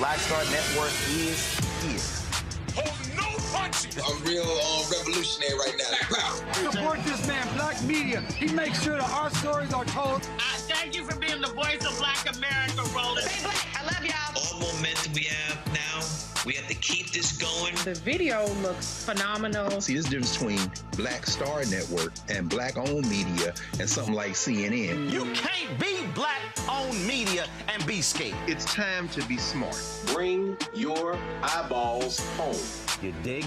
Black Star Network is here. Hold no punches. I'm real revolutionary right now. Support this man, Black Media. He makes sure that our stories are told. Thank you for being the voice of Black America, Roland. Stay black. I love y'all. All momentum we have now, we have to keep this going. The video looks phenomenal. See, there's a difference between Black Star Network and Black-owned media and something like CNN. You can't be Black-owned media and be scared. It's time to be smart. Bring your eyeballs home. You dig?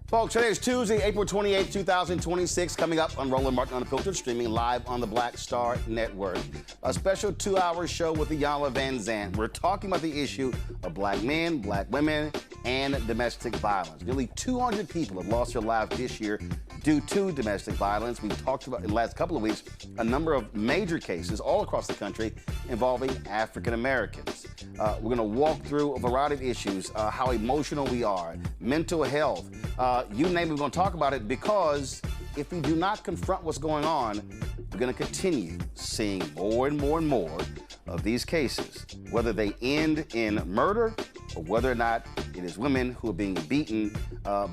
Folks, today is Tuesday, April 28, 2026, coming up on Roland Martin Unfiltered, streaming live on the Black Star Network. A special 2-hour show with Iyanla Vanzant. We're talking about the issue of black men, black women, and domestic violence. Nearly 200 people have lost their lives this year due to domestic violence. We talked about in the last couple of weeks a number of major cases all across the country involving African Americans. We're going to walk through a variety of issues, how emotional we are, mental health, you name it, we're going to talk about it, because if we do not confront what's going on, we're going to continue seeing more and more and more of these cases, whether they end in murder or whether or not it is women who are being beaten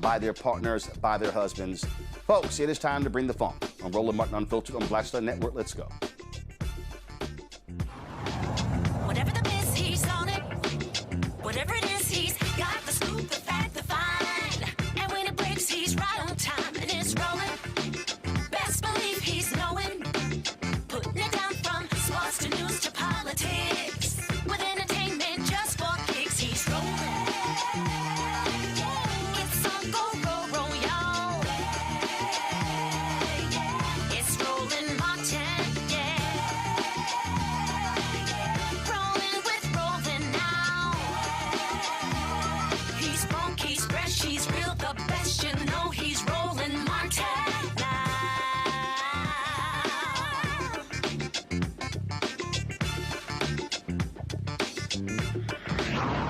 by their partners, by their husbands. Folks, it is time to bring the funk. On Roland Martin Unfiltered on Black Star Network. Let's go. Whatever the piss, he's on it. Whatever it is, he's got the scoop, the fact, the find. And when it breaks, he's right on time and it's rolling. Best believe he's knowing. Putting it down from sports to news to politics. With entertainment just for kicks, he's rolling. It's on go, y'all. It's Roland Martin, yeah. Rolling with Roland now. He's funk, he's fresh, he's real, the best, you know he's Roland Martin now.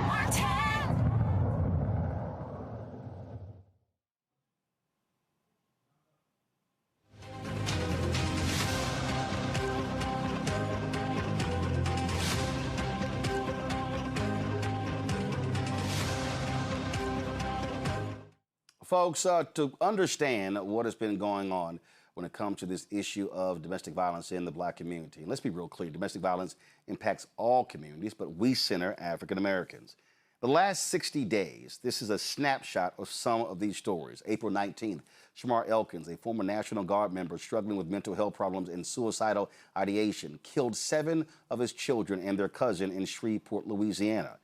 Martin. Folks, to understand what has been going on when it comes to this issue of domestic violence in the black community, and let's be real clear, domestic violence impacts all communities, but we center African Americans. The last 60 days, this is a snapshot of some of these stories. April 19th, Shamar Elkins, a former National Guard member struggling with mental health problems and suicidal ideation, killed 7 of his children and their cousin in Shreveport, Louisiana.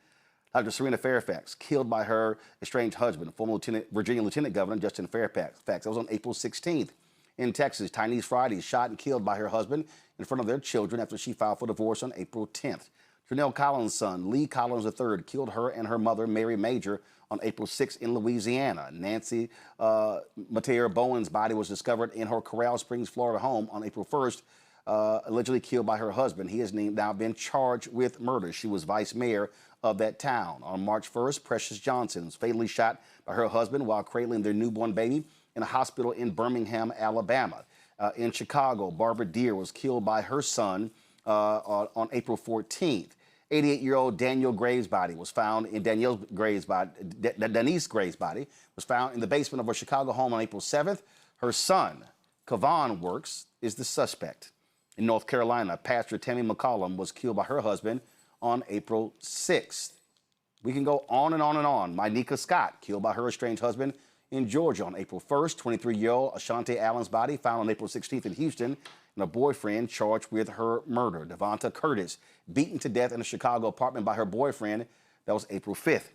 Dr. Serena Fairfax, killed by her estranged husband, former Virginia Lieutenant Governor Justin Fairfax. That was on April 16th. In Texas, Tynese Friday, shot and killed by her husband in front of their children after she filed for divorce on April 10th. Trinell Collins' son, Lee Collins III, killed her and her mother, Mary Major, on April 6th in Louisiana. Nancy Mateer Bowen's body was discovered in her Coral Springs, Florida home on April 1st, allegedly killed by her husband. He has now been charged with murder. She was vice mayor of that town. On March 1st, Precious Johnson was fatally shot by her husband while cradling their newborn baby in a hospital in Birmingham, Alabama. In Chicago, Barbara Deere was killed by her son on April 14th. 88-year-old Danielle Graves' body was found in Denise Graves' body was found in the basement of her Chicago home on April 7th. Her son, Kavon Works, is the suspect. In North Carolina, Pastor Tammy McCollum was killed by her husband on April 6th. We can go on and on and on. Mynika Scott, killed by her estranged husband in Georgia on April 1st. 23-year-old Ashante Allen's body found on April 16th in Houston, and a boyfriend charged with her murder. Devonta Curtis, beaten to death in a Chicago apartment by her boyfriend. That was April 5th.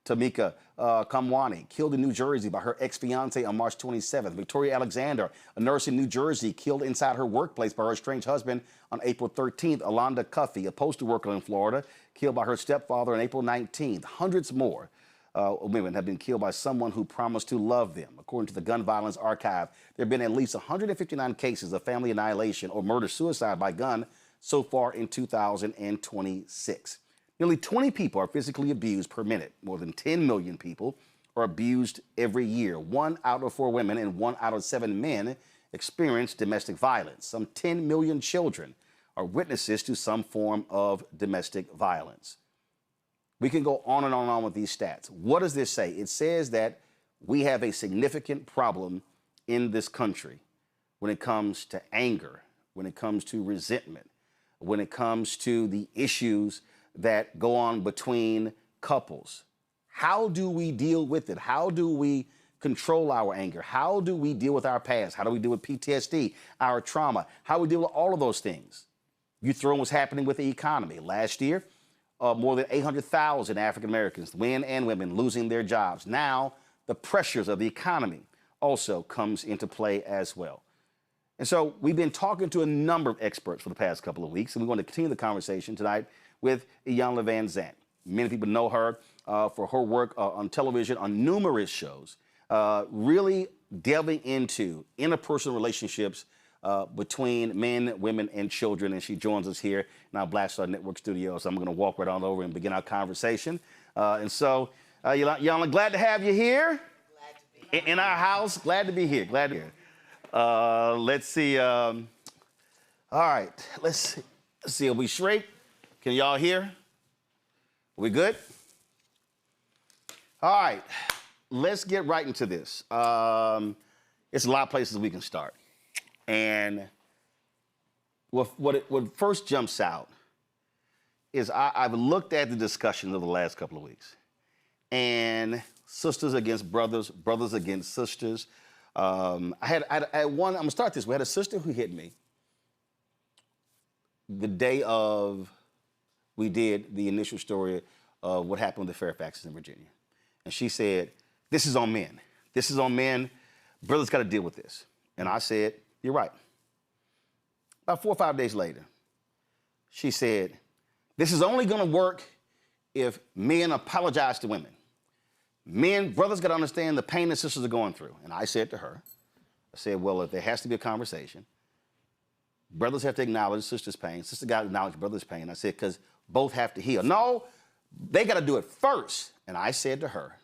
Tamika Kamwani, killed in New Jersey by her ex-fiance on March 27th. Victoria Alexander, a nurse in New Jersey, killed inside her workplace by her estranged husband on April 13th. Alonda Cuffey, a postal worker in Florida, killed by her stepfather on April 19th. Hundreds more women have been killed by someone who promised to love them. According to the Gun Violence Archive, there have been at least 159 cases of family annihilation or murder-suicide by gun so far in 2026. Nearly 20 people are physically abused per minute. More than 10 million people are abused every year. 1 out of 4 women and 1 out of 7 men experience domestic violence. Some 10 million children are witnesses to some form of domestic violence. We can go on and on with these stats. What does this say? It says that we have a significant problem in this country when it comes to anger, when it comes to resentment, when it comes to the issues that go on between couples. How do we deal with it? How do we control our anger? How do we deal with our past? How do we deal with PTSD, our trauma? How do we deal with all of those things? You throw in what's happening with the economy. Last year, more than 800,000 African Americans, men and women, losing their jobs. Now, the pressures of the economy also comes into play as well. And so we've been talking to a number of experts for the past couple of weeks, and we're going to continue the conversation tonight with Iyanla Vanzant. Many people know her for her work on television on numerous shows, really delving into interpersonal relationships between men, women, and children. And she joins us here in our Black Star Network studio. So I'm going to walk right on over and begin our conversation. Iyanla, glad to have you here. Glad to be here. In our house. Glad to be here. Glad to be here. Let's see. All right. Let's see. Are we straight? Can y'all hear? Are we good? All right. Let's get right into this. It's a lot of places we can start. And what first jumps out is I've looked at the discussions of the last couple of weeks. And sisters against brothers, brothers against sisters. I had one, I'm gonna start this. We had a sister who hit me the day of, we did the initial story of what happened with the Fairfaxes in Virginia. And she said, this is on men. This is on men. Brothers gotta deal with this. And I said, you're right. About 4 or 5 days later, she said, this is only gonna work if men apologize to women. Brothers got to understand the pain that sisters are going through. And I said to her, I said, well, if there has to be a conversation, brothers have to acknowledge sisters' pain. Sisters got to acknowledge brothers' pain. I said, because both have to heal. No, they got to do it first. And I said to her,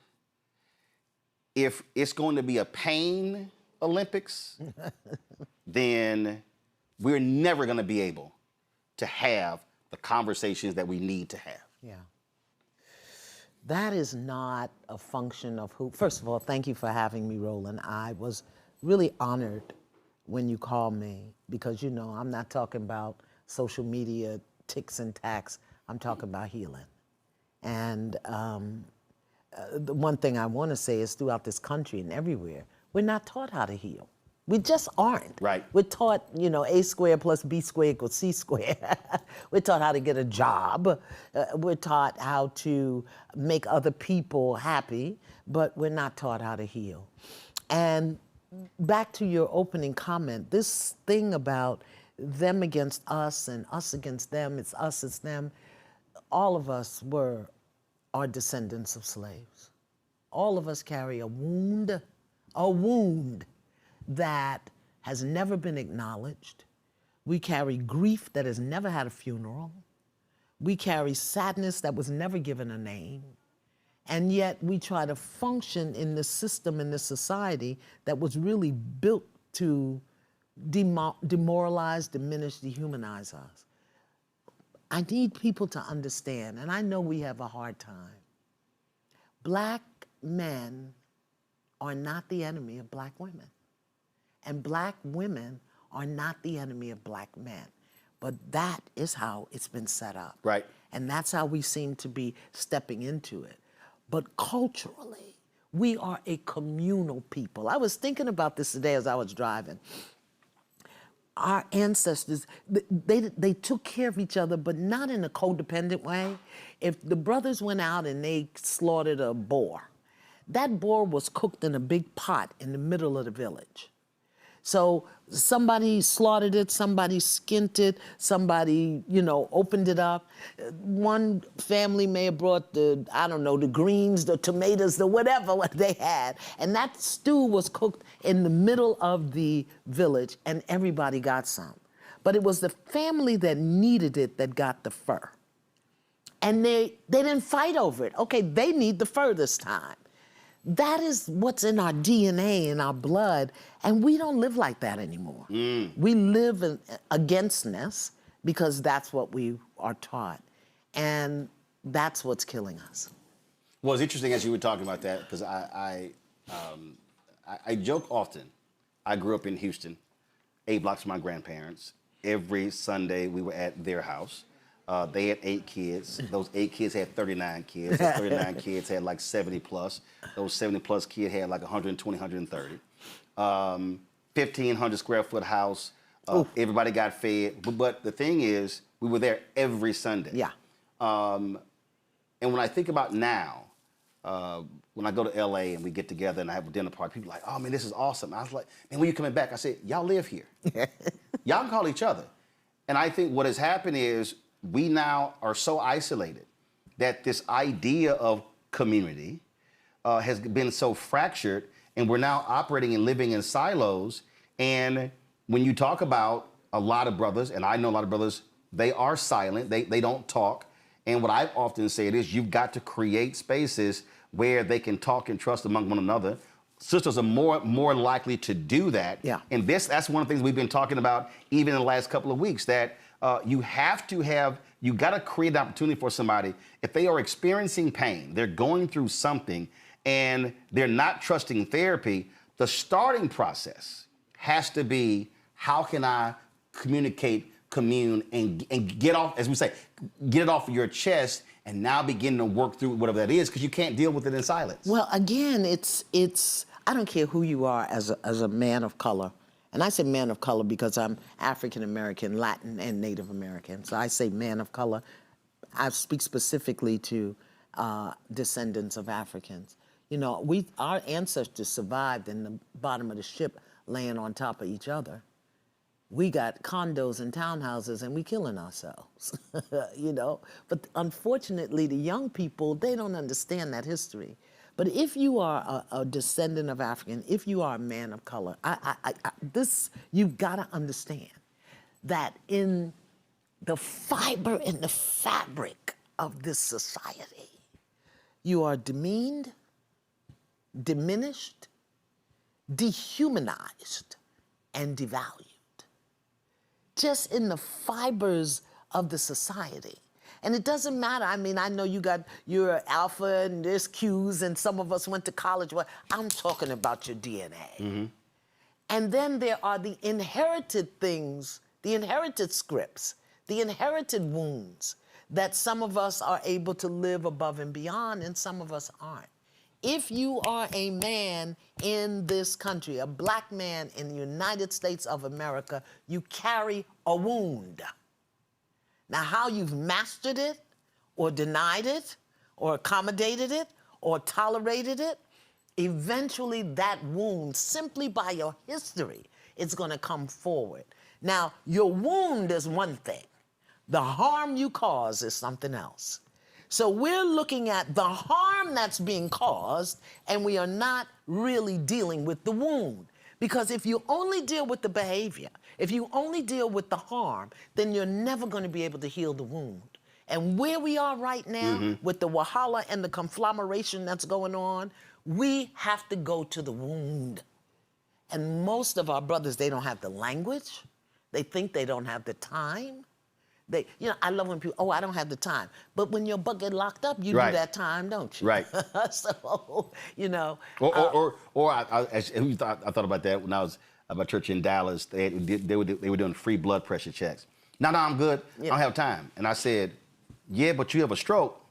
if it's going to be a pain Olympics, then we're never going to be able to have the conversations that we need to have. Yeah. That is not a function of who. First of all, thank you for having me, Roland. I was really honored when you called me because, you know, I'm not talking about social media ticks and tacks. I'm talking about healing. And the one thing I want to say is throughout this country and everywhere, we're not taught how to heal. We just aren't. Right. We're taught, you know, A squared plus B squared equals C squared. We're taught how to get a job. We're taught how to make other people happy, but we're not taught how to heal. And back to your opening comment, this thing about them against us and us against them, it's us, it's them, all of us are descendants of slaves. All of us carry a wound that has never been acknowledged. We carry grief that has never had a funeral. We carry sadness that was never given a name. And yet we try to function in this system, in this society that was really built to demoralize, diminish, dehumanize us. I need people to understand, and I know we have a hard time. Black men are not the enemy of black women. And black women are not the enemy of black men. But that is how it's been set up. Right. And that's how we seem to be stepping into it. But culturally, we are a communal people. I was thinking about this today as I was driving. Our ancestors, they took care of each other, but not in a codependent way. If the brothers went out and they slaughtered a boar, that boar was cooked in a big pot in the middle of the village. So somebody slaughtered it, somebody skinned it, somebody, you know, opened it up. One family may have brought the greens, the tomatoes, the whatever they had. And that stew was cooked in the middle of the village and everybody got some. But it was the family that needed it that got the fur. And they didn't fight over it. Okay, they need the fur this time. That is what's in our DNA, in our blood, and we don't live like that anymore. We live againstness because that's what we are taught, and that's what's killing us. Well, it's interesting as you were talking about that because I joke often. I grew up in Houston, 8 blocks from my grandparents. Every Sunday we were at their house. They had 8 kids. Those 8 kids had 39 kids. Those 39 kids had like 70 plus. Those 70 plus kids had like 120, 130. 1,500 square foot house. Everybody got fed. But the thing is, we were there every Sunday. Yeah. And when I think about now, when I go to LA and we get together and I have a dinner party, people are like, oh man, this is awesome. I was like, man, when you coming back? I said, y'all live here. Y'all can call each other. And I think what has happened is we now are so isolated that this idea of community has been so fractured, and we're now operating and living in silos. And when you talk about a lot of brothers, and I know a lot of brothers, they are silent, they don't talk. And what I've often said is you've got to create spaces where they can talk and trust among one another. Sisters are more likely to do that. Yeah. And that's one of the things we've been talking about even in the last couple of weeks, that you got to create an opportunity for somebody. If they are experiencing pain, they're going through something, and they're not trusting therapy, the starting process has to be, how can I communicate, commune, and get off, as we say, get it off of your chest, and now begin to work through whatever that is, because you can't deal with it in silence. Well, again, it's I don't care who you are as a man of color. And I say man of color because I'm African American, Latin, and Native American. So I say man of color. I speak specifically to descendants of Africans. You know, our ancestors survived in the bottom of the ship, laying on top of each other. We got condos and townhouses, and we killing ourselves, you know? But unfortunately, the young people, they don't understand that history. But if you are a descendant of African, if you are a man of color, you've got to understand that in the fiber, in the fabric of this society, you are demeaned, diminished, dehumanized, and devalued. Just in the fibers of the society. And it doesn't matter. I mean, I know you're alpha and there's Q's, and some of us went to college. Well, I'm talking about your DNA. Mm-hmm. And then there are the inherited things, the inherited scripts, the inherited wounds that some of us are able to live above and beyond, and some of us aren't. If you are a man in this country, a black man in the United States of America, you carry a wound. Now, how you've mastered it, or denied it, or accommodated it, or tolerated it, eventually that wound, simply by your history, is going to come forward. Now, your wound is one thing. The harm you cause is something else. So we're looking at the harm that's being caused, and we are not really dealing with the wound. Because if you only deal with the behavior, if you only deal with the harm, then you're never going to be able to heal the wound. And where we are right now, with the wahala and the conflagration that's going on, we have to go to the wound. And most of our brothers, they don't have the language. They think they don't have the time. I love when people, oh, I don't have the time. But when your butt get locked up, you do that time, don't you? Right. So, you know. I thought about that when I was at my church in Dallas. They were doing free blood pressure checks. No, I'm good. Yeah. I don't have time. And I said, yeah, but you have a stroke.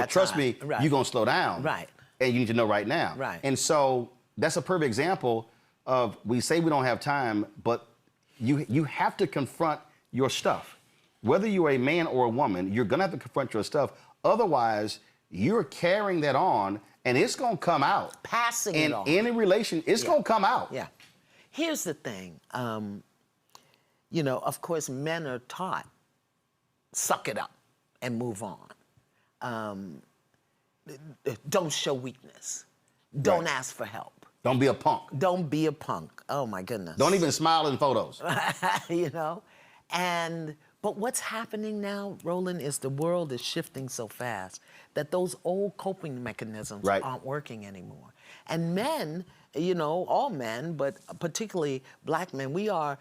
Trust me, you're going to slow down. Right. And you need to know right now. Right. And so that's a perfect example of, we say we don't have time, but you have to confront your stuff. Whether you're a man or a woman, you're going to have to confront your stuff. Otherwise, you're carrying that on, and it's going to come out. Passing it on. In any relation, it's going to come out. Yeah. Here's the thing. You know, of course, men are taught, suck it up and move on. Don't show weakness. Don't ask for help. Don't be a punk. Don't be a punk. Oh, my goodness. Don't even smile in photos. You know? But what's happening now, Roland, is the world is shifting so fast that those old coping mechanisms aren't working anymore. And men, you know, all men, but particularly black men, we are,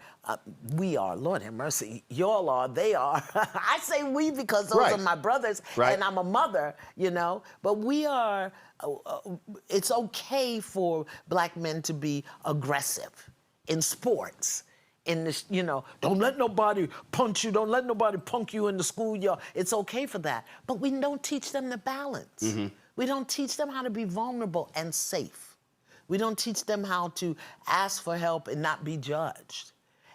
Lord have mercy, y'all are, they are. I say we because those are my brothers, and I'm a mother, you know, but we are, it's okay for black men to be aggressive in sports. In this, you know, don't let nobody punch you, don't let nobody punk you in the schoolyard. It's okay for that. But we don't teach them the balance. We don't teach them how to be vulnerable and safe. We don't teach them how to ask for help and not be judged.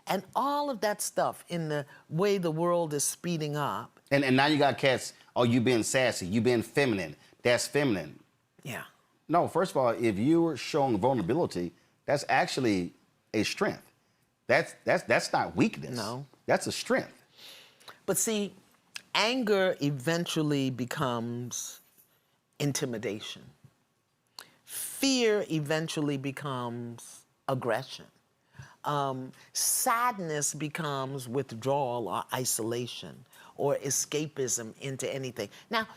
And all of that stuff in the way the world is speeding up. And now you got cats, oh, you being sassy, you being feminine. That's feminine. Yeah. No, first of all, if you're showing vulnerability, that's actually a strength. That's not weakness. No. That's a strength. But see, anger eventually becomes intimidation. Fear eventually becomes aggression. Sadness becomes withdrawal or isolation or escapism into anything. Now,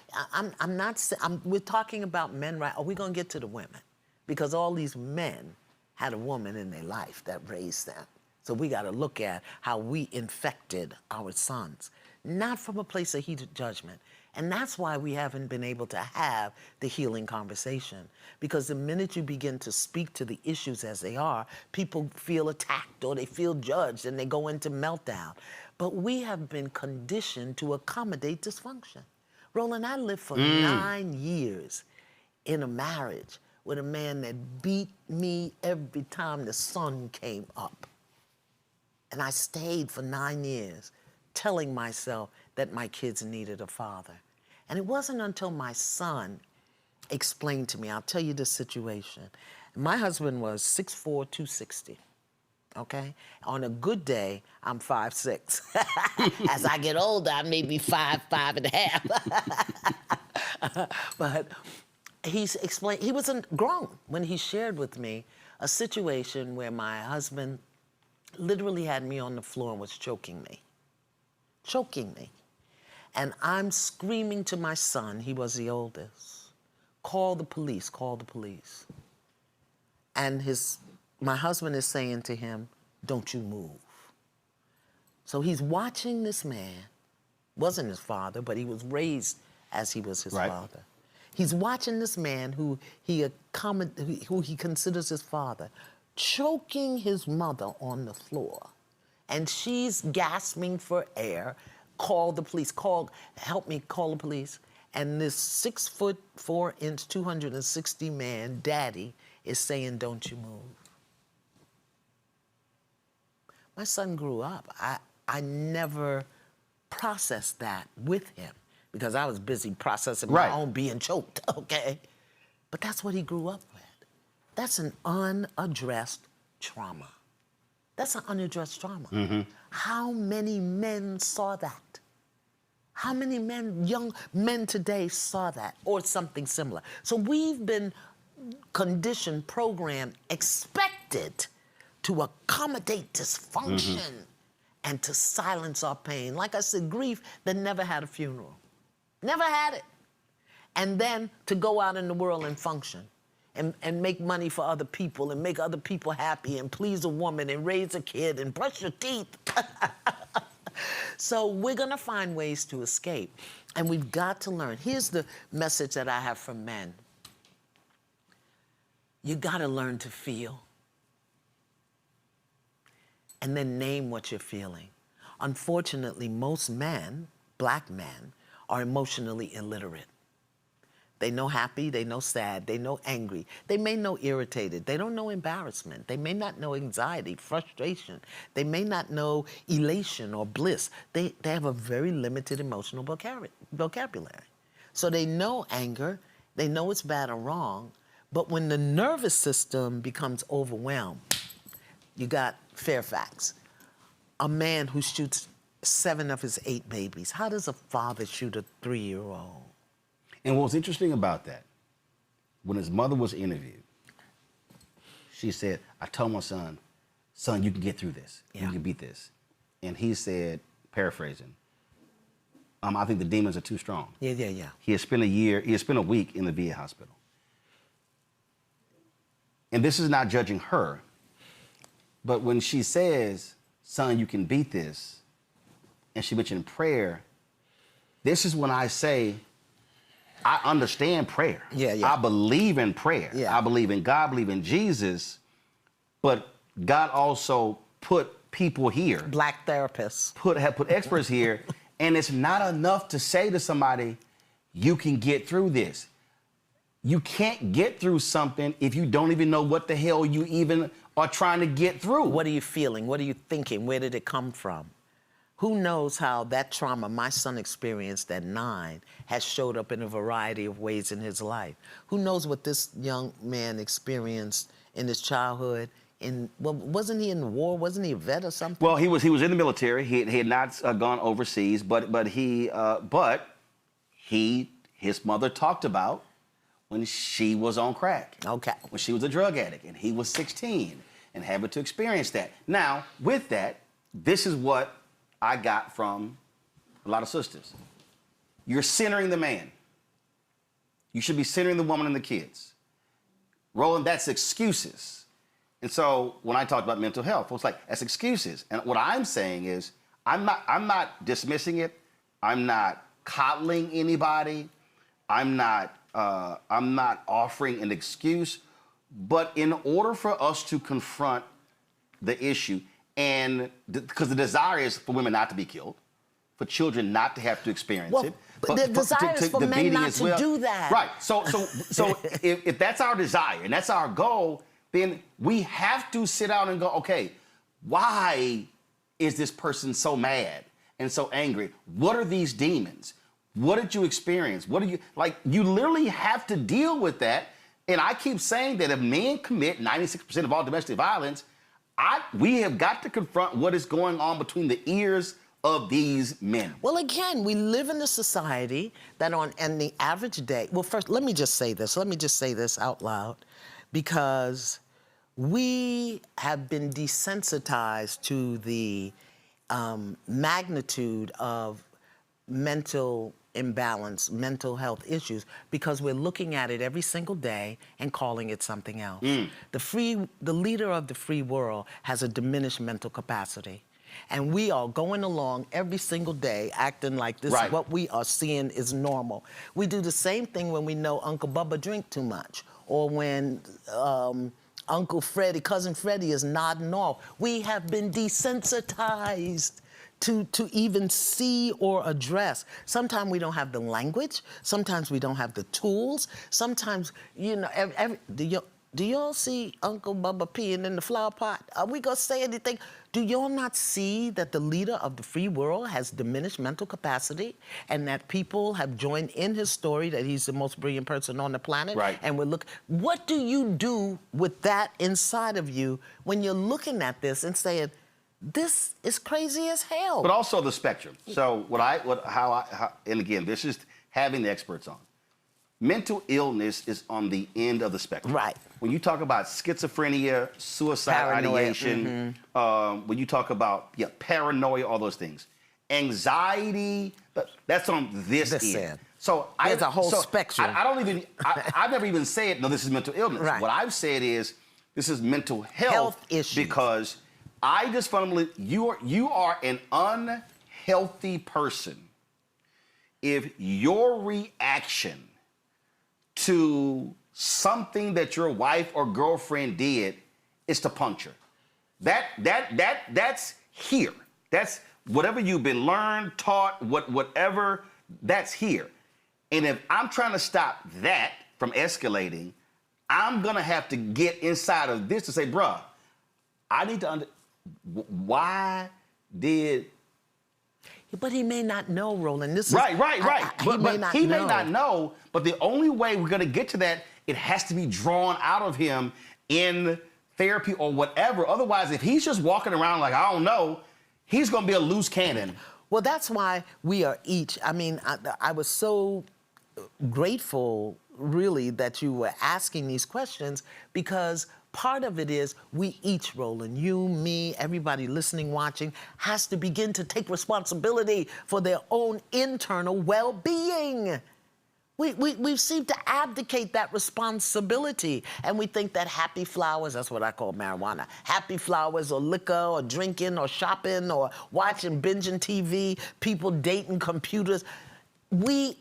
we're talking about men, right? Are we gonna get to the women? Because all these men had a woman in their life that raised them. So we got to look at how we infected our sons, not from a place of heated judgment. And that's why we haven't been able to have the healing conversation. Because the minute you begin to speak to the issues as they are, people feel attacked or they feel judged and they go into meltdown. But we have been conditioned to accommodate dysfunction. Roland, I lived for 9 years in a marriage with a man that beat me every time the sun came up. And I stayed for 9 years telling myself that my kids needed a father. And it wasn't until my son explained to me, I'll tell you the situation. My husband was 6'4", 260, okay? On a good day, I'm 5'6". As I get older, I may be 5', 5.5". But he's explained, he wasn't grown when he shared with me a situation where my husband literally had me on the floor and was choking me. And I'm screaming to my son, he was the oldest, call the police, call the police. And my husband is saying to him, don't you move. So he's watching this man, wasn't his father, but he was raised as he was his father. He's watching this man who he considers his father, choking his mother on the floor. And she's gasping for air. Call the police, help me call the police. And this 6'4", 260 man, daddy, is saying, don't you move. My son grew up. I never processed that with him because I was busy processing my own being choked, okay? But that's what he grew up with. That's an unaddressed trauma. That's an unaddressed trauma. How many men saw that? How many men, young men today saw that or something similar? So we've been conditioned, programmed, expected to accommodate dysfunction and to silence our pain. Like I said, grief that never had a funeral. Never had it. And then to go out in the world and function. And make money for other people and make other people happy and please a woman and raise a kid and brush your teeth. So we're gonna find ways to escape. And we've got to learn. Here's the message that I have for men. You gotta learn to feel. And then name what you're feeling. Unfortunately, most men, black men, are emotionally illiterate. They know happy, they know sad, they know angry. They may know irritated. They don't know embarrassment. They may not know anxiety, frustration. They may not know elation or bliss. They have a very limited emotional vocabulary. So they know anger, they know it's bad or wrong, but when the nervous system becomes overwhelmed, you got Fairfax, a man who shoots 7 of his 8 babies. How does a father shoot a 3-year-old? And what's interesting about that, when his mother was interviewed, she said, I told my son, you can get through this. You can beat this. and he said, paraphrasing, I think the demons are too strong. Yeah. He had spent a week in the VA hospital. And this is not judging her, but when she says, son, you can beat this, and she mentioned prayer, this is when I say, I understand prayer. Yeah. I believe in prayer. Yeah. I believe in God, believe in Jesus, but God also put people here. Black therapists. Have put experts here, and it's not enough to say to somebody, you can get through this. You can't get through something if you don't even know what the hell you even are trying to get through. What are you feeling? What are you thinking? Where did it come from? Who knows how that trauma my son experienced at 9 has showed up in a variety of ways in his life? Who knows what this young man experienced in his childhood? Wasn't he in the war? Wasn't he a vet or something? Well, he was in the military. He had not gone overseas, but his mother talked about when she was on crack. Okay. When she was a drug addict, and he was 16 and having to experience that. Now, with that, this is what I got from a lot of sisters. You're centering the man. You should be centering the woman and the kids. Roland, that's excuses. And so when I talked about mental health, it's like, that's excuses. And what I'm saying is, I'm not dismissing it. I'm not coddling anybody. I'm not offering an excuse. But in order for us to confront the issue, and because the desire is for women not to be killed, for children not to have to experience it. But the desire is for men not to do that. Right. So if that's our desire and that's our goal, then we have to sit down and go, okay, why is this person so mad and so angry? What are these demons? What did you experience? You literally have to deal with that. And I keep saying that if men commit 96% of all domestic violence, we have got to confront what is going on between the ears of these men. Well, again, we live in a society that and the average day, well, first, let me just say this out loud, because we have been desensitized to the magnitude of mental imbalance, mental health issues, because we're looking at it every single day and calling it something else. The leader of the free world has a diminished mental capacity. And we are going along every single day acting like this is what we are seeing is normal. We do the same thing when we know Uncle Bubba drink too much, or when Cousin Freddie is nodding off. We have been desensitized to even see or address. Sometimes we don't have the language. Sometimes we don't have the tools. Sometimes, do y'all see Uncle Bubba peeing in the flower pot? Are we gonna say anything? Do y'all not see that the leader of the free world has diminished mental capacity, and that people have joined in his story that he's the most brilliant person on the planet? Right. And what do you do with that inside of you when you're looking at this and saying, this is crazy as hell? But also the spectrum. So and again, this is having the experts on. Mental illness is on the end of the spectrum. Right. When you talk about schizophrenia, suicide ideation, when you talk about paranoia, all those things, anxiety, that's on this end. So there's a whole spectrum. I've never even said, no, this is mental illness. Right. What I've said is, this is mental health issues. Because I just fundamentally, you are an unhealthy person if your reaction to something that your wife or girlfriend did is to puncture. That's here. That's whatever you've been learned, taught, whatever, that's here. And if I'm trying to stop that from escalating, I'm gonna have to get inside of this to say, bruh, I need to why did... But he may not know, Roland. Right. He may not know, but the only way we're gonna get to that, it has to be drawn out of him in therapy or whatever. Otherwise, if he's just walking around like, I don't know, he's gonna be a loose cannon. Well, that's why we are each, I was so grateful, really, that you were asking these questions, because part of it is we each, Roland, you, me, everybody listening, watching, has to begin to take responsibility for their own internal well-being. We seem to abdicate that responsibility, and we think that happy flowers, that's what I call marijuana, happy flowers or liquor or drinking or shopping or watching, binging TV, people dating computers.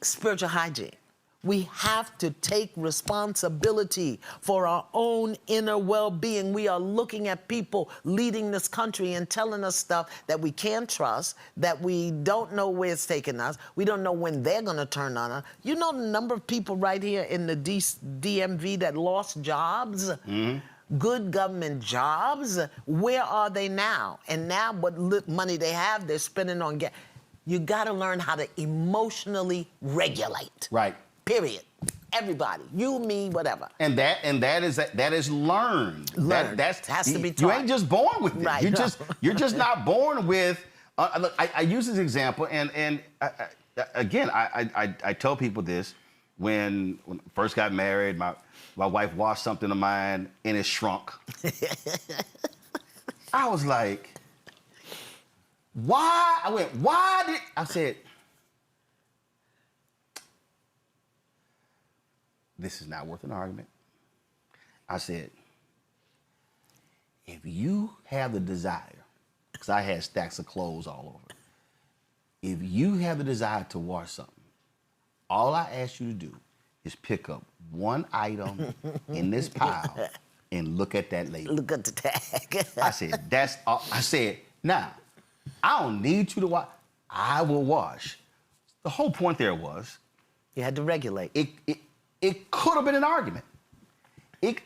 Spiritual hygiene. We have to take responsibility for our own inner well-being. We are looking at people leading this country and telling us stuff that we can't trust, that we don't know where it's taking us. We don't know when they're going to turn on us. You know the number of people right here in the DMV that lost jobs? Good government jobs? Where are they now? And now what money they have, they're spending on gas. You got to learn how to emotionally regulate. Right. Period. Everybody, you, me, whatever. And that is learned. Learned. That has to be taught. You ain't just born with it. Right, You're just not born with. Look, I use this example, and again, I tell people this when I first got married. My wife washed something of mine and it shrunk. I was like, why? I said, this is not worth an argument. I said, if you have the desire, because I had stacks of clothes all over, if you have the desire to wash something, all I ask you to do is pick up one item in this pile and look at that label. Look at the tag. I said, that's all. I said, now, I don't need you to wash. I will wash. The whole point there was, you had to regulate. It could have been an argument.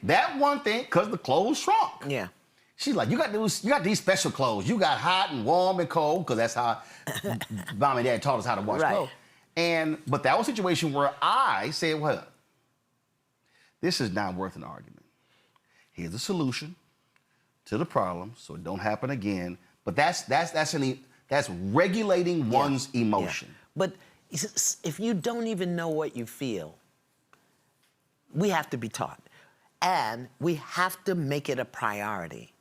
That one thing, because the clothes shrunk. Yeah. She's like, you got these special clothes. You got hot and warm and cold, because that's how mom and dad taught us how to wash clothes. But that was a situation where I said, well, this is not worth an argument. Here's a solution to the problem, so it don't happen again. But that's regulating one's emotion. Yeah. But if you don't even know what you feel, we have to be taught. And we have to make it a priority.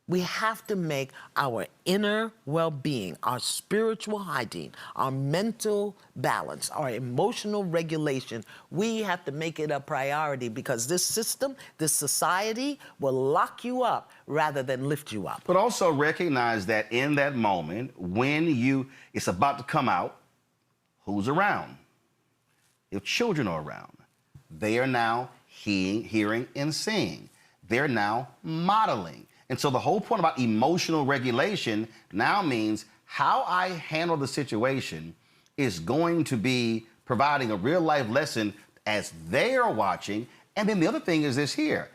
We have to make our inner well-being, our spiritual hygiene, our mental balance, our emotional regulation, we have to make it a priority, because this system, this society will lock you up rather than lift you up. But also recognize that in that moment, when it's about to come out, who's around? If children are around, they are now hearing and seeing. They're now modeling. And so the whole point about emotional regulation now means how I handle the situation is going to be providing a real life lesson as they are watching. And then the other thing is this here.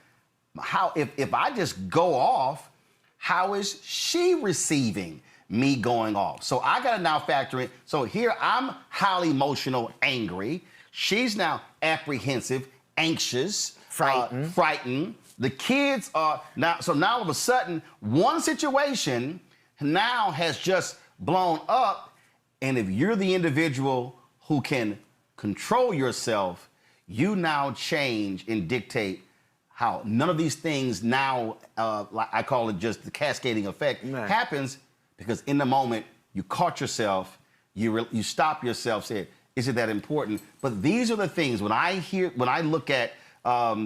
If I just go off, how is she receiving me going off? So I got to now factor in. So here I'm highly emotional, angry. She's now apprehensive, anxious, frightened. The kids are now, so now all of a sudden, one situation now has just blown up. And if you're the individual who can control yourself, you now change and dictate how none of these things now, like I call it just the cascading effect, happens, because in the moment you caught yourself, you stop yourself, say, is it that important? But these are the things when I look at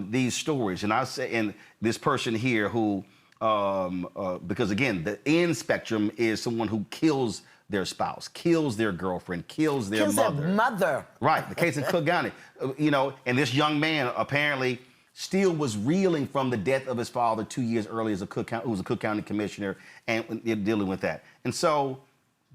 these stories, and I say, and this person here who, because again, the end spectrum is someone who kills their spouse, kills their girlfriend, kills their mother. Right, the case in Cook County. And this young man apparently still was reeling from the death of his father 2 years earlier, who was a Cook County commissioner, and dealing with that. And so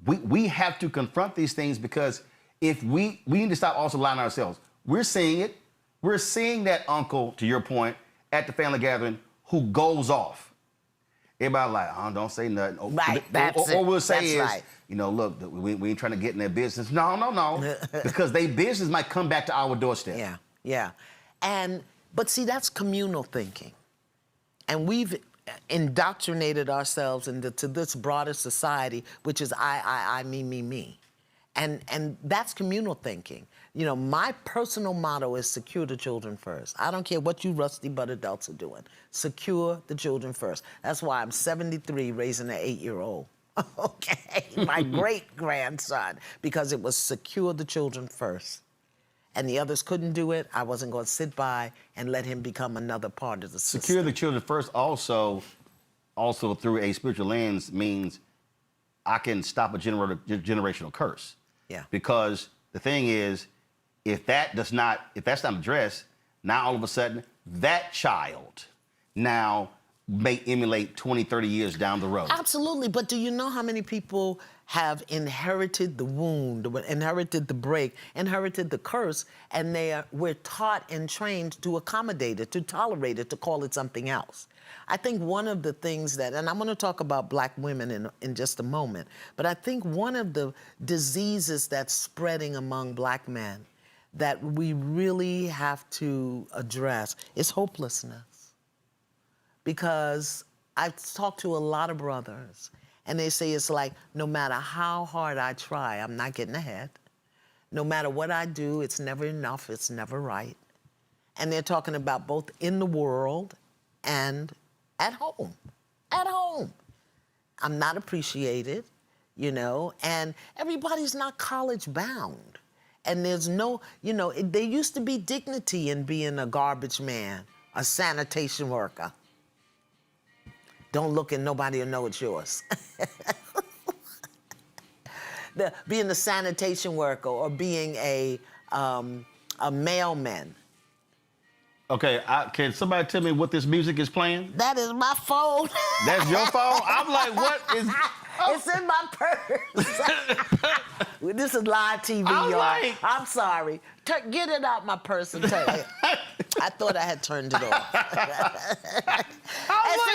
we have to confront these things, because if we need to stop also lying to ourselves. We're seeing it. We're seeing that uncle, to your point, at the family gathering who goes off. Everybody like, oh, don't say nothing. Or we'll say look, we ain't trying to get in their business. No. Because their business might come back to our doorstep. Yeah. But see, that's communal thinking. And we've indoctrinated ourselves into this broader society, which is I, me. And that's communal thinking. You know, my personal motto is secure the children first. I don't care what you rusty butt adults are doing. Secure the children first. That's why I'm 73 raising an 8-year-old. Okay, my great-grandson, because it was secure the children first. And the others couldn't do it. I wasn't going to sit by and let him become another part of the system. Secure the children first also through a spiritual lens means I can stop a generational curse. Yeah. Because the thing is, if that's not addressed, now all of a sudden that child now may emulate 20, 30 years down the road. Absolutely, but do you know how many people have inherited the wound, inherited the break, inherited the curse, and we're taught and trained to accommodate it, to tolerate it, to call it something else. I think one of the things that, and I'm going to talk about black women in just a moment, but I think one of the diseases that's spreading among black men that we really have to address is hopelessness. Because I've talked to a lot of brothers, and they say it's like, no matter how hard I try, I'm not getting ahead. No matter what I do, it's never enough, it's never right. And they're talking about both in the world and at home. At home. I'm not appreciated, you know, and everybody's not college bound. And there's no, you know, there used to be dignity in being a garbage man, a sanitation worker. Don't look and nobody will know it's yours. Being a sanitation worker or being a mailman. Okay, can somebody tell me what this music is playing? That is my phone. That's your phone? I'm like, what is... It's in my purse. This is live TV, y'all. Like... I'm sorry. Get it out my purse and tell you. I thought I had turned it off. And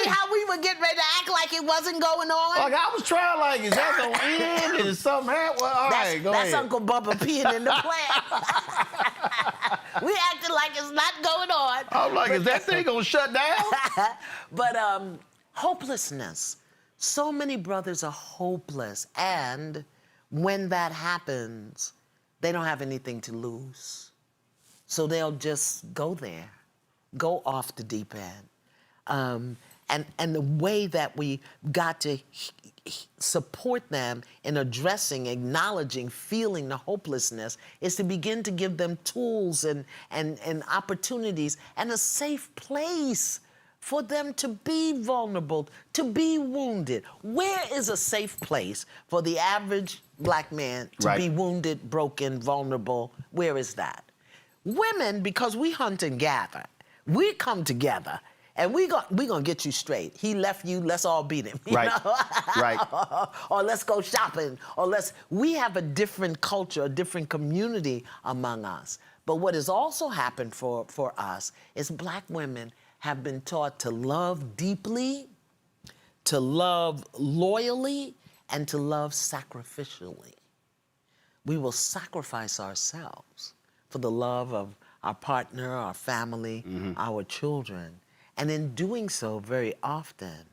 see how we were getting ready to act like it wasn't going on? Like, I was trying, like, is that going to end? Is something happening? Well, all right, go ahead. That's Uncle Bubba peeing in the plant. We acting like it's not going on. I'm like, is that thing going to shut down? But hopelessness. So many brothers are hopeless. And when that happens, they don't have anything to lose. So they'll just go there, go off the deep end. And the way that we got to support them in addressing, acknowledging, feeling the hopelessness is to begin to give them tools and opportunities and a safe place for them to be vulnerable, to be wounded. Where is a safe place for the average black man to be wounded, broken, vulnerable? Where is that? Women, because we hunt and gather, we come together and we gonna get you straight. He left you, let's all beat him. You know? Right. Or let's go shopping, or we have a different culture, a different community among us. But what has also happened for us is black women have been taught to love deeply, to love loyally, and to love sacrificially. We will sacrifice ourselves for the love of our partner, our family, our children. And in doing so, very often,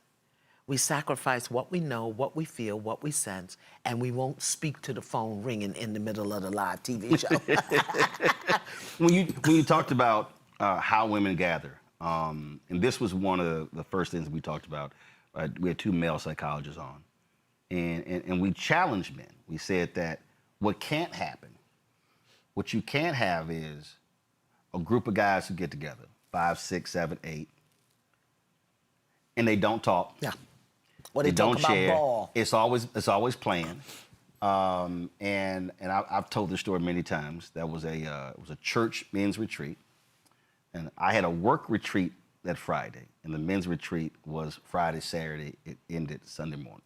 we sacrifice what we know, what we feel, what we sense, and we won't speak to the phone ringing in the middle of the live TV show. When you talked about how women gather, and this was one of the first things we talked about. We had two male psychologists on, and we challenged men. We said that what can't happen, what you can't have is a group of guys who get together, 5, 6, 7, 8, and they don't talk. Yeah. Or they don't talk about share. ball. It's always playing. And I've told this story many times. That was it was a church men's retreat, and I had a work retreat that Friday, and the men's retreat was Friday, Saturday. It ended Sunday morning.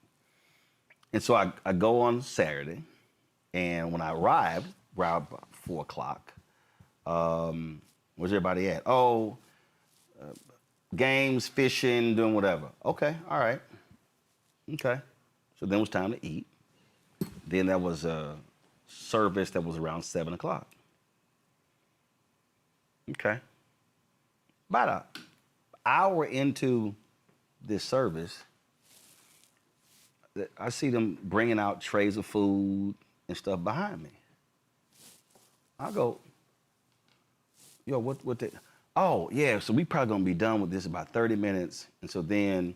And so I go on Saturday, and when I arrived around 4 o'clock, where's everybody at? Oh, games, fishing, doing whatever. Okay, all right. Okay. So then it was time to eat. Then there was a service that was around 7 o'clock. Okay. About an hour into this service, I see them bringing out trays of food, and stuff behind me. I go, yo, what the, oh, yeah, so we probably gonna be done with this in about 30 minutes. And so then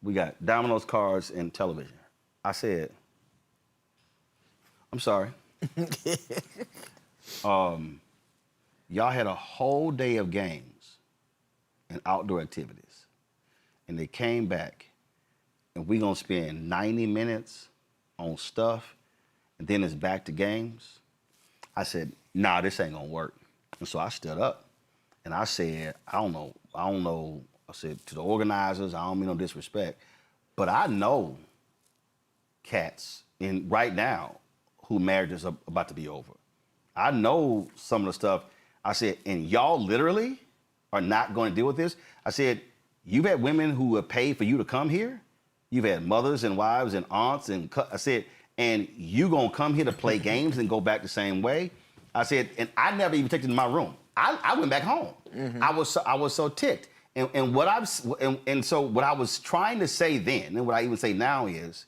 we got Domino's cards and television. I said, I'm sorry. Y'all had a whole day of games and outdoor activities. And they came back and we gonna spend 90 minutes on stuff and then it's back to games. I said, nah, this ain't gonna work. And so I stood up and I said, I don't know. I said to the organizers, I don't mean no disrespect, but I know cats right now who marriages are about to be over. I know some of the stuff. I said, and y'all literally are not going to deal with this. I said, you've had women who have paid for you to come here. You've had mothers and wives and aunts and I said, and you gonna come here to play games and go back the same way? I said, and I never even took it in my room. I went back home. Mm-hmm. I was so ticked. And so what I was trying to say then, and what I even say now is,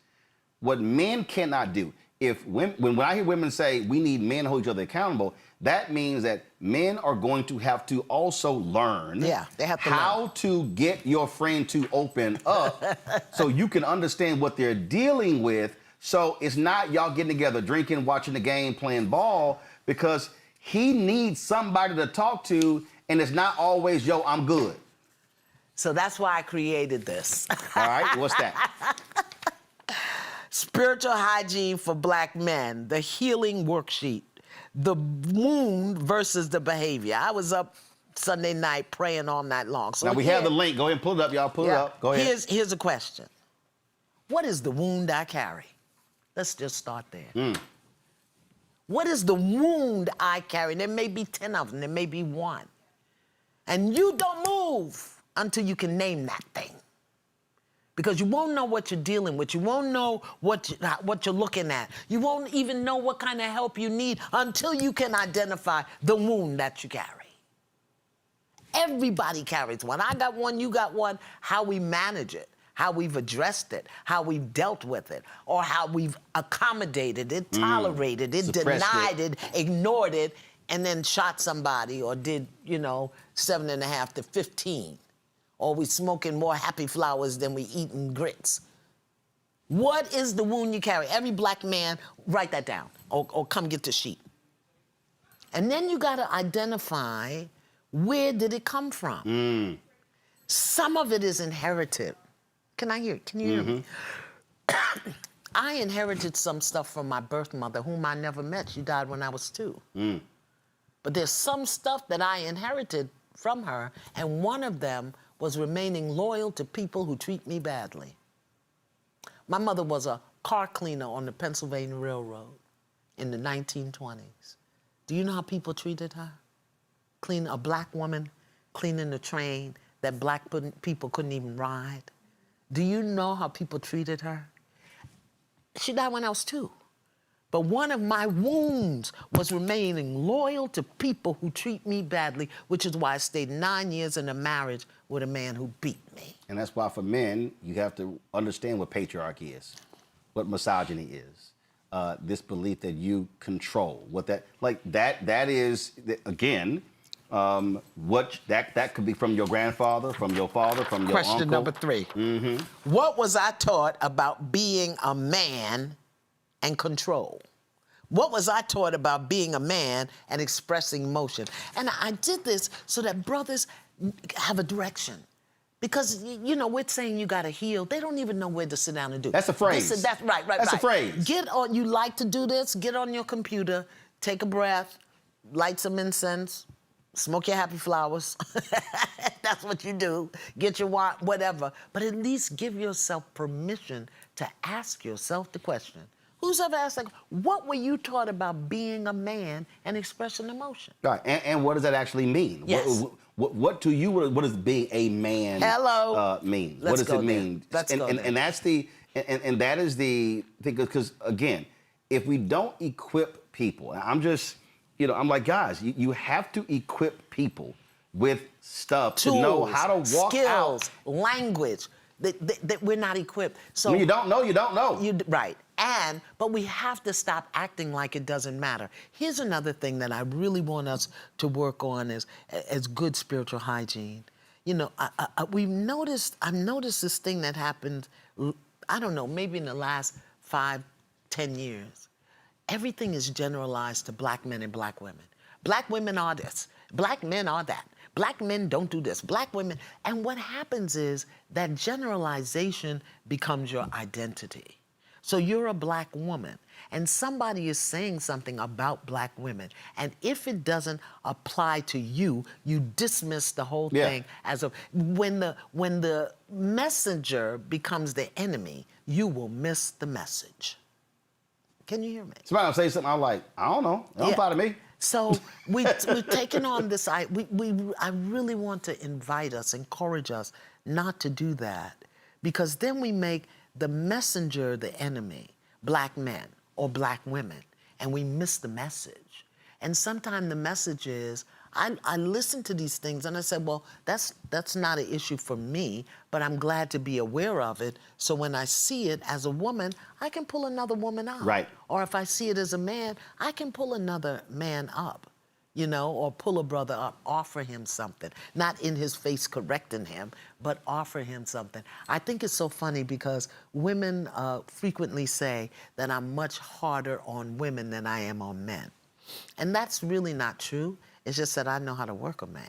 what men cannot do. When I hear women say we need men to hold each other accountable, that means that men are going to have to also learn they have to how to get your friend to open up so you can understand what they're dealing with. So it's not y'all getting together, drinking, watching the game, playing ball, because he needs somebody to talk to, and it's not always, yo, I'm good. So that's why I created this. All right, what's that? Spiritual Hygiene for Black Men, the healing worksheet, the wound versus the behavior. I was up Sunday night praying all night long. So now we have the link. Go ahead and pull it up, y'all. Pull it up. Go ahead. Here's a question. What is the wound I carry? Let's just start there. What is the wound I carry? There may be 10 of them. There may be one. And you don't move until you can name that thing. Because you won't know what you're dealing with. You won't know what you're looking at. You won't even know what kind of help you need until you can identify the wound that you carry. Everybody carries one. I got one, you got one. How we manage it, how we've addressed it, how we've dealt with it, or how we've accommodated it, tolerated it, denied it, ignored it, and then shot somebody or did, 7.5 to 15. Or we smoking more happy flowers than we eating grits. What is the wound you carry? Every black man, write that down, or come get the sheet. And then you gotta identify, where did it come from? Some of it is inherited. Can you hear me? I inherited some stuff from my birth mother, whom I never met. She died when I was 2. But there's some stuff that I inherited from her, and one of them was remaining loyal to people who treat me badly. My mother was a car cleaner on the Pennsylvania Railroad in the 1920s. Do you know how people treated her? A black woman cleaning the train that black people couldn't even ride. Do you know how people treated her? She died when I was 2. But one of my wounds was remaining loyal to people who treat me badly, which is why I stayed 9 years in a marriage with a man who beat me. And that's why for men, you have to understand what patriarchy is, what misogyny is, this belief that you control, that is, again, that could be from your grandfather, from your father, from your uncle. Question number 3. What was I taught about being a man and control? What was I taught about being a man and expressing emotion? And I did this so that brothers have a direction. Because, we're saying you got to heal. They don't even know where to sit down and do. That's a phrase. That's right. That's a phrase. You like to do this, get on your computer, take a breath, light some incense, smoke your happy flowers. That's what you do. Get your wine, whatever. But at least give yourself permission to ask yourself the question. Who's ever asked, what were you taught about being a man and expressing emotion? Right, and what does that actually mean? Yes. What to you, what does being a man mean? What does it mean? And that's and that is the thing, because again, if we don't equip people, I'm just, I'm like, guys, you have to equip people with stuff, tools, to know how to walk skills, language, that we're not equipped. So when you don't know, you don't know. Right. But we have to stop acting like it doesn't matter. Here's another thing that I really want us to work on as good spiritual hygiene. You know, I've noticed this thing that happened, I don't know, maybe in the last 5, 10 years. Everything is generalized to black men and black women. Black women are this, black men are that. Black men don't do this, black women. And what happens is that generalization becomes your identity. So you're a black woman, and somebody is saying something about black women, and if it doesn't apply to you, you dismiss the whole thing as a. When the messenger becomes the enemy, you will miss the message. Can you hear me? Somebody will say something, I'm like, I don't know. It don't apply to me. So we've taken on this. I really want to encourage us not to do that, because then we make the messenger the enemy, black men or black women, and we miss the message. And sometimes the message is, I listen to these things and I said, well, that's not an issue for me, but I'm glad to be aware of it. So when I see it as a woman, I can pull another woman up. Right. Or if I see it as a man, I can pull another man up, you know, or pull a brother up, offer him something. Not in his face correcting him, but offer him something. I think it's so funny because women frequently say that I'm much harder on women than I am on men. And that's really not true. It's just that I know how to work a man.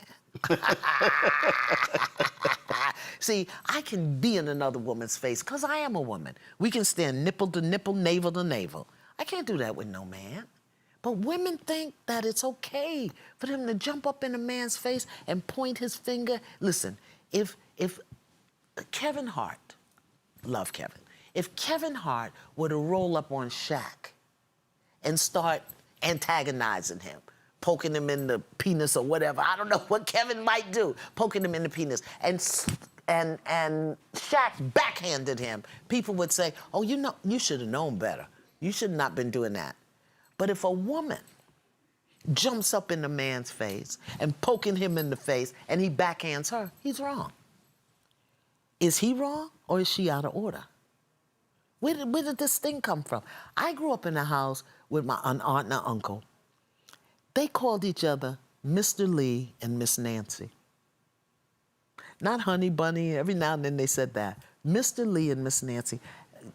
See, I can be in another woman's face because I am a woman. We can stand nipple to nipple, navel to navel. I can't do that with no man. But women think that it's okay for them to jump up in a man's face and point his finger. Listen, if Kevin Hart, love Kevin, if Kevin Hart were to roll up on Shaq and start antagonizing him, poking him in the penis or whatever, I don't know what Kevin might do, poking him in the penis, and Shaq backhanded him, people would say, oh, you should have known better. You should not have been doing that. But if a woman jumps up in the man's face and poking him in the face and he backhands her, he's wrong. Is he wrong or is she out of order? Where did this thing come from? I grew up in a house with my aunt and an uncle. They called each other Mr. Lee and Miss Nancy. Not Honey Bunny, every now and then they said that. Mr. Lee and Miss Nancy.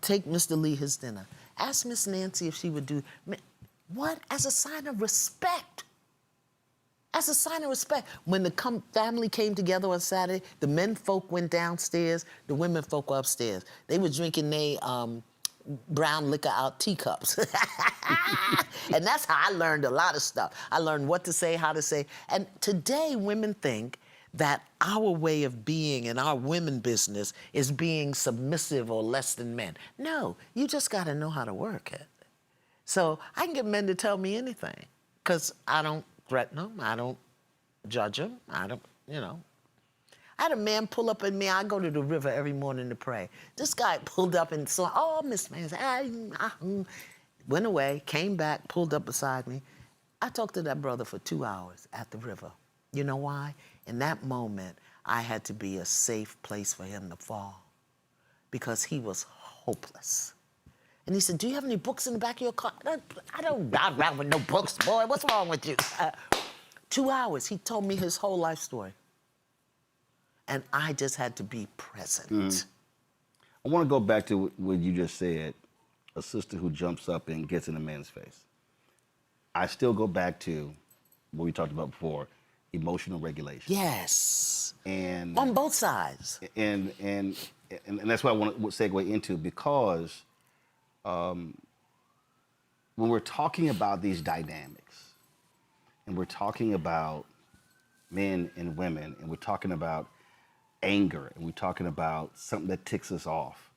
Take Mr. Lee his dinner. Ask Miss Nancy if she would do, what? As a sign of respect. As a sign of respect. When the family came together on Saturday, the men folk went downstairs, the women folk were upstairs. They were drinking their brown liquor out teacups. And that's how I learned a lot of stuff. I learned what to say, how to say. And today, women think that our way of being and our women business is being submissive or less than men. No, you just got to know how to work it. So I can get men to tell me anything because I don't threaten them. I don't judge them. I don't, you know. I had a man pull up at me. I go to the river every morning to pray. This guy pulled up and saw, oh, Miss Man, went away, came back, pulled up beside me. I talked to that brother for 2 hours at the river. You know why? In that moment, I had to be a safe place for him to fall because he was hopeless. And he said, do you have any books in the back of your car? I don't ride around with no books, boy. What's wrong with you? 2 hours, he told me his whole life story. And I just had to be present. I want to go back to what you just said, a sister who jumps up and gets in a man's face. I still go back to what we talked about before, emotional regulation. Yes. And on both sides. And that's what I want to segue into, because when we're talking about these dynamics, and we're talking about men and women, and we're talking about anger, and we're talking about something that ticks us off.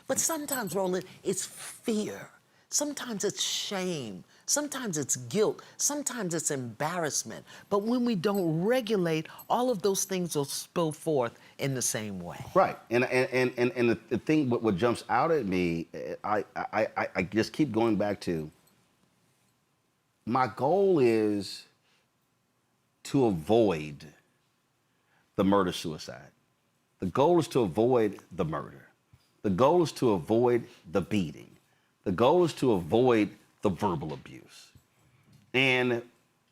But sometimes, Roland, it's fear. Sometimes it's shame. Sometimes it's guilt. Sometimes it's embarrassment. But when we don't regulate, all of those things will spill forth in the same way. Right. And the thing, what jumps out at me, I just keep going back to, my goal is to avoid the murder-suicide. The goal is to avoid the murder. The goal is to avoid the beating. The goal is to avoid the verbal abuse. And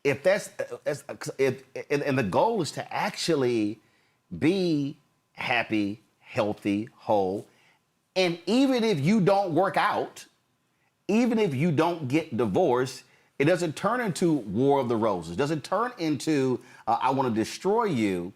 if and the goal is to actually be happy, healthy, whole. And even if you don't work out, even if you don't get divorced, it doesn't turn into War of the Roses. It doesn't turn into I want to destroy you.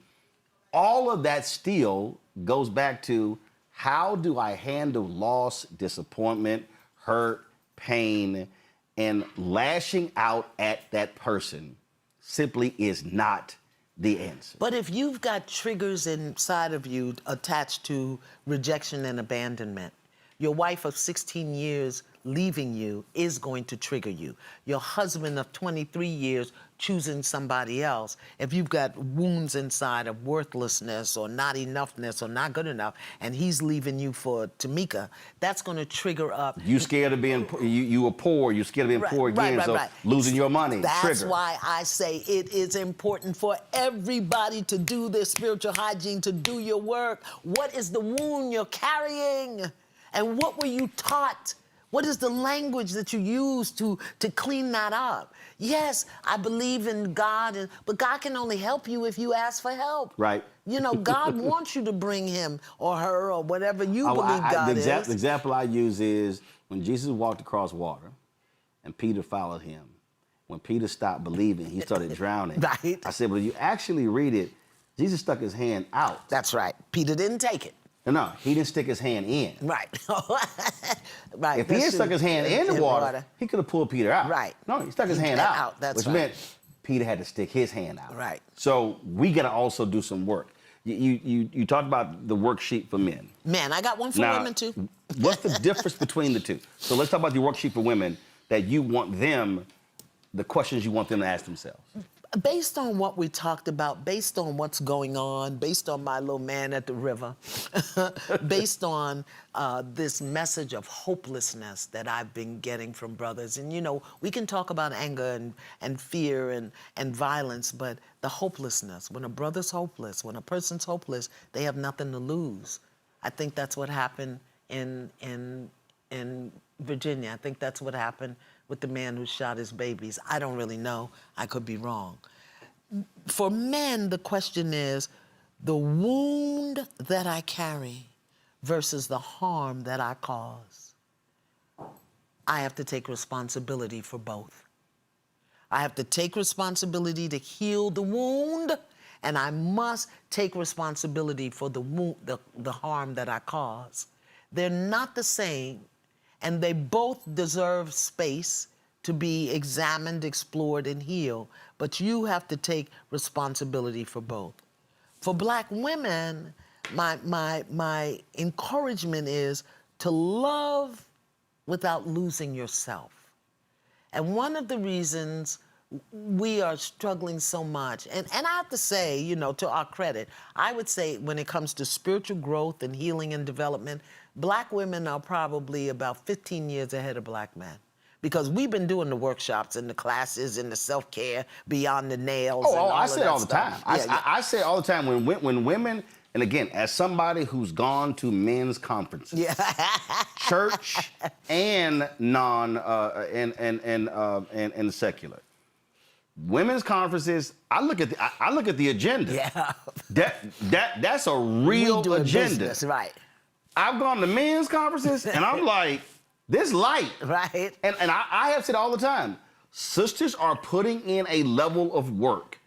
All of that still goes back to how do I handle loss, disappointment, hurt, pain, and lashing out at that person simply is not the answer. But if you've got triggers inside of you attached to rejection and abandonment, your wife of 16 years leaving you is going to trigger you. Your husband of 23 years choosing somebody else, if you've got wounds inside of worthlessness or not enoughness or not good enough, and he's leaving you for Tamika, that's going to trigger up. You scared of being, you were poor, you scared of being poor again, so losing your money, That's trigger. why I say it is important for everybody to do this spiritual hygiene, to do your work. What is the wound you're carrying? And what were you taught? What is the language that you use to clean that up? Yes, I believe in God, but God can only help you if you ask for help. Right. You know, God wants you to bring him or her or whatever you believe God is. The example I use is when Jesus walked across water and Peter followed him. When Peter stopped believing, he started drowning. Right. I said, well, you actually read it, Jesus stuck his hand out. That's right. Peter didn't take it. No, he didn't stick his hand in. Right. Right. If he had stuck his hand in the water, he could have pulled Peter out. Right. No, he stuck his hand out. That's which right. meant Peter had to stick his hand out. Right. So we got to also do some work. You talked about the worksheet for men. Man, I got one for women too. What's the difference between the two? So let's talk about the worksheet for women that you want them, the questions you want them to ask themselves. Based on what we talked about, based on what's going on, based on my little man at the river, based on this message of hopelessness that I've been getting from brothers. And, you know, we can talk about anger and fear and violence, but the hopelessness, when a brother's hopeless, when a person's hopeless, they have nothing to lose. I think that's what happened in Virginia. I think that's what happened with the man who shot his babies. I don't really know. I could be wrong. For men, the question is the wound that I carry versus the harm that I cause. I have to take responsibility for both. I have to take responsibility to heal the wound, and I must take responsibility for the wound, the harm that I cause. They're not the same, and they both deserve space to be examined, explored, and healed, but you have to take responsibility for both. For Black women, my encouragement is to love without losing yourself. And one of the reasons we are struggling so much, and I have to say, you know, to our credit, I would say when it comes to spiritual growth and healing and development, Black women are probably about 15 years ahead of Black men. Because we've been doing the workshops and the classes and the self-care beyond the nails. I say it all the time. Yeah, I say it all the time when women, and again, as somebody who's gone to men's conferences, church and and secular, women's conferences, I look at the agenda. Yeah. That's a real agenda. Business, right. I've gone to men's conferences and I'm like, this light. Right. And I have said all the time, sisters are putting in a level of work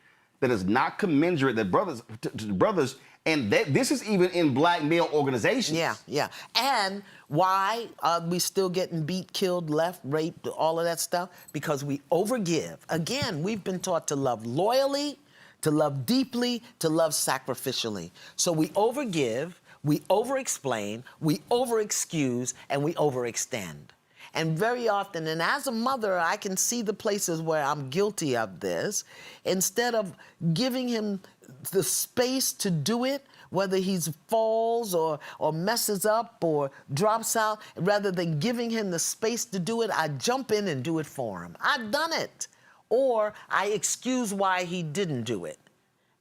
that is not commensurate to brothers, and this is even in Black male organizations. Yeah. And why are we still getting beat, killed, left, raped, all of that stuff? Because we overgive. Again, we've been taught to love loyally, to love deeply, to love sacrificially. So we overgive, we over-explain, we over-excuse, and we overextend. And very often, and as a mother, I can see the places where I'm guilty of this. Instead of giving him the space to do it, whether he falls or messes up or drops out, rather than giving him the space to do it, I jump in and do it for him. I've done it. Or I excuse why he didn't do it.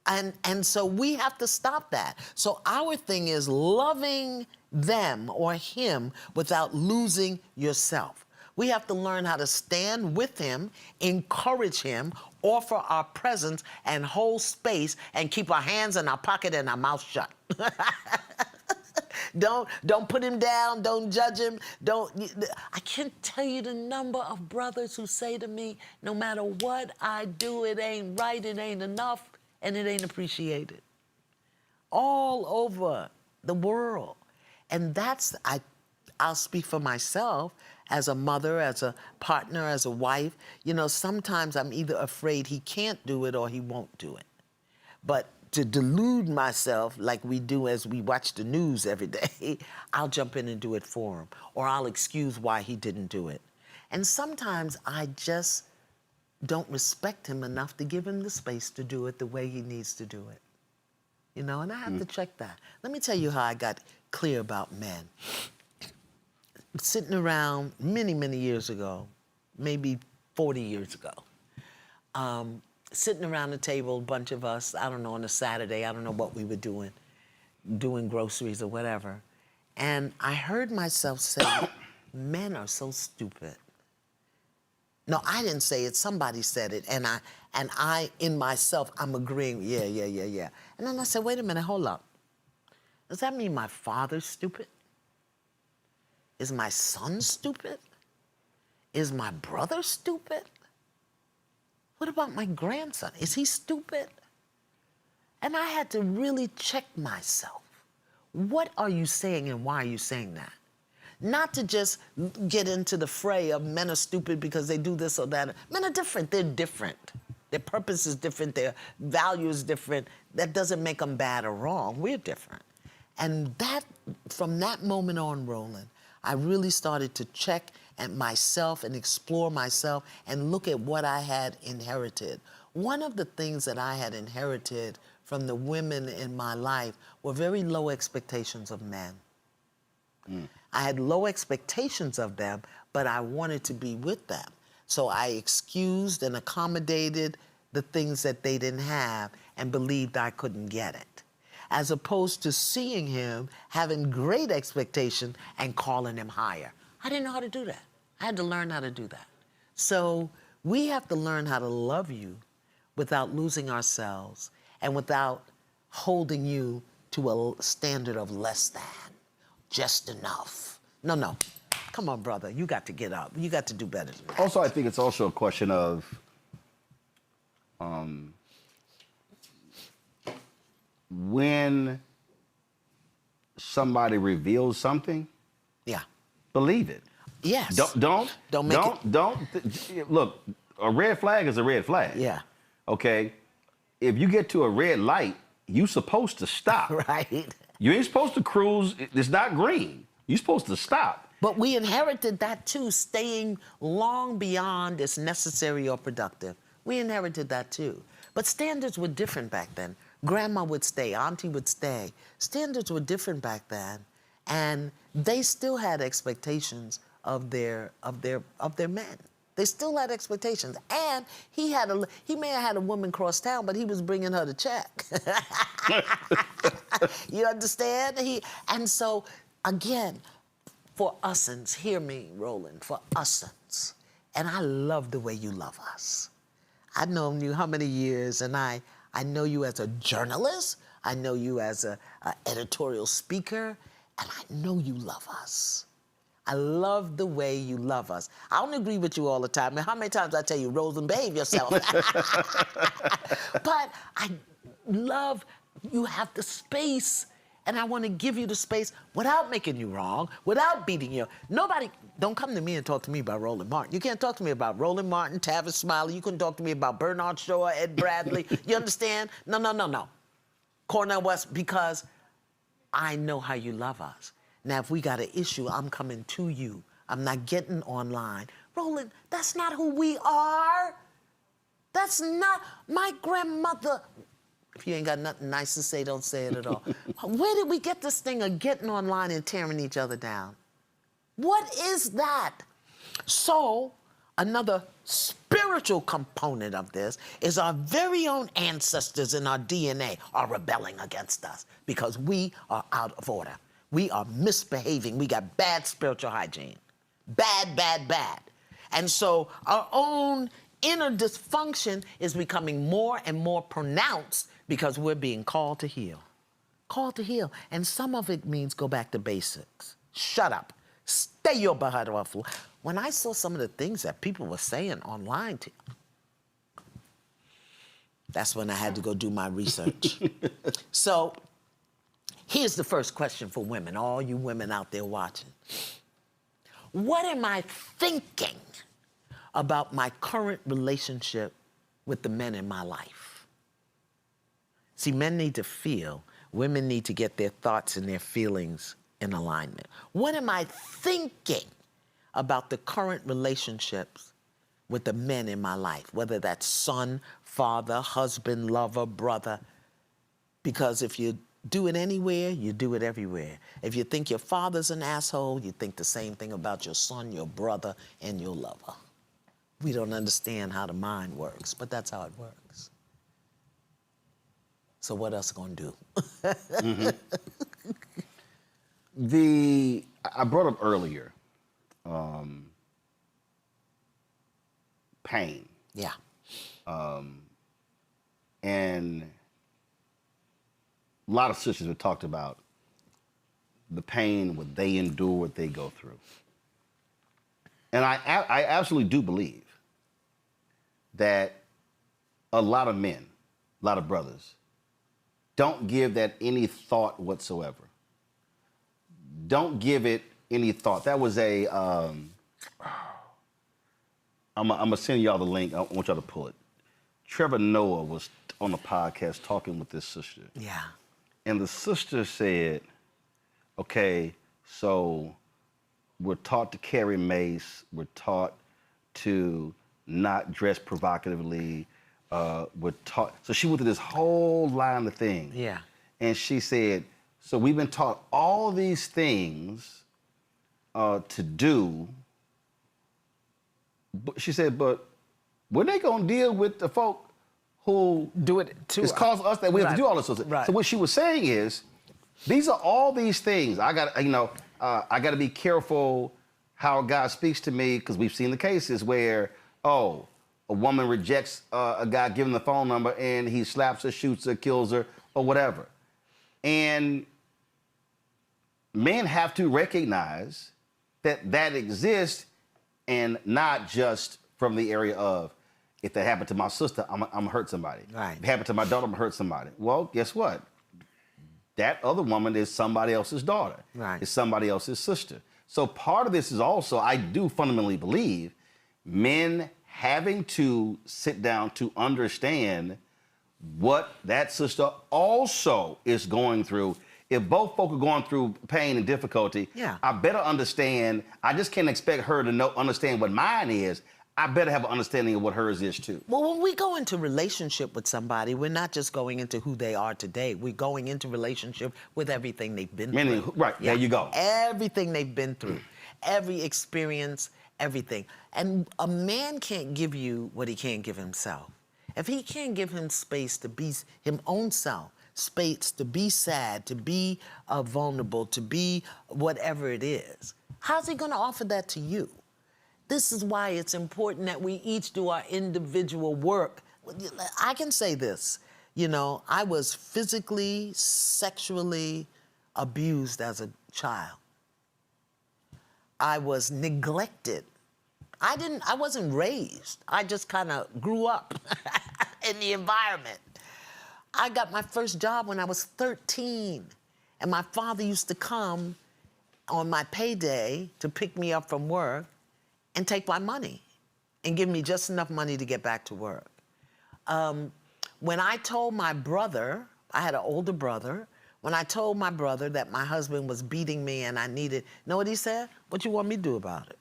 And so we have to stop that. So our thing is loving them or him without losing yourself. We have to learn how to stand with him, encourage him, offer our presence, and hold space, and keep our hands in our pocket and our mouth shut. Don't put him down. Don't judge him. I can't tell you the number of brothers who say to me, no matter what I do, it ain't right, it ain't enough, and it ain't appreciated. All over the world. And I'll speak for myself as a mother, as a partner, as a wife. You know, sometimes I'm either afraid he can't do it or he won't do it. But to delude myself like we do as we watch the news every day, I'll jump in and do it for him, or I'll excuse why he didn't do it. And sometimes I just don't respect him enough to give him the space to do it the way he needs to do it. You know, and I have to check that. Let me tell you how I got clear about men. Sitting around many, many years ago, maybe 40 years ago, sitting around the table, a bunch of us, I don't know, on a Saturday, I don't know what we were doing groceries or whatever. And I heard myself say, men are so stupid. No, I didn't say it, somebody said it, and I in myself, I'm agreeing, yeah. And then I said, wait a minute, hold up. Does that mean my father's stupid? Is my son stupid? Is my brother stupid? What about my grandson? Is he stupid? And I had to really check myself. What are you saying and why are you saying that? Not to just get into the fray of men are stupid because they do this or that. Men are different. They're different. Their purpose is different. Their value is different. That doesn't make them bad or wrong. We're different. And from that moment on, Roland, I really started to check at myself and explore myself and look at what I had inherited. One of the things that I had inherited from the women in my life were very low expectations of men. I had low expectations of them, but I wanted to be with them. So I excused and accommodated the things that they didn't have and believed I couldn't get it, as opposed to seeing him, having great expectation and calling him higher. I didn't know how to do that. I had to learn how to do that. So we have to learn how to love you without losing ourselves and without holding you to a standard of less than, just enough. No. Come on, brother. You got to get up. You got to do better than that. Also, I think it's also a question of when somebody reveals something, believe it. Yes. Don't look, a red flag is a red flag. Yeah. Okay? If you get to a red light, you supposed to stop. Right. You ain't supposed to cruise. It's not green. You're supposed to stop. But we inherited that too, staying long beyond is necessary or productive. We inherited that too. But standards were different back then. Grandma would stay, auntie would stay. Standards were different back then. And they still had expectations of their men. They still had expectations. And he may have had a woman cross town, but he was bringing her the check. You understand? And so, again, for usins, hear me, Roland, for usins. And I love the way you love us. I've known you how many years, and I know you as a journalist, I know you as an editorial speaker, and I know you love us. I love the way you love us. I don't agree with you all the time. I mean, how many times I tell you, Roland, behave yourself? But I love you have the space, and I want to give you the space without making you wrong, without beating you. Nobody, don't come to me and talk to me about Roland Martin. You can't talk to me about Roland Martin, Tavis Smiley. You couldn't talk to me about Bernard Shaw, Ed Bradley. You understand? No. Cornel West, because I know how you love us. Now, if we got an issue, I'm coming to you. I'm not getting online. Roland, that's not who we are. That's not my grandmother. If you ain't got nothing nice to say, don't say it at all. Where did we get this thing of getting online and tearing each other down? What is that? So, another spiritual component of this is our very own ancestors in our DNA are rebelling against us because we are out of order. We are misbehaving. We got bad spiritual hygiene. Bad, bad, bad. And so our own inner dysfunction is becoming more and more pronounced because we're being called to heal. Called to heal. And some of it means go back to basics. Shut up. Stay your butt off. When I saw some of the things that people were saying online, that's when I had to go do my research. So here's the first question for women, all you women out there watching. What am I thinking about my current relationship with the men in my life? See, men need to feel, women need to get their thoughts and their feelings in alignment. What am I thinking about the current relationships with the men in my life, whether that's son, father, husband, lover, brother? Because if you do it anywhere, you do it everywhere. If you think your father's an asshole, you think the same thing about your son, your brother, and your lover. We don't understand how the mind works, but that's how it works. So what else gonna do? I brought up earlier, pain. Yeah. And a lot of sisters have talked about the pain, what they endure, what they go through. And I absolutely do believe that a lot of men, a lot of brothers, don't give that any thought whatsoever. Don't give it any thought. That was I'm gonna send y'all the link. I want y'all to pull it. Trevor Noah was on the podcast talking with this sister. Yeah. And the sister said, okay, so we're taught to carry mace. We're taught to not dress provocatively. We're taught. So she went through this whole line of things. Yeah. And she said, so we've been taught all these things to do. But she said, but when they gonna deal with the folk who do it to it's caused us that we have to do all this stuff. Right. So what she was saying is, these are all these things. I got to be careful how God speaks to me, because we've seen the cases where, a woman rejects a guy giving the phone number and he slaps her, shoots her, kills her, or whatever. And men have to recognize that that exists, and not just from the area of, if that happened to my sister, I'm gonna hurt somebody. Right. If it happened to my daughter, I'm gonna hurt somebody. Well, guess what? That other woman is somebody else's daughter. Right. It's somebody else's sister. So part of this is also, I do fundamentally believe, men having to sit down to understand what that sister also is going through. If both folk are going through pain and difficulty, yeah. I better understand. I just can't expect her to understand what mine is. I better have an understanding of what hers is too. Well, when we go into relationship with somebody, we're not just going into who they are today. We're going into relationship with everything they've been through. Right, yeah. There you go. Everything they've been through, every experience, everything. And a man can't give you what he can't give himself. If he can't give him space to be his own self, space to be sad, to be vulnerable, to be whatever it is, how's he going to offer that to you? This is why it's important that we each do our individual work. I can say this, I was physically, sexually abused as a child. I was neglected. I wasn't raised. I just kind of grew up in the environment. I got my first job when I was 13, and my father used to come on my payday to pick me up from work and take my money and give me just enough money to get back to work. When I told my brother, I had an older brother, when I told my brother that my husband was beating me and I needed, know what he said? What you want me to do about it?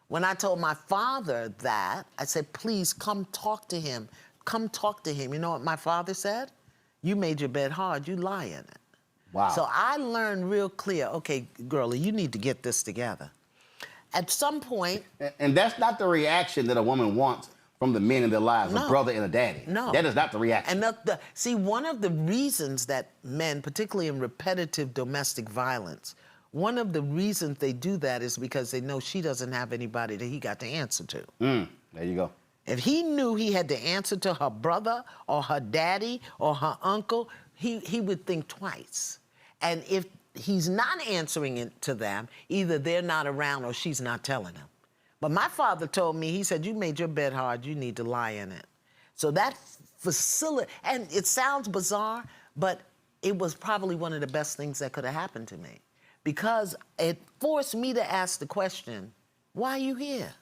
When I told my father that, I said, please come talk to him. Come talk to him. You know what my father said? You made your bed hard, you lie in it. Wow. So I learned real clear, okay, girlie, you need to get this together. At some point... And that's not the reaction that a woman wants from the men in their lives, No. a brother and a daddy. No. That is not the reaction. And see, one of the reasons that men, particularly in repetitive domestic violence, one of the reasons they do that is because they know she doesn't have anybody that he got to answer to. There you go. If he knew he had to answer to her brother or her daddy or her uncle, he would think twice. And if he's not answering it to them, either they're not around or she's not telling him. But my father told me, he said, you made your bed hard, you need to lie in it. So that facility, and it sounds bizarre, but it was probably one of the best things that could have happened to me, because it forced me to ask the question, why are you here?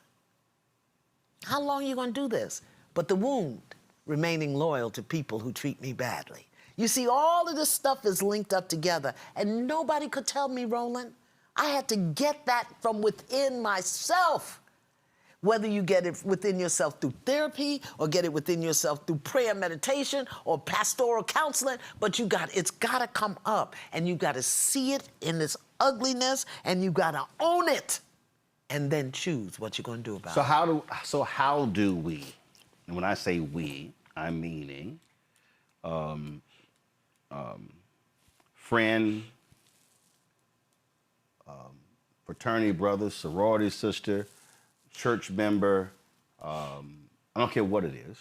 How long are you gonna do this? But the wound, remaining loyal to people who treat me badly. You see, all of this stuff is linked up together, and nobody could tell me, Roland. I had to get that from within myself. Whether you get it within yourself through therapy or get it within yourself through prayer, meditation, or pastoral counseling, but it's gotta come up, and you gotta see it in its ugliness, and you gotta own it, and then choose what you're gonna do about it. So how do we, and when I say we, I'm meaning friend, fraternity brother, sorority sister, church member, I don't care what it is.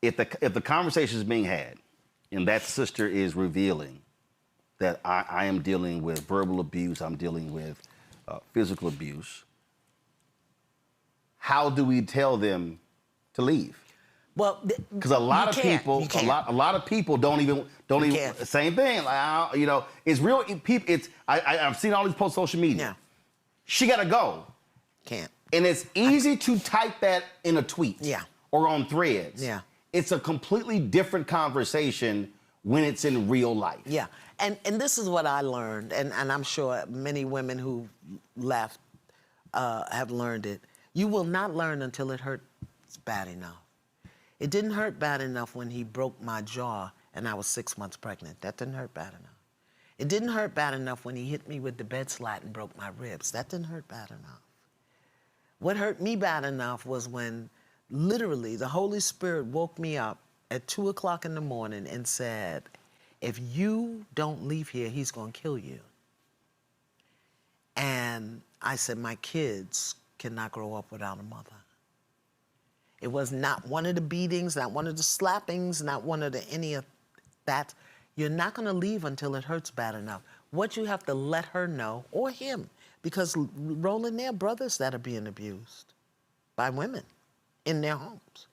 If the conversation is being had and that sister is revealing that I am dealing with verbal abuse, I'm dealing with physical abuse, how do we tell them to leave? Well, because a lot of people don't even same thing. Like, it's real. I've seen all these posts on social media. Yeah. She gotta go. Can't. And it's easy to type that in a tweet. Yeah. Or on Threads. Yeah. It's a completely different conversation when it's in real life. Yeah. And this is what I learned, and I'm sure many women who left have learned it. You will not learn until it hurts bad enough. It didn't hurt bad enough when he broke my jaw and I was 6 months pregnant. That didn't hurt bad enough. It didn't hurt bad enough when he hit me with the bed slat and broke my ribs. That didn't hurt bad enough. What hurt me bad enough was when literally the Holy Spirit woke me up at 2 o'clock in the morning and said, if you don't leave here, he's gonna kill you. And I said, my kids cannot grow up without a mother. It was not one of the beatings, not one of the slappings, not one of any of that. You're not gonna leave until it hurts bad enough. What you have to let her know, or him, because Roland, there are brothers that are being abused by women in their homes.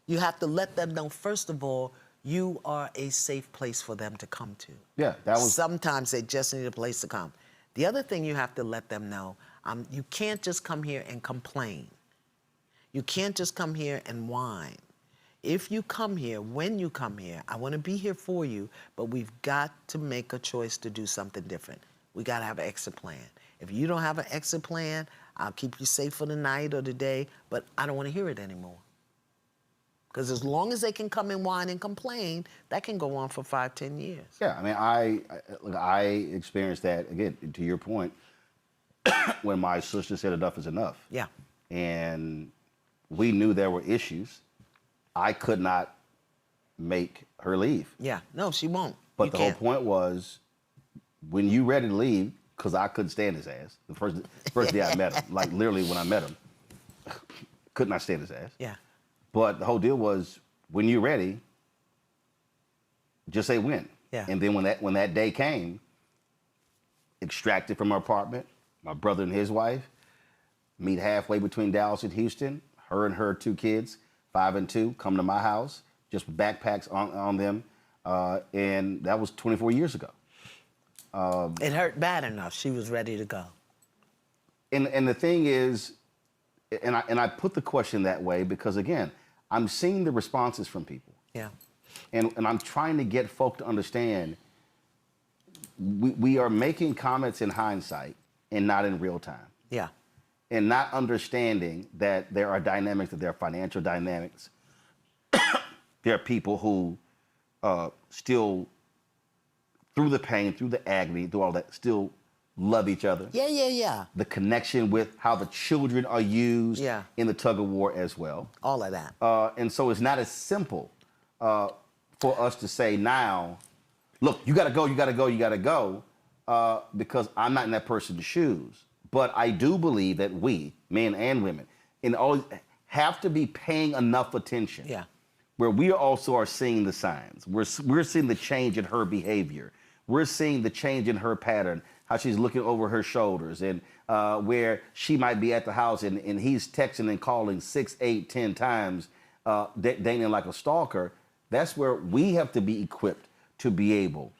You have to let them know, first of all, you are a safe place for them to come to. Yeah, that was... Sometimes they just need a place to come. The other thing you have to let them know, you can't just come here and complain. You can't just come here and whine. If you come here, when you come here, I want to be here for you, but we've got to make a choice to do something different. We got to have an exit plan. If you don't have an exit plan, I'll keep you safe for the night or the day, but I don't want to hear it anymore. Because as long as they can come and whine and complain, that can go on for 5, 10 years. Yeah, I mean, I experienced that, again, to your point, when my sister said enough is enough. Yeah. And we knew there were issues. I could not make her leave. Yeah, no, she won't. But the whole point was, when you ready to leave, because I couldn't stand his ass, the first day I met him, like literally when I met him, could not stand his ass. Yeah. But the whole deal was, when you're ready, just say when. Yeah. And then when that day came, extracted from her apartment, my brother and his wife, meet halfway between Dallas and Houston, her and her 2 kids, 5 and 2, come to my house, just with backpacks on them, and that was 24 years ago. It hurt bad enough. She was ready to go. And the thing is, and I put the question that way because, again, I'm seeing the responses from people. Yeah. And I'm trying to get folk to understand we are making comments in hindsight and not in real time. Yeah. And not understanding that there are dynamics, that there are financial dynamics. There are people who still, through the pain, through the agony, through all that, still love each other. Yeah. The connection with how the children are used in the tug of war as well. All of that. And so it's not as simple for us to say now, look, you got to go, you got to go, you got to go, because I'm not in that person's shoes. But I do believe that we, men and women, always have to be paying enough attention. Where we also are seeing the signs. We're seeing the change in her behavior. We're seeing the change in her pattern, how she's looking over her shoulders, and where she might be at the house and he's texting and calling 6, 8, 10 times, dating like a stalker. That's where we have to be equipped to be able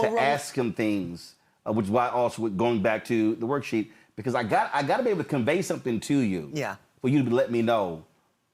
to ask him things, which is why also going back to the worksheet, because I got to be able to convey something to you for you to let me know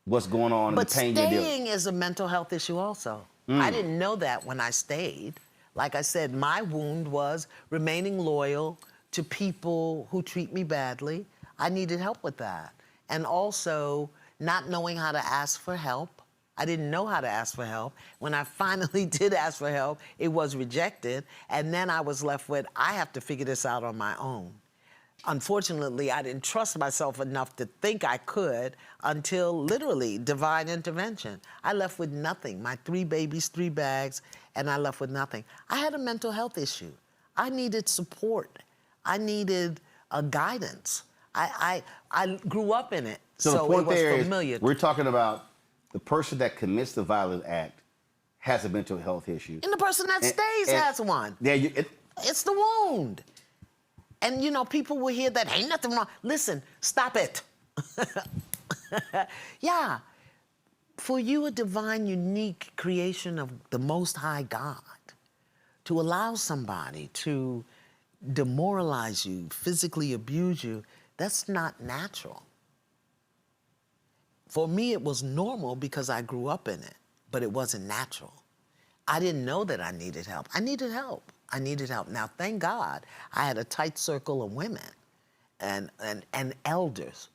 what's going on and the pain you're dealing. But staying is a mental health issue also. I didn't know that when I stayed. Like I said, my wound was remaining loyal to people who treat me badly. I needed help with that. And also not knowing how to ask for help. I didn't know how to ask for help. When I finally did ask for help, it was rejected. And then I was left with, I have to figure this out on my own. Unfortunately, I didn't trust myself enough to think I could until literally divine intervention. I left with nothing. My 3 babies, 3 bags, and I left with nothing. I had a mental health issue. I needed support. I needed guidance. I grew up in it, so it was familiar. We're talking about the person that commits the violent act has a mental health issue. And the person that stays has one. Yeah, it's the wound. And, you know, people will hear that, ain't nothing wrong. Listen, stop it. Yeah. For you, a divine, unique creation of the Most High God, to allow somebody to demoralize you, physically abuse you, that's not natural. For me, it was normal because I grew up in it, but it wasn't natural. I didn't know that I needed help. I needed help. I needed help. Now, thank God, I had a tight circle of women and elders,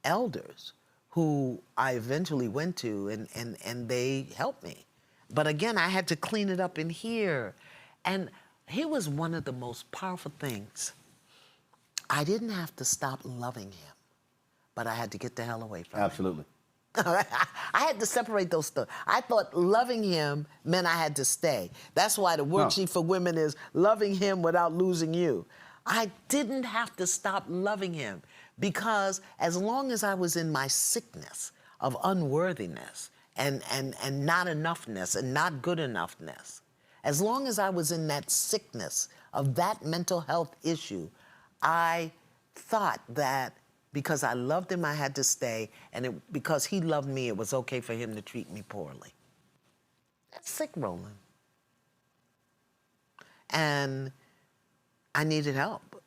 elders who I eventually went to, and they helped me. But again, I had to clean it up in here. And here was one of the most powerful things. I didn't have to stop loving him, but I had to get the hell away from him. Absolutely. I had to separate those stuff. I thought loving him meant I had to stay. That's why the worksheet for women is loving him without losing you. I didn't have to stop loving him because as long as I was in my sickness of unworthiness and not enoughness and not good enoughness, as long as I was in that sickness of that mental health issue, I thought that because I loved him, I had to stay, and because he loved me, it was okay for him to treat me poorly. That's sick, Roland. And I needed help.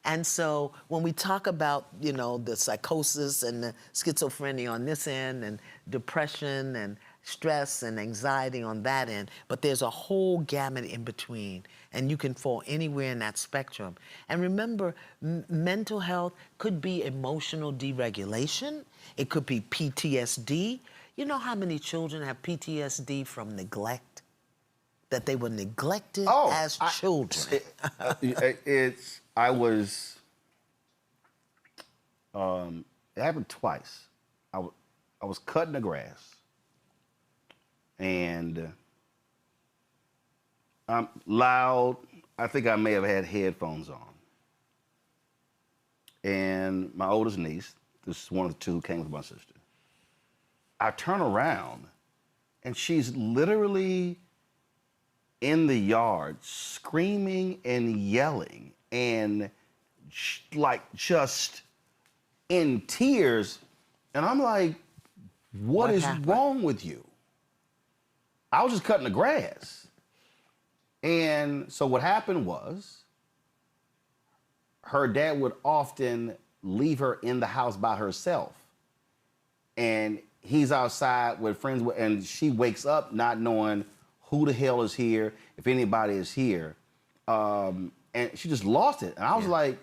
And so when we talk about, you know, the psychosis and the schizophrenia on this end, and depression and stress and anxiety on that end, but there's a whole gamut in between, and you can fall anywhere in that spectrum. And remember, mental health could be emotional deregulation. It could be PTSD. You know how many children have PTSD from neglect? That they were neglected as children. It happened twice. I was cutting the grass, and I'm loud. I think I may have had headphones on. And my oldest niece, this is one of the two who came with my sister, I turn around, and she's literally in the yard screaming and yelling and like just in tears. And I'm like, what is wrong with you? I was just cutting the grass. And so what happened was her dad would often leave her in the house by herself. And he's outside with friends, and she wakes up not knowing who the hell is here, if anybody is here. And she just lost it. And I was like,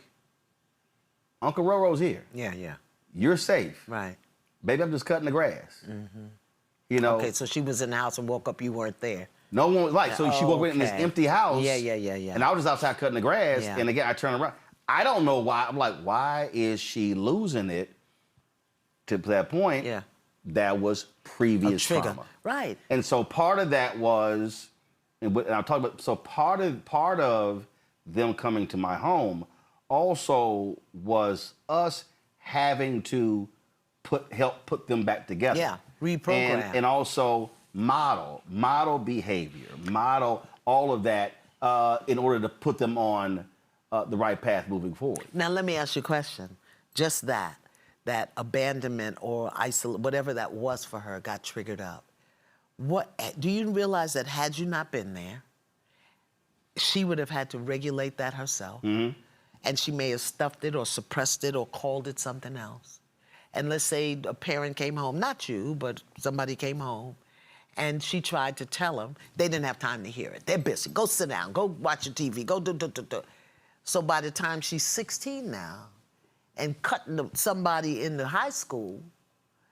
Uncle Roro's here. Yeah, yeah. You're safe. Right. Baby, I'm just cutting the grass. Mm-hmm. You know. Okay, so she was in the house and woke up, you weren't there. No one was like, so she woke up in this empty house. Yeah. And I was just outside cutting the grass, Yeah. and again, I turned around. I don't know why. I'm like, why is she losing it to that point? Yeah. That was previous trigger. trauma. Right. And so part of that was, and I'm talking about, so part of them coming to my home also was us having to help put them back together. Yeah, reprogram. And also model behavior, model all of that in order to put them on the right path moving forward. Now, let me ask you a question. Just that abandonment or whatever that was for her got triggered up. Do you realize that had you not been there, she would have had to regulate that herself? Mm-hmm. And she may have stuffed it or suppressed it or called it something else. And let's say a parent came home, not you, but somebody came home, and she tried to tell them. They didn't have time to hear it. They're busy. Go sit down. Go watch your TV. Go do. So by the time she's 16 now, and cutting somebody in the high school,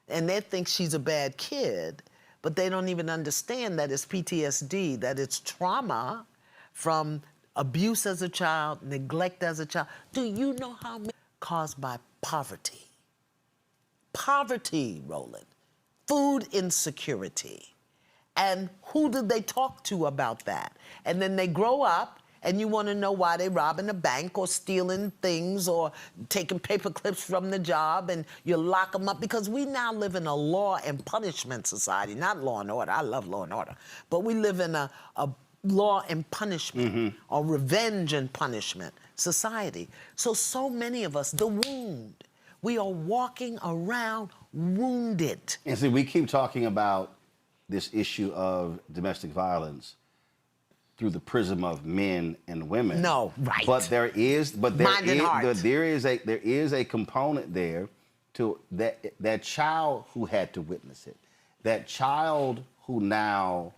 and they think she's a bad kid, but they don't even understand that it's PTSD, that it's trauma from abuse as a child, neglect as a child. Do you know how many caused by poverty? Poverty, Roland. Food insecurity. And who did they talk to about that? And then they grow up, and you want to know why they robbing a bank or stealing things or taking paper clips from the job, and you lock them up, because we now live in a law and punishment society, not law and order. I love law and order. But we live in a law and punishment or revenge and punishment society. So many of us, the wound, we are walking around wounded. And see, we keep talking about this issue of domestic violence through the prism of men and women. No, right. But there is a component there to that child who had to witness it. That child who now,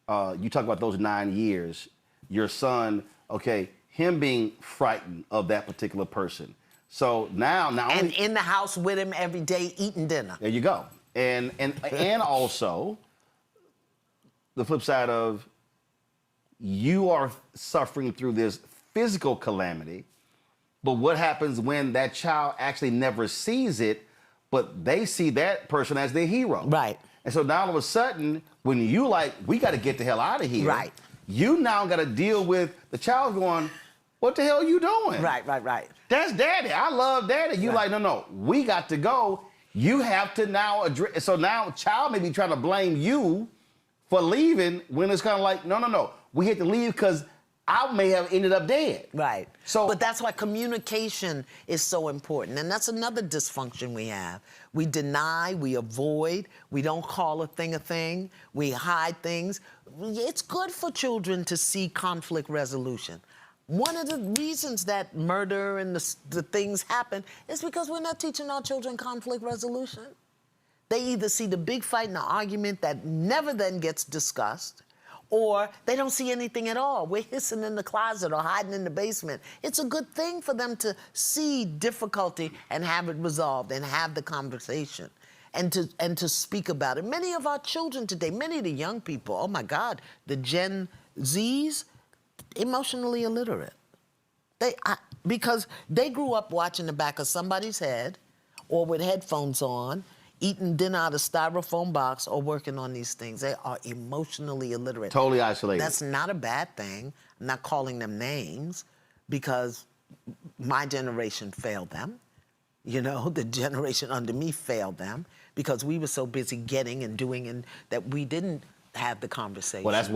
you talk about those 9 years, your son, okay, him being frightened of that particular person. So now and in the house with him every day eating dinner. There you go. And also the flip side of, you are suffering through this physical calamity, but what happens when that child actually never sees it, but they see that person as their hero? Right. And so now all of a sudden, when you we got to get the hell out of here. Right. You now got to deal with the child going, what the hell are you doing? Right. That's daddy. I love daddy. You no, we got to go. You have to now address. So now child may be trying to blame you for leaving when it's kind of like, no. We had to leave because I may have ended up dead. Right. So, but that's why communication is so important. And that's another dysfunction we have. We deny, we avoid, we don't call a thing, we hide things. It's good for children to see conflict resolution. One of the reasons that murder and the things happen is because we're not teaching our children conflict resolution. They either see the big fight and the argument that never then gets discussed, or they don't see anything at all. We're hissing in the closet or hiding in the basement. It's a good thing for them to see difficulty and have it resolved and have the conversation and to speak about it. Many of our children today, many of the young people, oh my God, the Gen Zs, emotionally illiterate. Because they grew up watching the back of somebody's head or with headphones on, eating dinner out of styrofoam box or working on these things. They are emotionally illiterate. Totally isolated. That's not a bad thing. I'm not calling them names because my generation failed them. You know, the generation under me failed them because we were so busy getting and doing and that we didn't have the conversation. Well, that's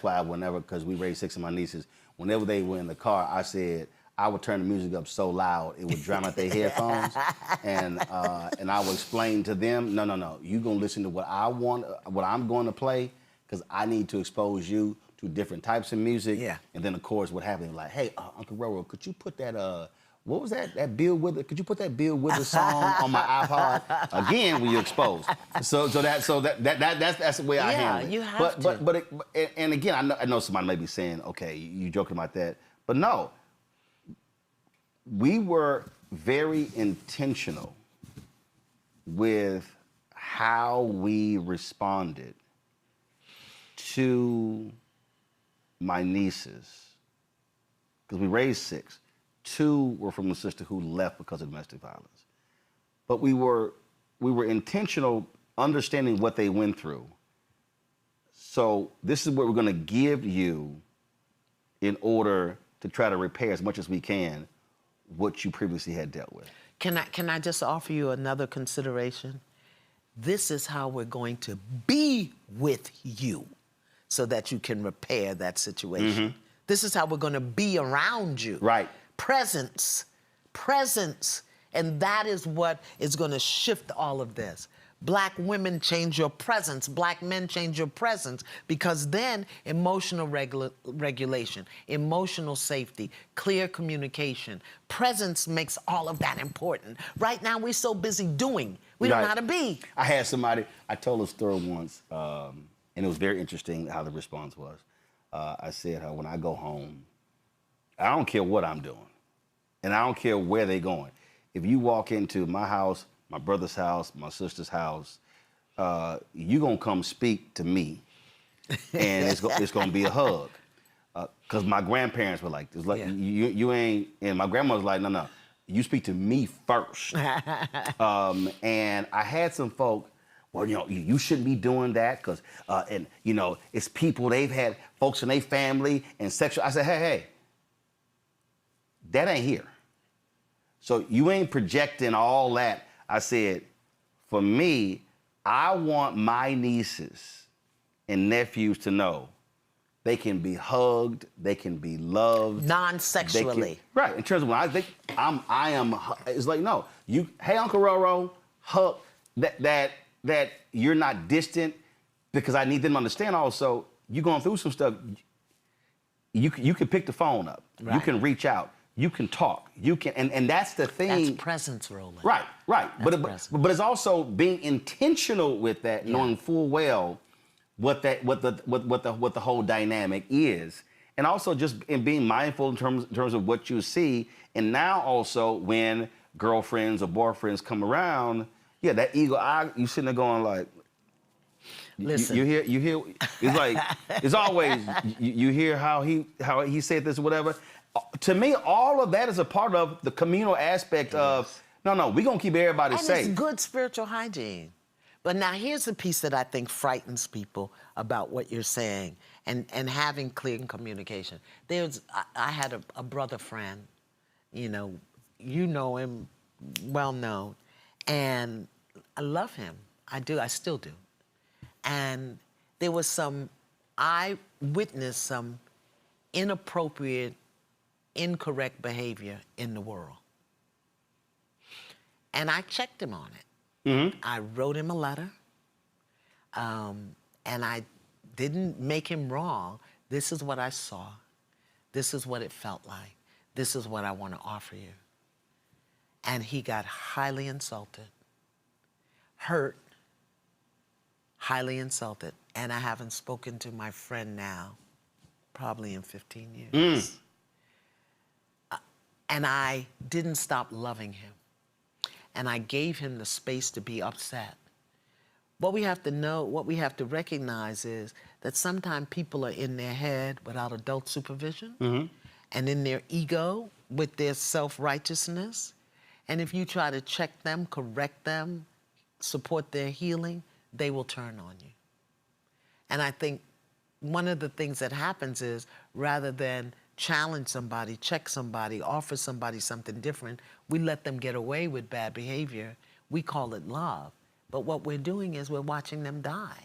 why whenever, because we raised 6 of my nieces, whenever they were in the car, I said, I would turn the music up so loud it would drown out their headphones, and I would explain to them, no, you gonna listen to what I want, what I'm going to play, because I need to expose you to different types of music. Yeah. And then of course what happened, like, hey, Uncle Roro, could you put that what was that Bill Withers? Could you put that Bill Withers song on my iPod? Again, when you're exposed. So that's the way I handle it. You have to. But and again, I know somebody may be saying, okay, you joking about that, but no. We were very intentional with how we responded to my nieces, because we raised 6, 2 were from a sister who left because of domestic violence. But we were intentional understanding what they went through. So this is what we're going to give you in order to try to repair as much as we can what you previously had dealt with. Can I just offer you another consideration? This is how we're going to be with you so that you can repair that situation. Mm-hmm. This is how we're going to be around you. Right. Presence. And that is what is going to shift all of this. Black women change your presence. Black men change your presence, because then emotional regulation, emotional safety, clear communication, presence makes all of that important. Right now, we're so busy doing. We don't know how to be. I had somebody, I told a story once, and it was very interesting how the response was. I said, when I go home, I don't care what I'm doing, and I don't care where they're going. If you walk into my house, my brother's house, my sister's house, you gonna come speak to me, and it's gonna be a hug. Because my grandparents were like, you ain't, and my grandmother's like, no, you speak to me first. And I had some folk, well, you shouldn't be doing that, because, and it's people, they've had folks in their family and sexual. I said, hey, that ain't here. So you ain't projecting all that. I said, for me, I want my nieces and nephews to know they can be hugged, they can be loved. Non-sexually. Right, in terms of when I think I am, it's like, no, hey, Uncle Roro, hug, that you're not distant, because I need them to understand also, you're going through some stuff, you can pick the phone up, right. You can reach out. You can talk. You can, and that's the thing. That's presence, Roland. Right. That's but it's also being intentional with that, knowing full well what the whole dynamic is, and also just in being mindful in terms of what you see. And now also when girlfriends or boyfriends come around, that eagle eye, you sitting there going like, listen, you hear. It's like it's always you hear how he said this or whatever. To me, all of that is a part of the communal aspect of, no, we're going to keep everybody safe. And it's good spiritual hygiene. But now here's the piece that I think frightens people about what you're saying and having clear communication. I had a brother friend, you know him, well known, and I love him. I do, I still do. And I witnessed some inappropriate, incorrect behavior in the world. And I checked him on it. Mm-hmm. I wrote him a letter, and I didn't make him wrong. This is what I saw. This is what it felt like. This is what I want to offer you. And he got highly insulted, hurt, highly insulted. And I haven't spoken to my friend now probably in 15 years. And I didn't stop loving him. And I gave him the space to be upset. What we have to know, what we have to recognize is that sometimes people are in their head without adult supervision, and in their ego with their self-righteousness. And if you try to check them, correct them, support their healing, they will turn on you. And I think one of the things that happens is, rather than challenge somebody, check somebody, offer somebody something different, we let them get away with bad behavior. We call it love. But what we're doing is we're watching them die.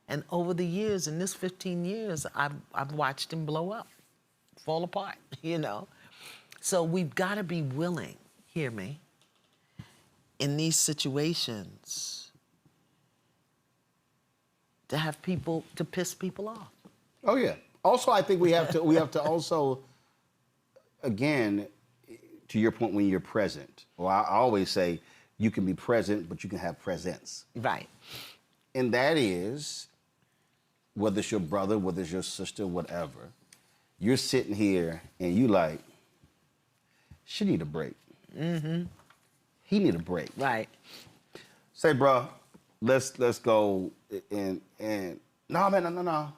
And over the years, in this 15 years, I've watched him blow up, fall apart, So we've got to be willing, hear me, in these situations to have people, to piss people off. Oh, yeah. Also, I think we have to also, again, to your point, when you're present, or I always say you can be present, but you can have presence. Right. And that is, whether it's your brother, whether it's your sister, whatever, you're sitting here and you like, she need a break. Mm-hmm. He need a break. Right. Say, bro, let's go and no, man, no.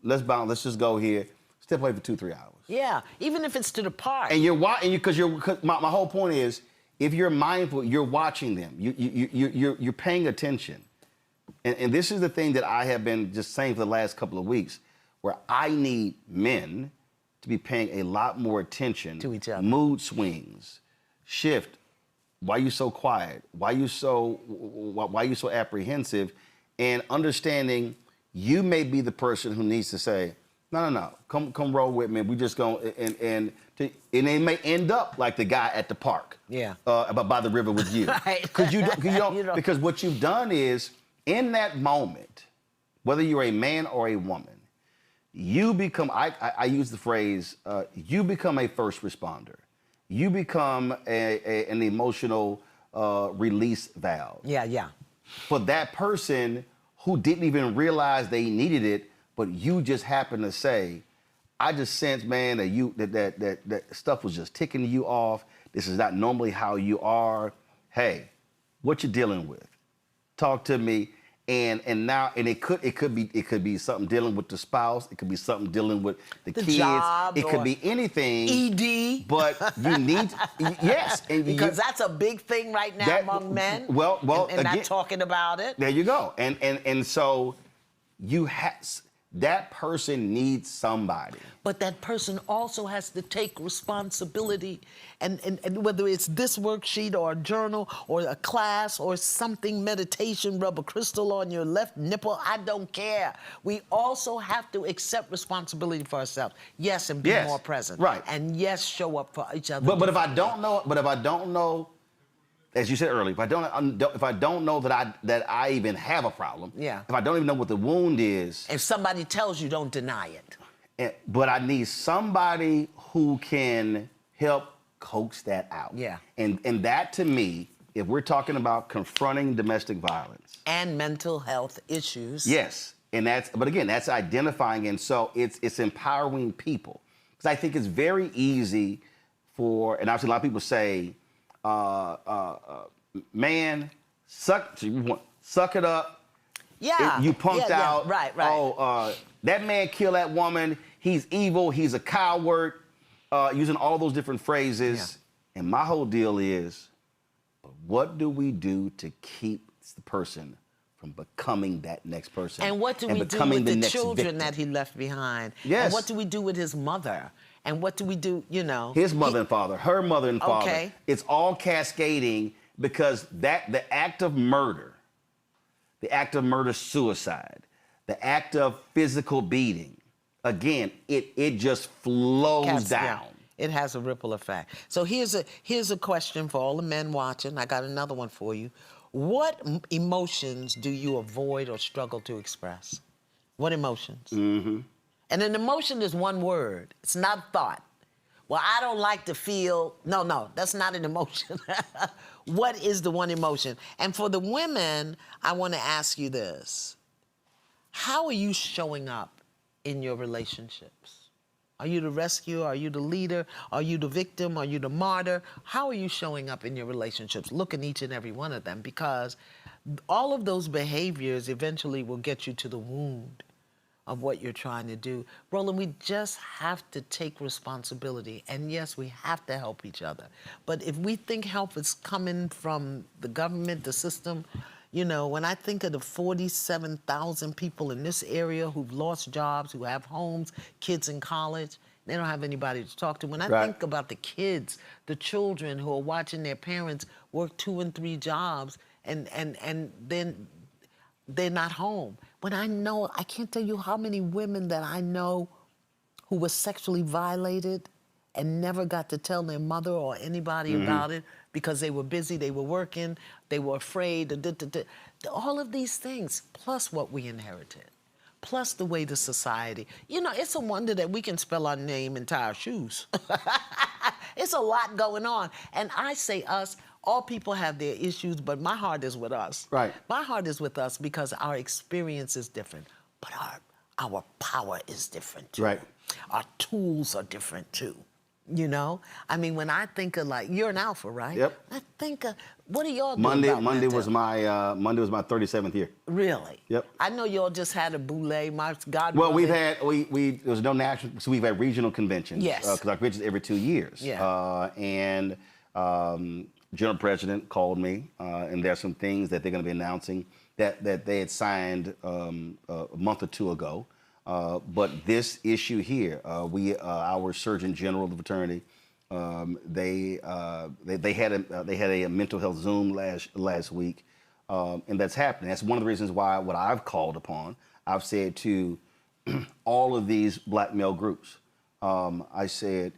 let's just go here. Step away for 2-3 hours. Yeah, even if it's to the park. And my whole point is, if you're mindful, you're watching them. You're paying attention. And this is the thing that I have been just saying for the last couple of weeks, where I need men to be paying a lot more attention to each other. Mood swings, shift. Why you so quiet? Why you so apprehensive? And understanding you may be the person who needs to say, no, come roll with me. We just go and it may end up like the guy at the park. Yeah. By the river with you. Right. Because what you've done is, in that moment, whether you're a man or a woman, you become, I use the phrase, you become a first responder. You become an emotional release valve. Yeah. For that person who didn't even realize they needed it, but you just happened to say, I just sense, man, that stuff was just ticking you off. This is not normally how you are. Hey, what you dealing with? Talk to me. And it could be something dealing with the spouse. It could be something dealing with the kids. Job, it could be anything. ED. But you need yes, because that's a big thing right now among men. Well, and again, not talking about it. There you go. And so that person needs somebody. But that person also has to take responsibility, and whether it's this worksheet or a journal or a class or something, meditation, rub a crystal on your left nipple, I don't care. We also have to accept responsibility for ourselves. Yes, and be more present. Right. And yes, show up for each other. But if I don't know, as you said earlier, if I don't know that I even have a problem, if I don't even know what the wound is, if somebody tells you, don't deny it. But I need somebody who can help coax that out. Yeah. And that, to me, if we're talking about confronting domestic violence and mental health issues, yes, but again, that's identifying, and so it's empowering people, because I think it's very easy and obviously a lot of people say, man, suck it up. Yeah. You punked out. Right. Oh, that man killed that woman. He's evil. He's a coward. Using all those different phrases. Yeah. And my whole deal is, but what do we do to keep the person from becoming that next person? And what do we do with the children that he left behind? Yes. And what do we do with his mother? And what do we do, His mother and father, her mother and father. Okay. It's all cascading, because the act of murder, suicide, the act of physical beating, again, it just flows down. Yeah. It has a ripple effect. So here's a question for all the men watching. I got another one for you. What emotions do you avoid or struggle to express? What emotions? Mm-hmm. And an emotion is one word. It's not thought. Well, I don't like to feel. No, that's not an emotion. What is the one emotion? And for the women, I want to ask you this. How are you showing up in your relationships? Are you the rescuer? Are you the leader? Are you the victim? Are you the martyr? How are you showing up in your relationships? Look at each and every one of them, because all of those behaviors eventually will get you to the wound of what you're trying to do. Roland, we just have to take responsibility. And yes, we have to help each other. But if we think help is coming from the government, the system, when I think of the 47,000 people in this area who've lost jobs, who have homes, kids in college, they don't have anybody to talk to. When I think about the kids, the children who are watching their parents work 2 and 3 jobs, and then they're not home. When I can't tell you how many women that I know who were sexually violated and never got to tell their mother or anybody about it because they were busy, they were working, they were afraid, all of these things, plus what we inherited, plus the way the society, it's a wonder that we can spell our name and tie our shoes. It's a lot going on. And I say us, all people have their issues, but my heart is with us. Right. My heart is with us because our experience is different, but our power is different too. Right. Our tools are different too. You know, I mean, when I think of like, you're an alpha, right? Yep. I think of, what are y'all doing Monday about was my 37th year. Really? Yep. I know y'all just had a boule, my God. Well, there was no national, so we've had regional conventions. Yes. Because our conventions every 2 years. Yeah. And General President called me, and there's some things that they're going to be announcing that they had signed a month or two ago. But this issue here, our Surgeon General of the fraternity, they had a mental health Zoom last week, and that's happening. That's one of the reasons why what I've called upon. I've said to all of these black male groups, I said,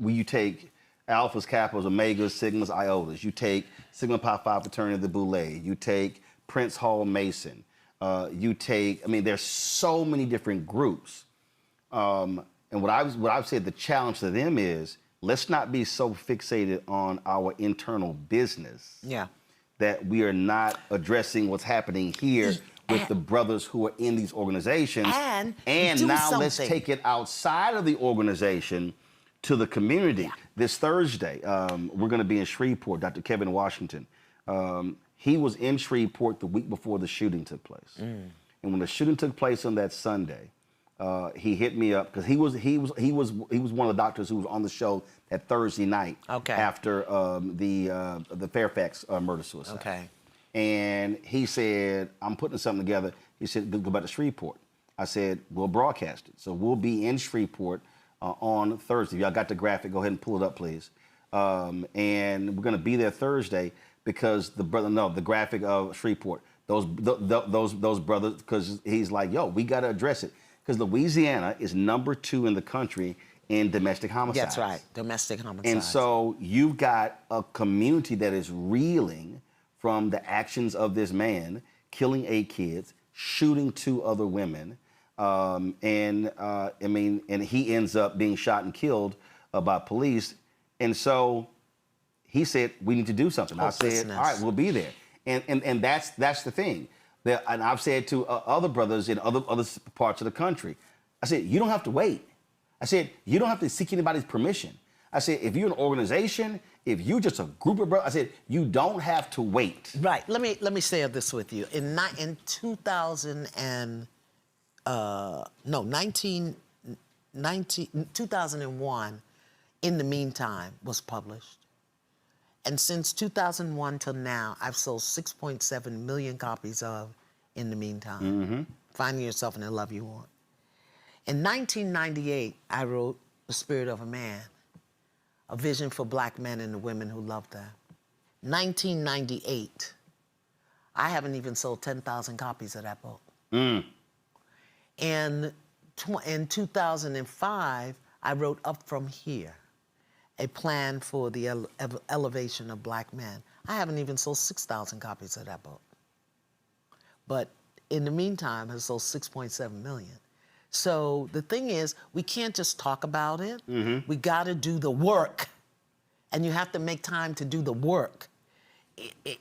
will you take alphas, kappas, omegas, sigmas, iotas? You take Sigma Pi Phi fraternity of the Boule. You take Prince Hall Mason. You take, I mean, there's so many different groups. And what I've said, the challenge to them is, let's not be so fixated on our internal business that we are not addressing what's happening here with the brothers who are in these organizations. And now let's take it outside of the organization to the community. This Thursday, we're going to be in Shreveport, Dr. Kevin Washington. He was in Shreveport the week before the shooting took place. And when the shooting took place on that Sunday, he hit me up because he was one of the doctors who was on the show that Thursday night after the Fairfax murder-suicide. Okay. And he said, I'm putting something together. He said, go back to Shreveport. I said, we'll broadcast it. So we'll be in Shreveport on Thursday. Y'all got the graphic, go ahead and pull it up, please. And we're gonna be there Thursday because the graphic of Shreveport, those brothers, because he's like, yo, we gotta address it. Because Louisiana is #2 in the country in domestic homicides. That's right, domestic homicides. And so you've got a community that is reeling from the actions of this man killing 8 kids, shooting 2 other women, and he ends up being shot and killed by police. And so he said, we need to do something. I said, all right, we'll be there. And that's the thing. And I've said to other brothers in other parts of the country, I said, you don't have to wait. I said, you don't have to seek anybody's permission. I said, if you're an organization, if you're just a group of brothers, I said, you don't have to wait. Right. Let me share this with you. In 2001, In the Meantime was published. And since 2001 till now, I've sold 6.7 million copies of In the Meantime. Finding Yourself in the Love You Want. In 1998, I wrote The Spirit of a Man, a vision for black men and the women who love them. 1998, I haven't even sold 10,000 copies of that book. And in 2005, I wrote Up From Here, a plan for the elevation of black men. I haven't even sold 6,000 copies of that book. But In the Meantime, has sold 6.7 million. So the thing is, we can't just talk about it. We gotta do the work. And you have to make time to do the work.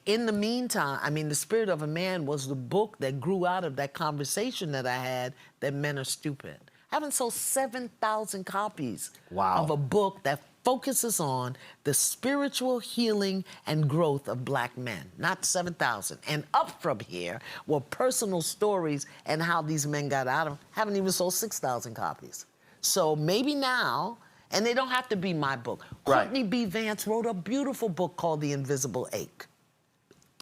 In the meantime, I mean, The Spirit of a Man was the book that grew out of that conversation that I had that men are stupid. I haven't sold 7,000 copies of a book that focuses on the spiritual healing and growth of black men, not 7,000. And Up From Here were personal stories and how these men got out of them. Haven't even sold 6,000 copies. So maybe now, and they don't have to be my book. Courtney B. Vance wrote a beautiful book called The Invisible Ache.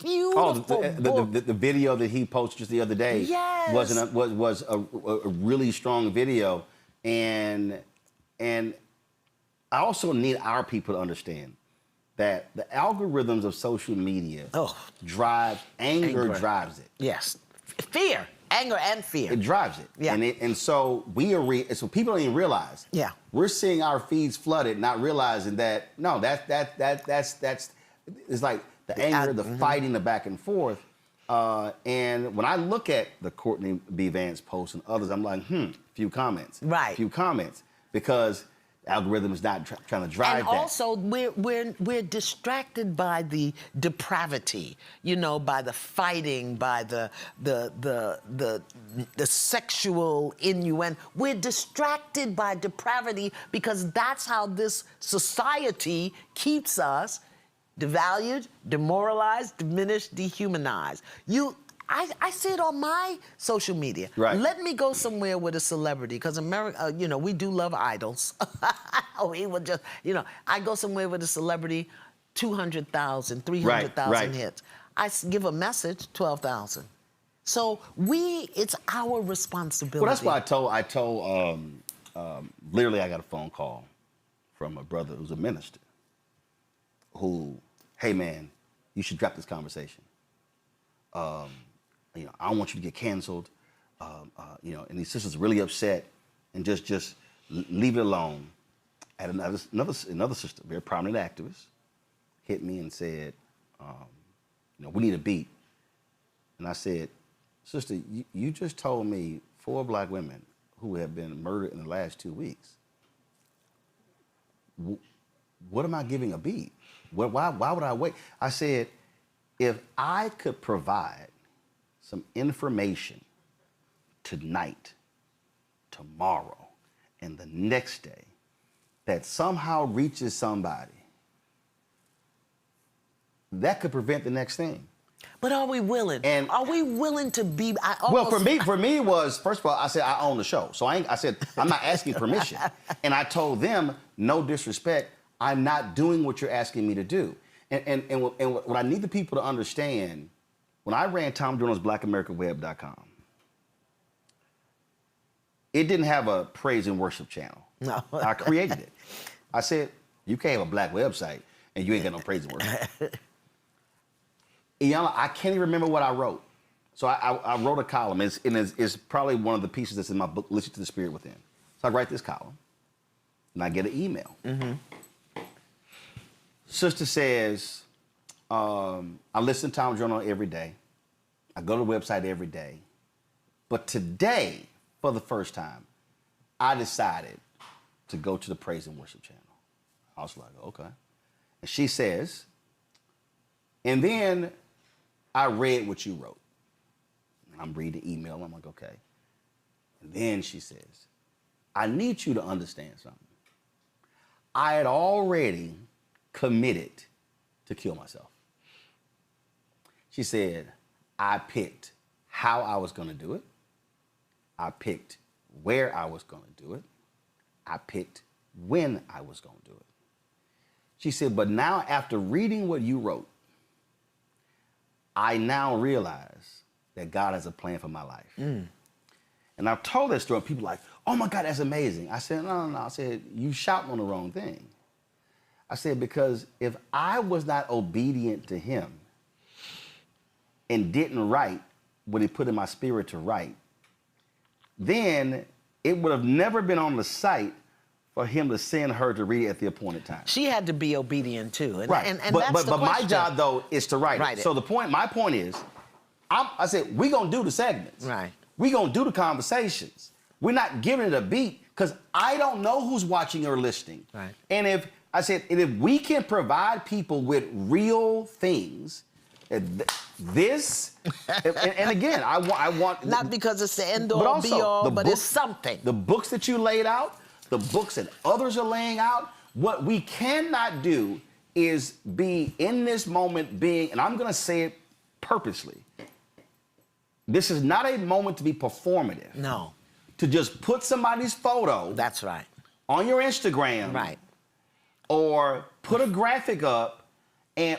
Beautiful book. The video that he posted just the other day was a really strong video, and I also need our people to understand that the algorithms of social media drives drives it. Yes, fear, anger, and fear. It drives it. Yeah, and so so people don't even realize. Yeah, we're seeing our feeds flooded, not realizing that that's it's like the anger, the fighting, the back and forth. And when I look at the Courtney B. Vance post and others, I'm like, few comments. Right. Few comments. Because The algorithm is not trying to drive and that. also, we're distracted by the depravity, you know, by the fighting, by the sexual innuendo. We're distracted by depravity because that's how this society keeps us devalued, demoralized, diminished, dehumanized. I see it on my social media. Right. Let me go somewhere with a celebrity, because America, you know, we do love idols. We would just, you know, I go somewhere with a celebrity, 200,000, 300,000 hits. I give a message, 12,000. So it's our responsibility. Well, that's why I told literally I got a phone call from a brother who's a minister who, hey man, you should drop this conversation. You know, I don't want you to get canceled. You know, and these sisters are really upset, and just leave it alone. And another sister, very prominent activist, hit me and said, you know, we need a beat. And I said, sister, you just told me 4 black women who have been murdered in the last 2 weeks. What am I giving a beat? Why would I wait? I said, if I could provide some information tonight, tomorrow, and the next day that somehow reaches somebody, that could prevent the next thing. But are we willing? And are we willing to be? Well, for me was, first of all, I said I own the show, so I said I'm not asking permission, and I told them, no disrespect, I'm not doing what you're asking me to do. And what I need the people to understand, when I ran Tom Jones' BlackAmericanWeb.com, it didn't have a praise and worship channel. No. I created it. I said, you can't have a black website and you ain't got no praise and worship. Iyanla, I can't even remember what I wrote. So I wrote a column. It's probably one of the pieces that's in my book, Listen to the Spirit Within. So I write this column, and I get an email. Mm-hmm. Sister says, I listen to Tom Journal every day. I go to the website every day. But today, for the first time, I decided to go to the Praise and Worship channel. I was like, okay. And she says, and then I read what you wrote. And I'm reading the email. I'm like, okay. And then she says, I need you to understand something. I had already committed to kill myself. She said, I picked how I was going to do it. I picked where I was going to do it. I picked when I was going to do it. She said, but now after reading what you wrote, I now realize that God has a plan for my life. Mm. And I've told that story, and people are like, oh my God, that's amazing. I said, no. I said, you shouting on the wrong thing. I said, because if I was not obedient to him and didn't write what he put in my spirit to write, then it would have never been on the site for him to send her to read it at the appointed time. She had to be obedient too. And, right. And but that's the my job though is to write it. So my point is, I said, we gonna do the segments. Right. We gonna do the conversations. We're not giving it a beat because I don't know who's watching or listening. Right. And if we can provide people with real things, this, and again, I want not because it's the end all be all, but it's something. The books that you laid out, the books that others are laying out, what we cannot do is be in this moment being, and I'm gonna say it purposely, this is not a moment to be performative. No. To just put somebody's photo. That's right. On your Instagram. Right. Or put a graphic up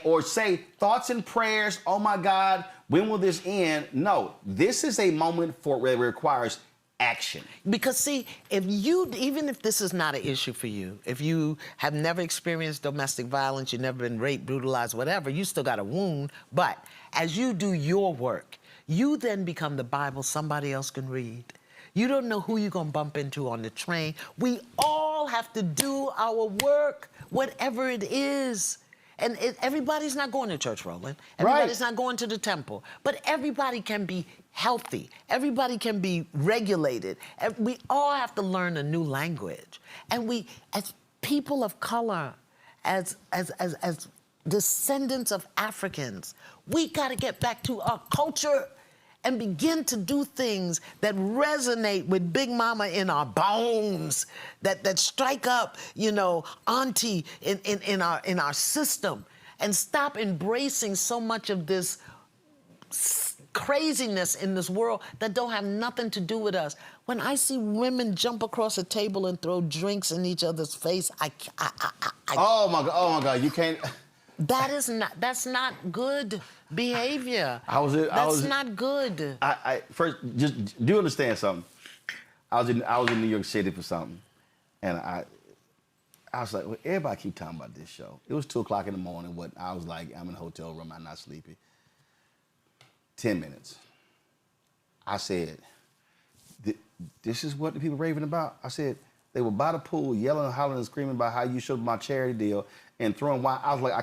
or say thoughts and prayers, oh my God, when will this end? No, this is a moment where it requires action. Because see, even if this is not an issue for you, if you have never experienced domestic violence, you've never been raped, brutalized, whatever, you still got a wound. But as you do your work, you then become the Bible somebody else can read. You don't know who you're going to bump into on the train. We all have to do our work, whatever it is. And everybody's not going to church, Roland. Everybody's not going to the temple. But everybody can be healthy. Everybody can be regulated. We all have to learn a new language. And we, as people of color, as descendants of Africans, we got to get back to our culture and begin to do things that resonate with Big Mama in our bones, that strike up, you know, auntie in our system, and stop embracing so much of this craziness in this world that don't have nothing to do with us. When I see women jump across a table and throw drinks in each other's face, oh my God, you can't. That's not good behavior. That's not good. I first, just do understand something. I was in New York City for something, and I was like, well, everybody keep talking about this show. It was 2 o'clock in the morning. I was like, I'm in a hotel room, I'm not sleepy. 10 minutes. I said, this is what the people raving about? I said, they were by the pool yelling, hollering, and screaming about how you showed my charity deal and throwing wine. I was like, I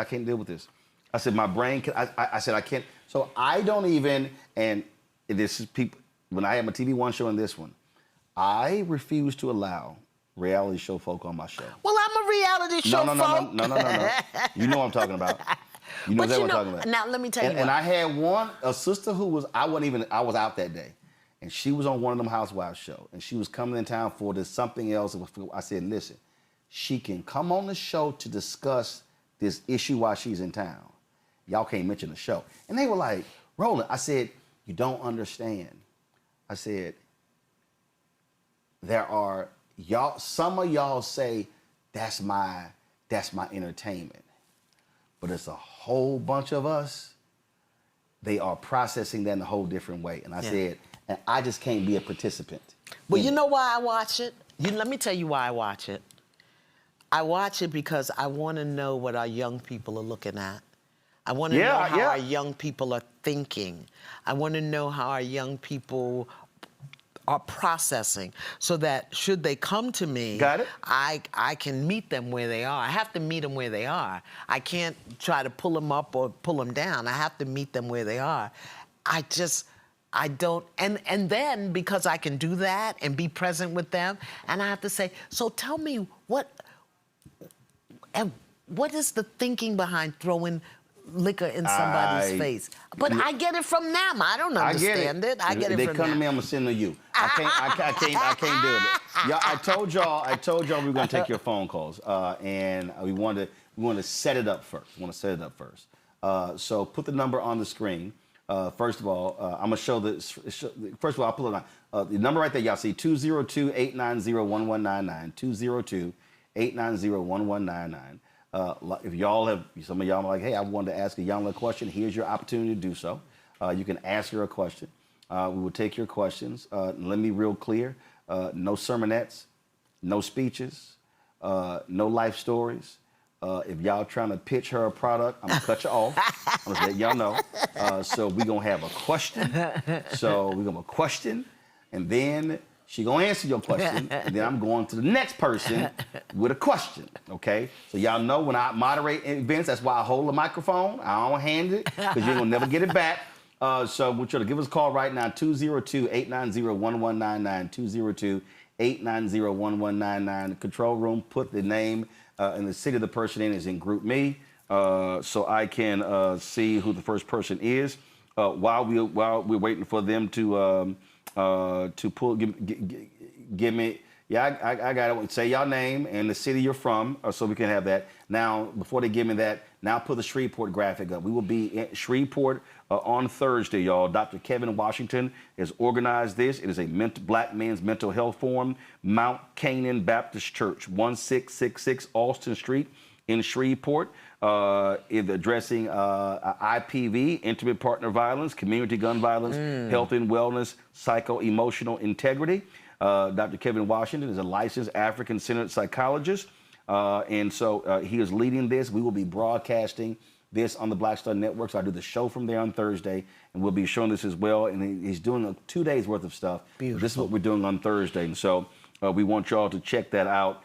can't deal with this. I said, my brain, I said, I can't. So I don't even, and this is people, when I had my TV One show and this one, I refuse to allow reality show folk on my show. Well, I'm a reality show folk. No. You know what I'm talking about. You know what I'm talking about. Now, let me tell you And I had a sister who was, I was out that day. And she was on one of them housewives show. And she was coming in town for this something else. I said, listen, she can come on the show to discuss this issue while she's in town. Y'all can't mention the show. And they were like, Roland, I said, you don't understand. I said, some of y'all say that's my entertainment. But it's a whole bunch of us, they are processing that in a whole different way. And I said, and I just can't be a participant. Well, you know why I watch it? Let me tell you why I watch it. I watch it because I want to know what our young people are looking at. I want to know how our young people are thinking. I want to know how our young people are processing, so that should they come to me, I can meet them where they are. I have to meet them where they are. I can't try to pull them up or pull them down. I have to meet them where they are. I don't, and then because I can do that and be present with them, and I have to say, so tell me what is the thinking behind throwing liquor in somebody's face? But I get it from them. I don't understand it. I get it from them. They come to me, I'm gonna send to you. I can't do it. Y'all, I told y'all we were gonna take your phone calls, and we want to set it up first. So put the number on the screen. First of all, I'm gonna show this. First of all, I'll pull it on. The number right there, y'all see 202-890-1199. 202-890-1199. If y'all have, some of y'all are like, hey, I wanted to ask Iyanla a question, here's your opportunity to do so. You can ask her a question. We will take your questions. Let me be real clear. No sermonettes, no speeches, no life stories. If y'all trying to pitch her a product, I'm gonna cut you off. I'm gonna let y'all know. So we're gonna have a question. And then she gonna answer your question, and then I'm going to the next person with a question, okay? So y'all know when I moderate events, that's why I hold the microphone. I don't hand it, because you're gonna never get it back. So we're trying to give us a call right now, 202-890-1199, 202-890-1199. The control room, put the name and the city the person in is in Group Me, so I can see who the first person is. While we're waiting for them to pull, give me, I got it. Say your name and the city you're from, so we can have that. Now, before they give me that, now put the Shreveport graphic up. We will be in Shreveport on Thursday, y'all. Dr. Kevin Washington has organized this. It is a Black Men's Mental Health Forum, Mount Canaan Baptist Church, 1666 Austin Street in Shreveport. Is addressing IPV, intimate partner violence, community gun violence, health and wellness, psycho-emotional integrity. Dr. Kevin Washington is a licensed African-centered psychologist, and so he is leading this. We will be broadcasting this on the Black Star Network, so I do the show from there on Thursday, and we'll be showing this as well, and he's doing 2 days worth of stuff. Beautiful. This is what we're doing on Thursday, and so we want y'all to check that out.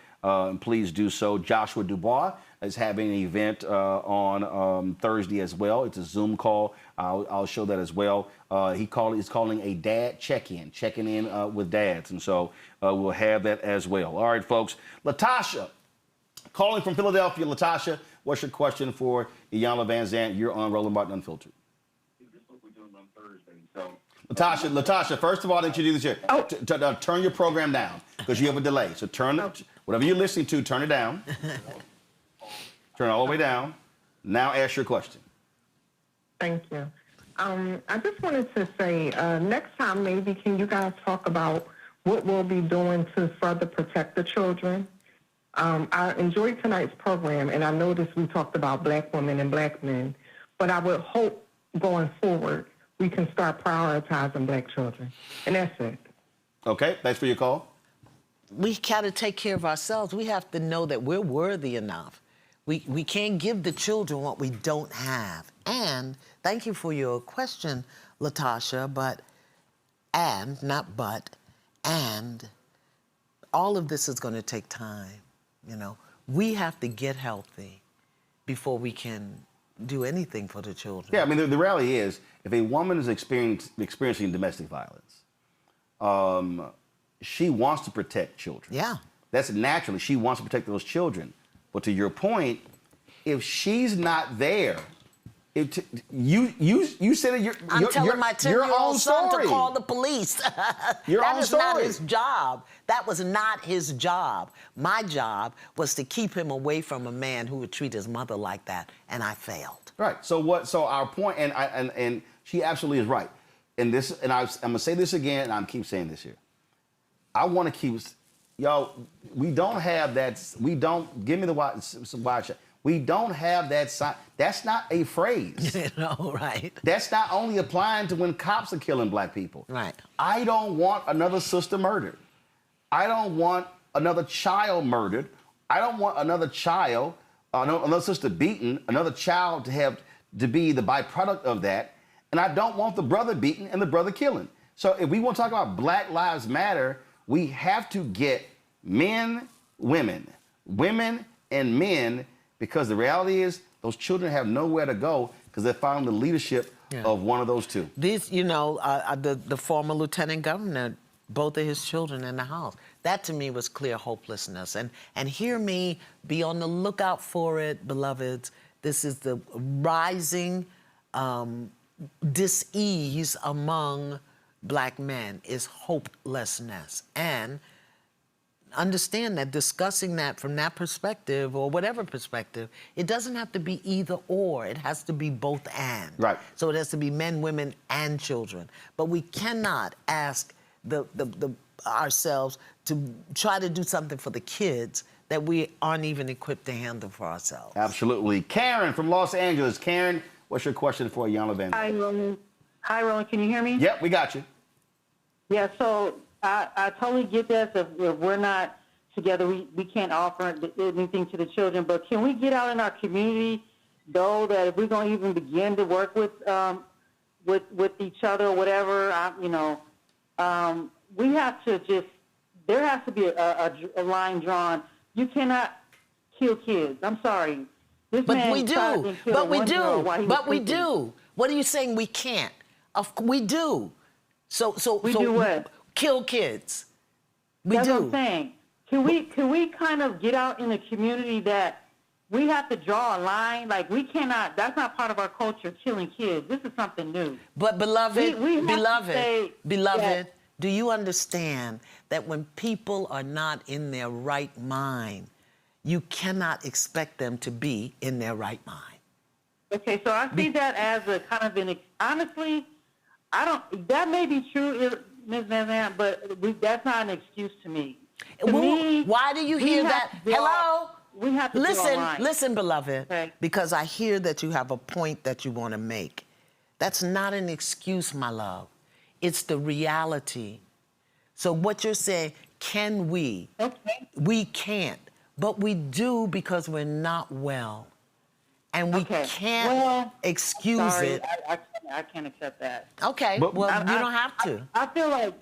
please do so. Joshua Dubois is having an event on Thursday as well. It's a Zoom call. I'll show that as well. He's calling a dad check-in, checking in with dads. And so we'll have that as well. All right, folks. Latasha, calling from Philadelphia. Latasha, what's your question for Iyanla Vanzant? You're on Roland Martin Unfiltered. This is what we're doing on Thursday. So, Latasha, first of all, I need you to do this here. Oh. Turn your program down because you have a delay. So whatever you're listening to, turn it down. Turn it all the way down. Now ask your question. Thank you. I just wanted to say, next time maybe can you guys talk about what we'll be doing to further protect the children? I enjoyed tonight's program, and I noticed we talked about black women and black men, but I would hope going forward we can start prioritizing black children. And that's it. Okay, thanks for your call. We got to take care of ourselves. We have to know that we're worthy enough. We can't give the children what we don't have. And thank you for your question, Latasha, and all of this is going to take time. You know, we have to get healthy before we can do anything for the children. Yeah, I mean, the reality is, if a woman is experiencing domestic violence, she wants to protect children. Yeah. That's naturally, she wants to protect those children. But to your point, if she's not there, you said it. I'm telling my 10-year-old son to call the police. That is not his job. That was not his job. My job was to keep him away from a man who would treat his mother like that, and I failed. Right. So our point, and she absolutely is right. And I'm gonna say this again, and I'm keep saying this here. I want to keep. Yo, we don't have that. We don't. Give me the wide shot. We don't have that sign. That's not a phrase. No, right. That's not only applying to when cops are killing black people. Right. I don't want another sister murdered. I don't want another child murdered. I don't want another sister beaten, another child to be the byproduct of that. And I don't want the brother beaten and the brother killing. So if we want to talk about Black Lives Matter, we have to get men, women, and men, because the reality is those children have nowhere to go because they're following the leadership of one of those two. These, the former lieutenant governor, both of his children in the house. That to me was clear hopelessness. And hear me, be on the lookout for it, beloveds. This is the rising dis-ease among black men, is hopelessness. And understand that discussing that from that perspective, or whatever perspective, it doesn't have to be either or. It has to be both and. Right. So it has to be men, women, and children. But we cannot ask ourselves to try to do something for the kids that we aren't even equipped to handle for ourselves. Absolutely. Karen from Los Angeles. Karen, what's your question for Iyanla Vanzant? Hi, Roland. Can you hear me? Yep, we got you. Yeah, so I totally get that. If we're not together, we can't offer anything to the children. But can we get out in our community, though, that if we're going to even begin to work with each other or whatever, we have to just, there has to be a line drawn. You cannot kill kids. I'm sorry. But we do. But we do. What are you saying we can't? We do. So do what? Kill kids. That's what I'm saying. Can we kind of get out in the community that we have to draw a line? Like, we cannot, that's not part of our culture, killing kids. This is something new. But beloved, do you understand that when people are not in their right mind, you cannot expect them to be in their right mind? Okay, so I see that as a kind of honestly, that may be true, Ms. Vanzant, but that's not an excuse to me. Why do you hear that? Hello? We have to listen, beloved, okay. Because I hear that you have a point that you want to make. That's not an excuse, my love. It's the reality. So what you're saying, can we? Okay. We can't, but we do because we're not well. And we can't excuse it. I can't accept that. Okay, you don't have to. I feel like,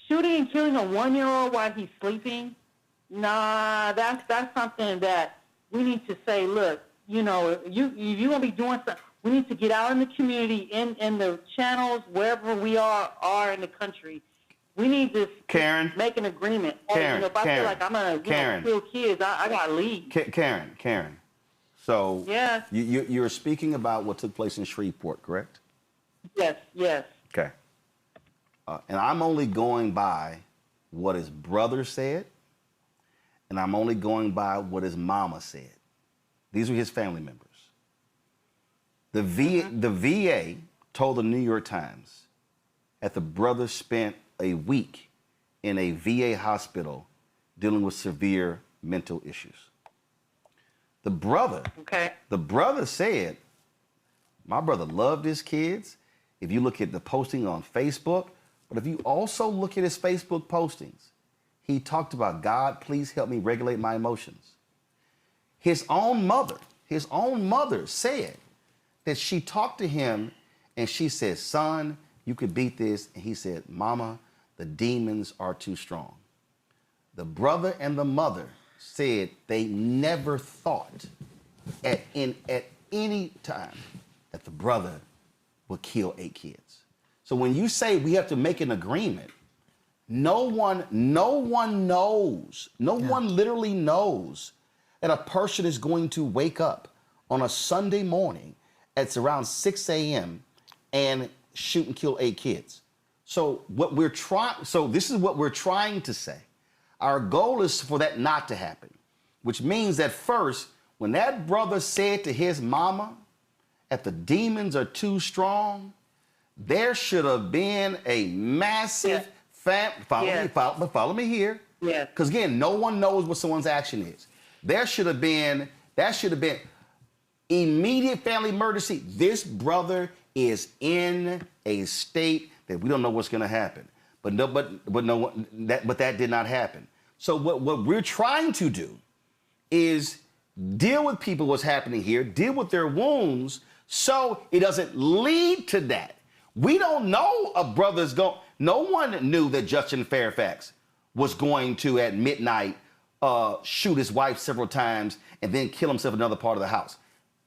shooting and killing a 1-year-old while he's sleeping, nah, that's something that we need to say, look, you know, if you're going to be doing something, we need to get out in the community, in the channels, wherever we are in the country. We need to make an agreement. Karen, you know, if I feel like I'm going to kill kids, I got to leave. Karen. So yes. you're speaking about what took place in Shreveport, correct? Yes. Okay. And I'm only going by what his brother said, and I'm only going by what his mama said. These were his family members. The VA told the New York Times that the brother spent a week in a VA hospital dealing with severe mental issues. The brother said, my brother loved his kids. If you look at the posting on Facebook, but if you also look at his Facebook postings, he talked about, God, please help me regulate my emotions. His own mother said that she talked to him and she said, son, you could beat this. And he said, Mama, the demons are too strong. The brother and the mother said they never thought at any time that the brother would kill 8 kids. So when you say we have to make an agreement, no one literally knows that a person is going to wake up on a Sunday morning at around 6 a.m. and shoot and kill 8 kids. So this is what we're trying to say. Our goal is for that not to happen, which means that first, when that brother said to his mama that the demons are too strong, there should have been a massive follow me here. Yeah. Because again, no one knows what someone's action is. That should have been immediate family emergency. This brother is in a state that we don't know what's going to happen. But that did not happen. So what we're trying to do is deal with people what's happening here, deal with their wounds, so it doesn't lead to that. We don't know a brother's going. No one knew that Justin Fairfax was going to at midnight shoot his wife several times and then kill himself in another part of the house.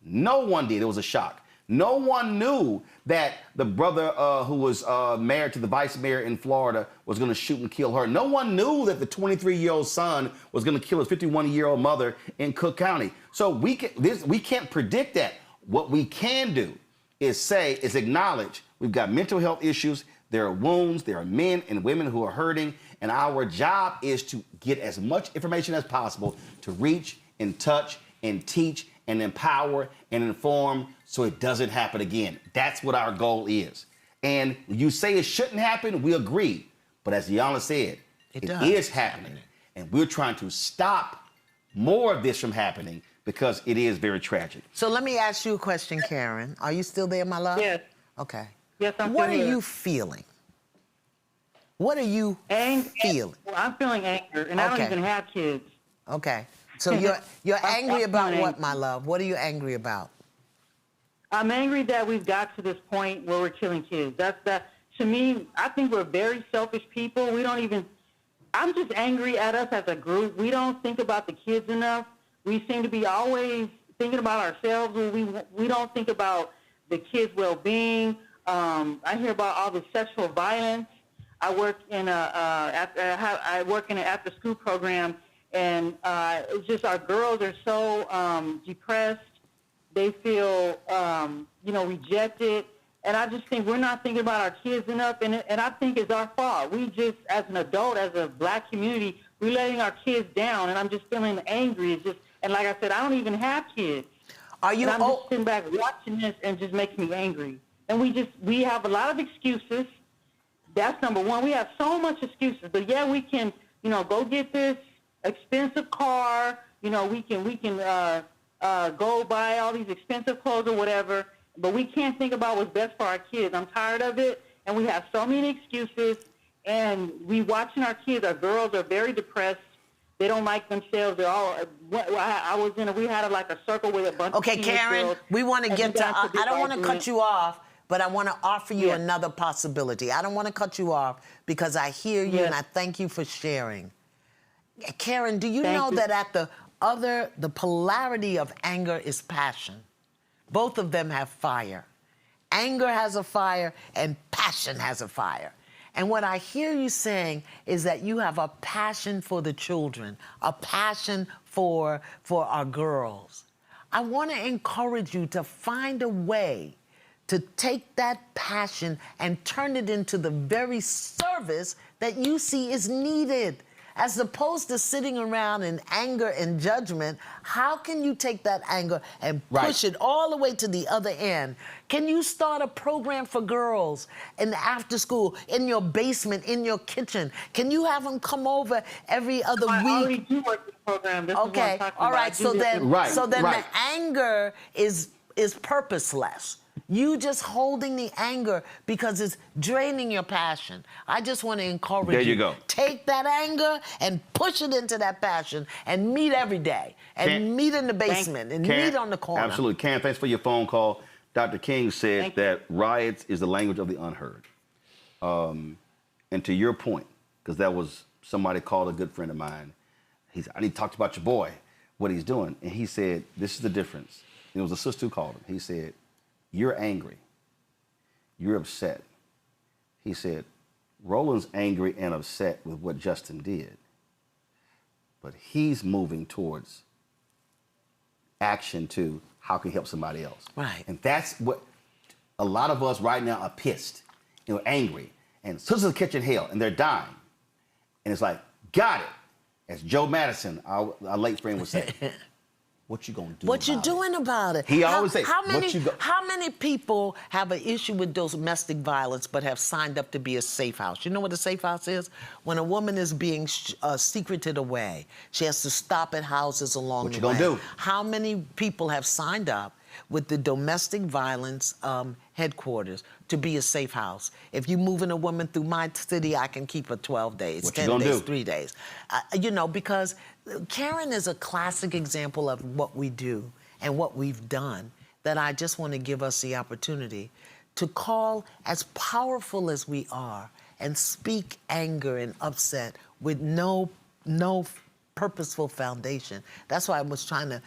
No one did. It was a shock. No one knew that the brother who was married to the vice mayor in Florida was going to shoot and kill her. No one knew that the 23-year-old son was going to kill his 51-year-old mother in Cook County. So we can't predict that. What we can do is acknowledge we've got mental health issues. There are wounds. There are men and women who are hurting. And our job is to get as much information as possible to reach and touch and teach and empower and inform so it doesn't happen again. That's what our goal is. And you say it shouldn't happen, we agree. But as Iyanla said, it is happening. And we're trying to stop more of this from happening because it is very tragic. So let me ask you a question, Karen. Are you still there, my love? Yes. Okay. Yes, I'm What are still here. you feeling? What are you feeling? Well, I'm feeling anger, and I don't even have kids. Okay. So you're angry about what, my love? What are you angry about? I'm angry that we've got to this point where we're killing kids. To me, I think we're very selfish people. I'm just angry at us as a group. We don't think about the kids enough. We seem to be always thinking about ourselves. We don't think about the kids' well-being. I hear about all the sexual violence. I work in an after-school program, and it's just our girls are so depressed. They feel, rejected. And I just think we're not thinking about our kids enough, and I think it's our fault. We just, as an adult, as a black community, we're letting our kids down, and I'm just feeling angry. And like I said, I don't even have kids. I'm just sitting back watching this and just making me angry. And we have a lot of excuses. That's number one. We have so much excuses. But yeah, we can, go get this expensive car. We can go buy all these expensive clothes or whatever. But we can't think about what's best for our kids. I'm tired of it. And we have so many excuses. And we watching our kids. Our girls are very depressed. They don't like themselves. They're all. We had a circle with a bunch of Okay, Karen, girls, we want to get to. I don't want to cut you off, but I want to offer you Yes. another possibility. I don't want to cut you off because I hear you and I thank you for sharing. Karen, do you know that at the polarity of anger is passion? Both of them have fire. Anger has a fire and passion has a fire. And what I hear you saying is that you have a passion for the children, a passion for our girls. I want to encourage you to find a way to take that passion and turn it into the very service that you see is needed. As opposed to sitting around in anger and judgment, how can you take that anger and push it all the way to the other end? Can you start a program for girls in the after school, in your basement, in your kitchen? Can you have them come over every other week? I already do work in the program. This is what I'm talking all about. right. So then the anger is purposeless. You just holding the anger because it's draining your passion. I just want to encourage you. There you go. Take that anger and push it into that passion and meet every day. And meet in the basement and meet on the corner. Absolutely. Karen, thanks for your phone call. Dr. King said that riots is the language of the unheard. And to your point, because that was somebody called a good friend of mine, he said, I need to talk about your boy, what he's doing. And he said, this is the difference. It was a sister who called him. He said, you're angry. You're upset. He said, Roland's angry and upset with what Justin did, but he's moving towards action to how can he help somebody else. Right. And that's what a lot of us right now are pissed and angry. And sisters catching hell and they're dying. And it's like, got it. As Joe Madison, our late friend would say, what you gonna do? What you doing about it? He always say, how many people have an issue with domestic violence but have signed up to be a safe house? You know what a safe house is? When a woman is being secreted away, she has to stop at houses along the way. What you gonna do? How many people have signed up with the domestic violence headquarters to be a safe house? If you moving a woman through my city, I can keep her 12 days, 10 days, 3 days. You know, because Karen is a classic example of what we do and what we've done, that I just want to give us the opportunity to call, as powerful as we are, and speak anger and upset with no purposeful foundation. That's why I was trying to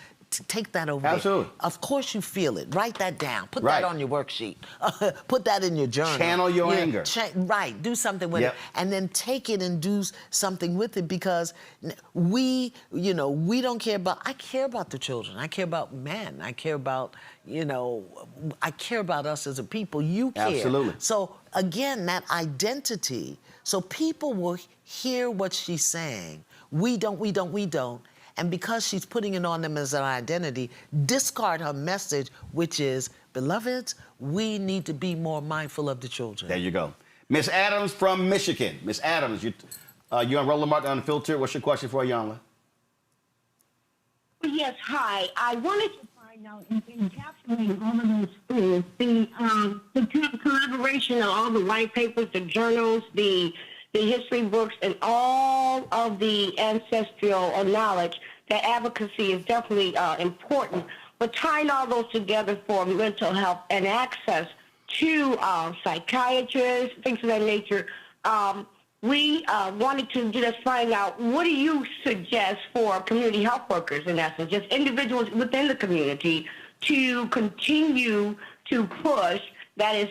take that over. Absolutely. There. Of course you feel it. Write that down. Put that on your worksheet. Put that in your journal. Channel your anger. Do something with it. And then take it and do something with it, because we don't care about, I care about the children. I care about men. I care about, I care about us as a people. You care. Absolutely. So again, that identity, so people will hear what she's saying. We don't. And because she's putting it on them as an identity, discard her message, which is, beloveds, we need to be more mindful of the children. There you go. Miss Adams from Michigan. Miss Adams, you're on Roland Martin Unfiltered. What's your question for Iyanla? Yes, hi. I wanted to find out, in encapsulating all of those things, the collaboration of all the white papers, the journals, the history books, and all of the ancestral knowledge, that advocacy is definitely important. But tying all those together for mental health and access to psychiatrists, things of that nature, we wanted to just find out, what do you suggest for community health workers, in essence, just individuals within the community, to continue to push, that is,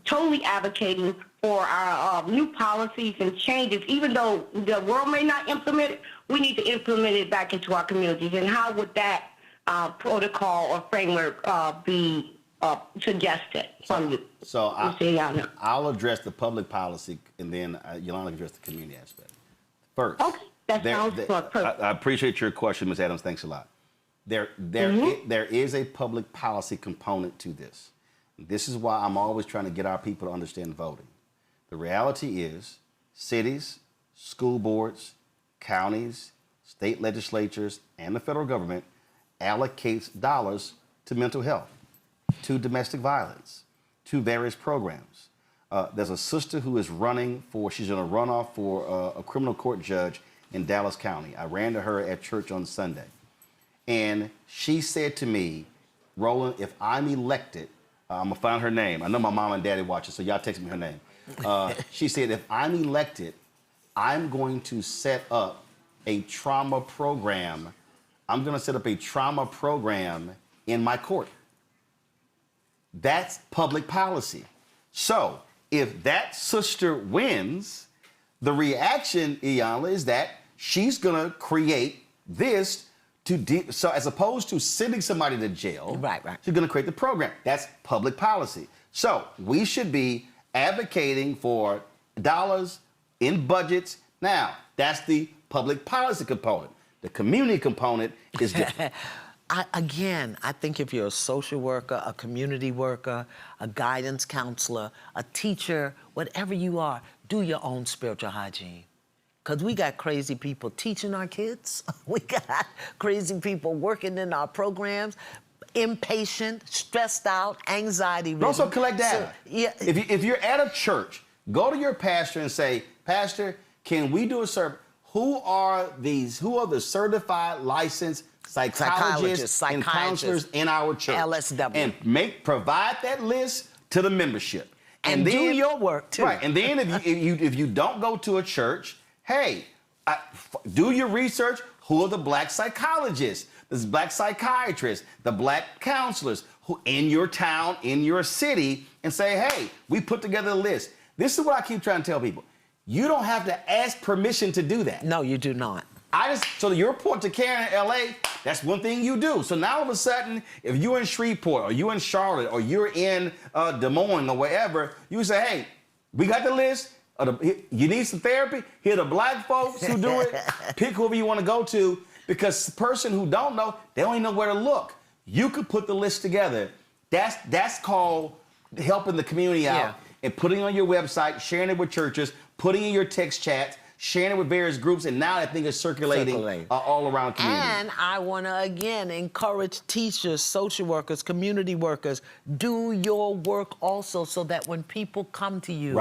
totally advocating for our new policies and changes, even though the world may not implement it, we need to implement it back into our communities. And how would that protocol or framework be suggested from you? So I'll address the public policy, and then Iyanla can address the community aspect. First, okay, that sounds perfect. I appreciate your question, Ms. Adams. Thanks a lot. There is a public policy component to this. This is why I'm always trying to get our people to understand voting. The reality is, cities, school boards, counties, state legislatures, and the federal government allocates dollars to mental health, to domestic violence, to various programs. There's a sister who is running she's in a runoff for a criminal court judge in Dallas County. I ran to her at church on Sunday. And she said to me, Roland, if I'm elected, I'm going to find her name. I know my mom and daddy watch it, so y'all text me her name. She said, if I'm elected, I'm going to set up a trauma program. I'm going to set up a trauma program in my court. That's public policy. So if that sister wins, the reaction, Iyanla, is that she's going to create this so as opposed to sending somebody to jail, she's going to create the program. That's public policy. So we should be advocating for dollars in budgets. Now, that's the public policy component. The community component is different. I think if you're a social worker, a community worker, a guidance counselor, a teacher, whatever you are, do your own spiritual hygiene. Because we got crazy people teaching our kids. We got crazy people working in our programs, impatient, stressed out, anxiety. Also collect data. So, yeah. If you're at a church, go to your pastor and say, Pastor, can we do a survey? Who are the certified licensed psychologists and counselors in our church? LSW. And provide that list to the membership. And then, do your work too. Right. And then if you don't go to a church, hey, do your research. Who are the black psychologists, the black psychiatrists, the black counselors who in your town, in your city, and say, hey, we put together a list. This is what I keep trying to tell people. You don't have to ask permission to do that. No, you do not. So you report to Karen in LA, that's one thing you do. So now all of a sudden, if you're in Shreveport or you're in Charlotte or you're in Des Moines or wherever, you say, hey, we got the list. You need some therapy? Here are the black folks who do it. Pick whoever you want to go to, because the person who don't know, they don't even know where to look. You could put the list together. That's called helping the community out and putting it on your website, sharing it with churches, putting in your text chats, sharing it with various groups, and now that thing is circulating all around the community. And I want to, again, encourage teachers, social workers, community workers, do your work also so that when people come to you,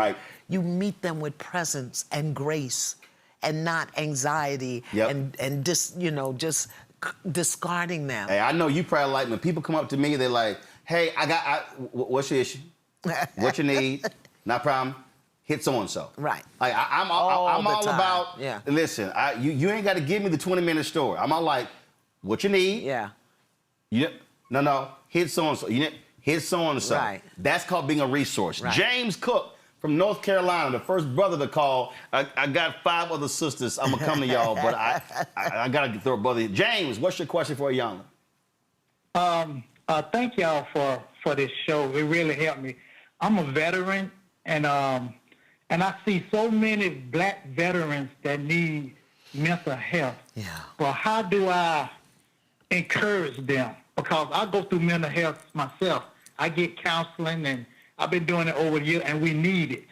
you meet them with presence and grace and not anxiety and just discarding them. Hey, I know you probably like when people come up to me, they're like, hey, what's your issue? What you need? Not a problem. Hit so-and-so. Right. Like, I'm all about, listen, you ain't got to give me the 20-minute story. I'm all like, what you need? Yeah. No, hit so-and-so. Hit so-and-so. Right. That's called being a resource. Right. James Cook from North Carolina, the first brother to call. I got 5 other sisters. I'm going to come to y'all, but I got to throw a brother. James, what's your question for Iyanla? Thank y'all for this show. It really helped me. I'm a veteran, and I see so many black veterans that need mental health. Yeah. But how do I encourage them? Because I go through mental health myself. I get counseling, and I've been doing it over the years, and we need it.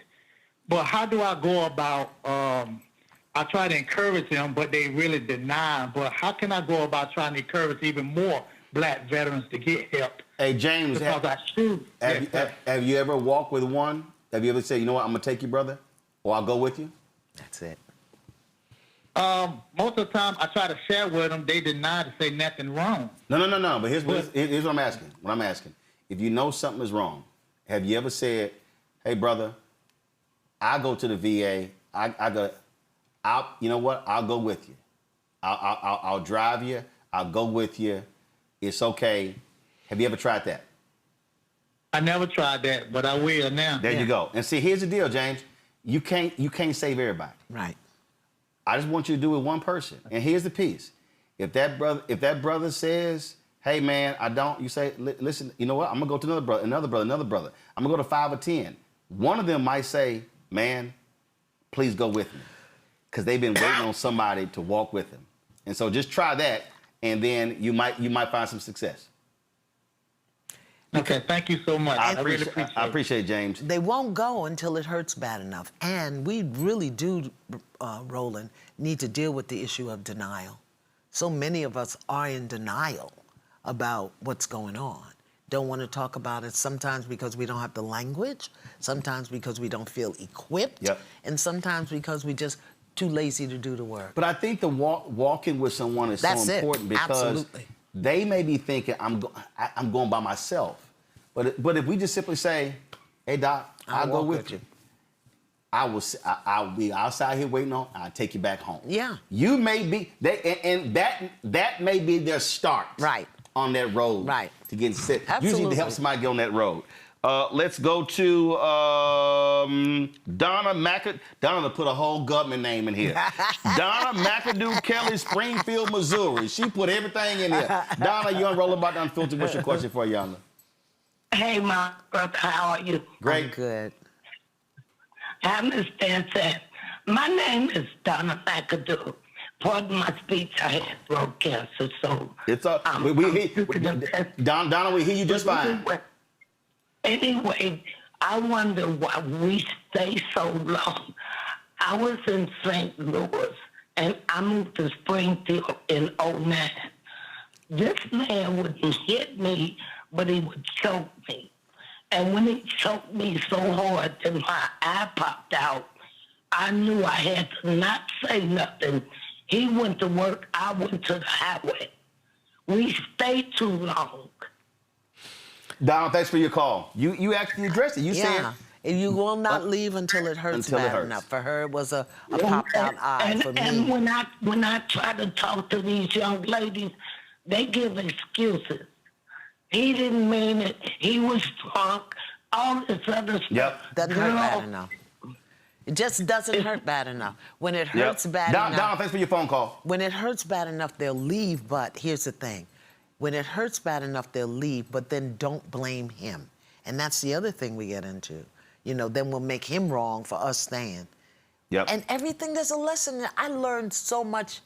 But how do I go about, I try to encourage them, but they really deny. But how can I go about trying to encourage even more black veterans to get help? Hey, James, have you ever walked with one? Have you ever said, you know what, I'm going to take you, brother, or I'll go with you? That's it. Most of the time, I try to share with them. They deny to say nothing wrong. No. But here's what I'm asking. What I'm asking. If you know something is wrong, have you ever said, hey, brother, I go to the VA. You know what? I'll go with you. I'll drive you. I'll go with you. It's okay. Have you ever tried that? I never tried that, but I will now. There you go. And see, here's the deal, James. You can't save everybody. Right. I just want you to do it with one person. And here's the piece. If that brother says, hey man, I don't, you say, listen, you know what? I'm gonna go to another brother. I'm gonna go to 5 or 10. One of them might say, man, please go with me. Because they've been waiting on somebody to walk with them. And so just try that, and then you might find some success. Okay, thank you so much. I really appreciate it. I appreciate it, James. They won't go until it hurts bad enough. And we really do, Roland, need to deal with the issue of denial. So many of us are in denial about what's going on. Don't want to talk about it, sometimes because we don't have the language, sometimes because we don't feel equipped, and sometimes because we just too lazy to do the work. But I think the walking with someone is so important because they may be thinking, I'm going by myself. But if we just simply say, "Hey Doc, I'll go with you. I'll be outside here waiting on. I'll take you back home." Yeah. You may be that may be their start. Right. On that road. Right. To get set. Absolutely. Usually to help somebody get on that road. Let's go to Donna McAdoo. Donna put a whole government name in here. Donna McAdoo Kelly, Springfield, Missouri. She put everything in here. Donna, you're on Rolling About the Unfiltered. What's your question for Iyanla? Hey, my brother, how are you? Great. I'm good. I understand that. My name is Donna McAdoo. Pardon my speech, I had throat cancer, so... It's up. Donna, we hear you just fine. Anyway, I wonder why we stay so long. I was in St. Louis, and I moved to Springfield in 2009. This man wouldn't hit me, but he would choke me. And when he choked me so hard that my eye popped out, I knew I had to not say nothing. He went to work, I went to the highway. We stayed too long. Donald, thanks for your call. You actually addressed it. You said... And you will not leave until it hurts bad enough. For her, it was a popped-out eye. For me. And when I try to talk to these young ladies, they give excuses. He didn't mean it. He was drunk. All this other stuff. Yep. Doesn't hurt bad enough. It just doesn't hurt bad enough. When it hurts bad enough... Donald, thanks for your phone call. When it hurts bad enough, they'll leave, but here's the thing. When it hurts bad enough, they'll leave, but then don't blame him. And that's the other thing we get into. You know, then we'll make him wrong for us staying. Yep. And everything, there's a lesson. I learned so much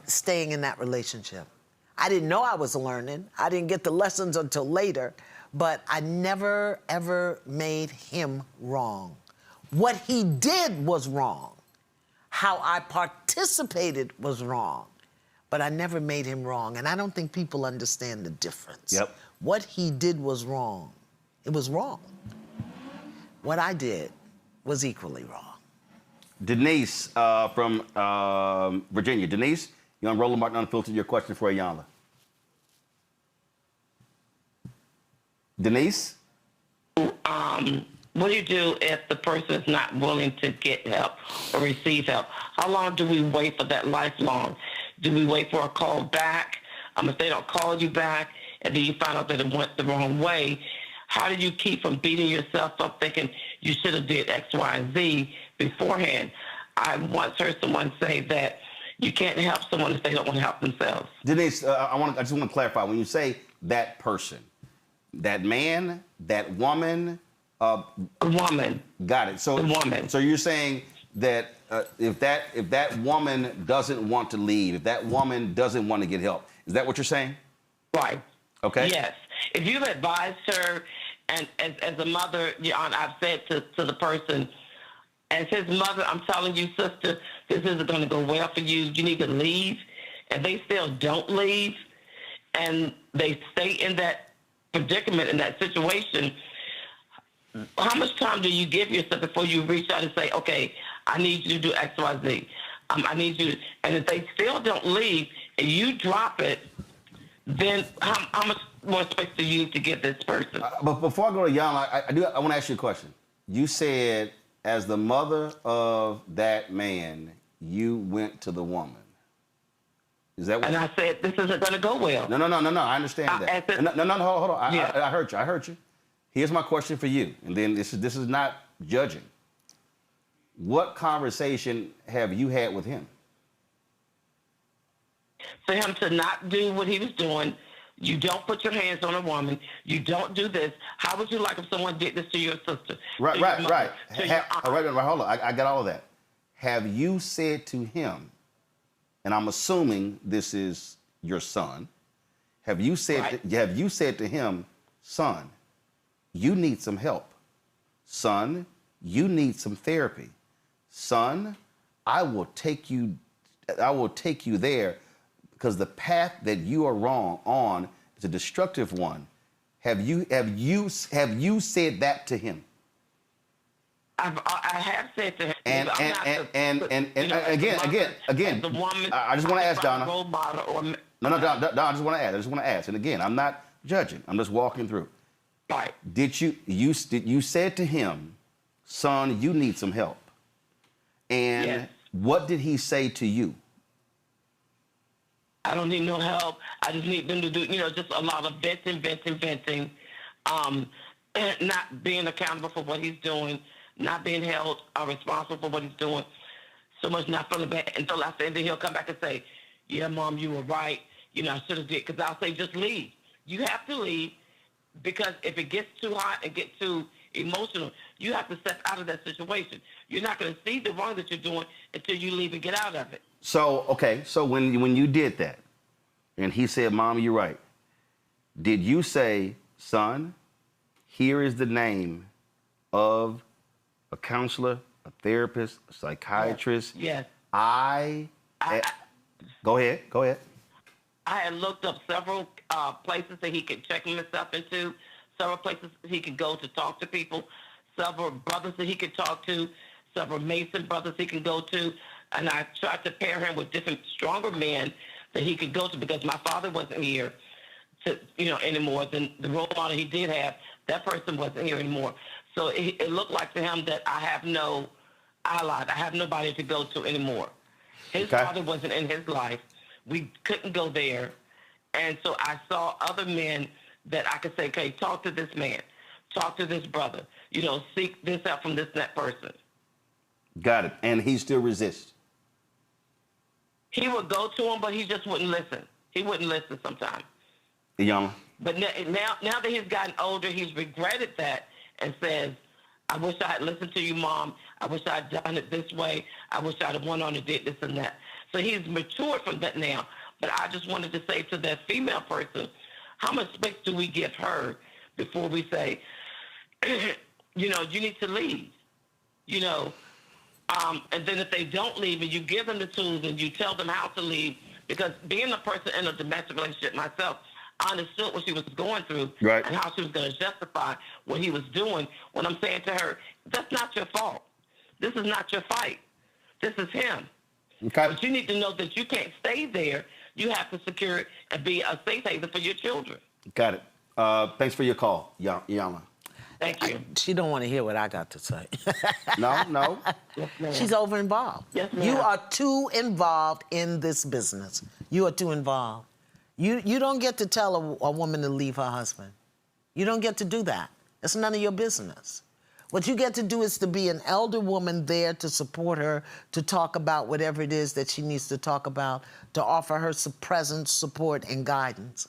staying in that relationship. I didn't know I was learning. I didn't get the lessons until later, but I never, ever made him wrong. What he did was wrong. How I participated was wrong. But I never made him wrong, and I don't think people understand the difference. Yep. What he did was wrong. It was wrong. What I did was equally wrong. Denise from Virginia. Denise, you're on Roland Martin Unfiltered. Your question for Iyanla. Denise? What do you do if the person is not willing to get help or receive help? How long do we wait for that lifelong? Do we wait for a call back? If they don't call you back and then you find out that it went the wrong way, how do you keep from beating yourself up thinking you should have did X, Y, and Z beforehand? I once heard someone say that you can't help someone if they don't want to help themselves. Denise, I just want to clarify. When you say that person, that man, that woman... a woman. Got it. So, the woman. So you're saying that if that woman doesn't want to leave, if that woman doesn't want to get help, is that what you're saying? Right. Okay. Yes. If you've advised her, and as a mother, I've said to the person, as his mother, I'm telling you, sister, this isn't going to go well for you. You need to leave. And they still don't leave, and they stay in that predicament, in that situation. How much time do you give yourself before you reach out and say, okay, I need you to do X, Y, Z. I need you to, and if they still don't leave and you drop it, then how much more space do you need to give this person? But before I go to Iyanla, I want to ask you a question. You said, as the mother of that man, you went to the woman. Is that what? And I said, this isn't going to go well. No. I understand that. No, hold on. I heard you. Here's my question for you, and then this is not judging. What conversation have you had with him? For him to not do what he was doing, you don't put your hands on a woman, you don't do this. How would you like if someone did this to your sister? Right. Hold on. I got all of that. Have you said to him, and I'm assuming this is your son, have you said to him, son, you need some help. Son, you need some therapy. Son, I will take you there because the path that you are wrong on is a destructive one. Have you said that to him? I have said to him. And again, the woman, I just want to ask Donna. Role model or, No, Don, I just want to ask. And again, I'm not judging. I'm just walking through. Right. Did you said to him, son, you need some help? And Yes. what did he say to you? I don't need no help. I just need them to do, just a lot of venting. And not being accountable for what he's doing, not being held responsible for what he's doing. So much not feeling bad until I say, and then he'll come back and say, yeah, Mom, you were right. I should have did. Because I'll say, just leave. You have to leave, because if it gets too hot and gets too emotional, you have to step out of that situation. You're not going to see the wrong that you're doing until you leave and get out of it. So, okay, so when you did that, and he said, Mom, you're right, did you say, son, here is the name of a counselor, a therapist, a psychiatrist? Yes. Go ahead. I had looked up several places that he could check himself into, several places he could go to talk to people, several brothers that he could talk to, several Mason brothers he could go to, and I tried to pair him with different stronger men that he could go to, because my father wasn't here to, anymore. Than the role model he did have, that person wasn't here anymore. So it looked like to him that I have no ally. I have nobody to go to anymore. His father wasn't in his life. We couldn't go there. And so I saw other men that I could say, okay, talk to this man, talk to this brother, seek this out from this and that person. Got it. And he still resists. He would go to him, but he just wouldn't listen. He wouldn't listen sometimes. Iyanla. But now that he's gotten older, he's regretted that and says, I wish I had listened to you, Mom. I wish I had done it this way. I wish I'd have went on and did this and that. So he's matured from that now. But I just wanted to say to that female person, how much space do we give her before we say, you need to leave, and then if they don't leave and you give them the tools and you tell them how to leave, because being a person in a domestic relationship myself, I understood what she was going through and how she was going to justify what he was doing when I'm saying to her, that's not your fault. This is not your fight. This is him. Okay. But you need to know that you can't stay there. You have to secure it and be a safe haven for your children. Got it. Thanks for your call, Iyanla. Thank you. She don't want to hear what I got to say. No. Yes, ma'am. She's over involved. Yes, ma'am. You are too involved in this business. You are too involved. You don't get to tell a woman to leave her husband. You don't get to do that. It's none of your business. What you get to do is to be an elder woman there to support her, to talk about whatever it is that she needs to talk about, to offer her some presence, support, and guidance.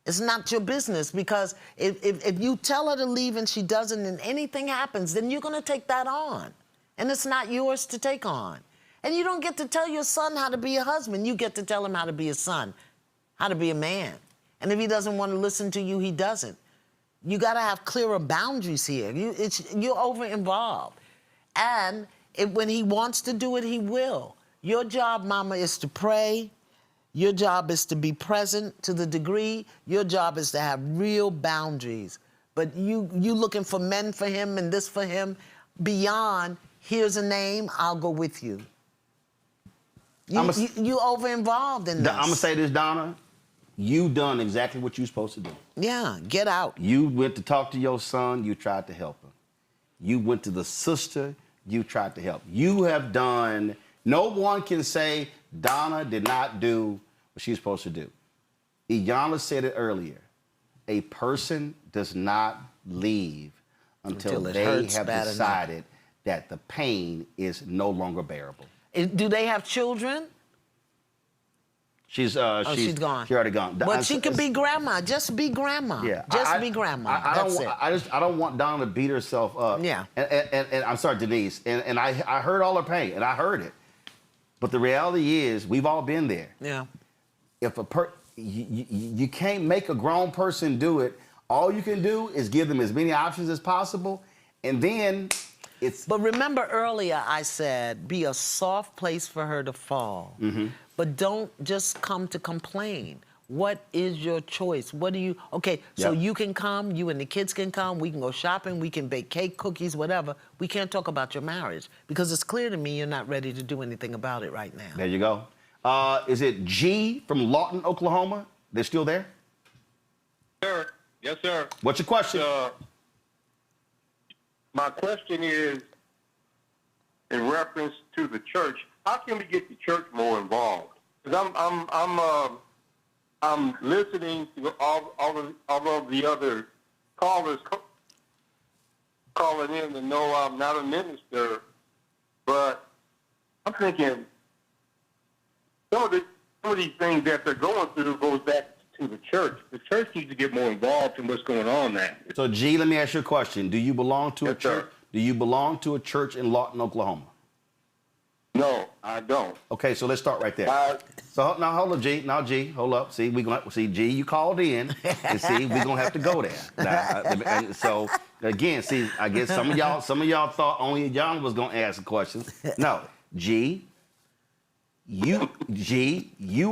It's not your business, because if you tell her to leave and she doesn't and anything happens, then you're going to take that on. And it's not yours to take on. And you don't get to tell your son how to be a husband. You get to tell him how to be a son, how to be a man. And if he doesn't want to listen to you, he doesn't. You got to have clearer boundaries here. You're over-involved. And when he wants to do it, he will. Your job, Mama, is to pray. Your job is to be present to the degree. Your job is to have real boundaries. But you looking for men for him and this for him, beyond, here's a name, I'll go with you. You over-involved in this. I'm going to say this, Donna. You done exactly what you're supposed to do. Yeah, get out. You went to talk to your son, you tried to help him. You went to the sister, you tried to help. You have done, no one can say Donna did not do what she's supposed to do. Iyanla said it earlier. A person does not leave until they have decided that the pain is no longer bearable. Do they have children? She's gone. She already gone. But she could be grandma. Just be grandma. Yeah. Just be grandma. I don't want Donna to beat herself up. Yeah. And I'm sorry, Denise. And I heard all her pain, and I heard it. But the reality is, we've all been there. Yeah. If you can't make a grown person do it, all you can do is give them as many options as possible, and then it's. But remember earlier I said, be a soft place for her to fall. Mm-hmm. But don't just come to complain. What is your choice? What do you... Okay, so you can come, you and the kids can come, we can go shopping, we can bake cake, cookies, whatever. We can't talk about your marriage, because it's clear to me you're not ready to do anything about it right now. There you go. Is it G from Lawton, Oklahoma? They're still there? Sure. Yes, sir. What's your question? My question is in reference to the church. How can we get the church more involved? Because I'm listening to all of the other callers calling in to know I'm not a minister, but I'm thinking some of these things that they're going through goes back to the church. The church needs to get more involved in what's going on now. So, G, let me ask you a question. Do you belong to a church? Sir. Do you belong to a church in Lawton, Oklahoma? No, I don't. Okay, so let's start right there. So now hold up, G. Now, G, hold up. See, G, you called in, and see, we're gonna have to go there. Now, and so again, see, I guess some of y'all thought only Iyanla was gonna ask a question. No, G, you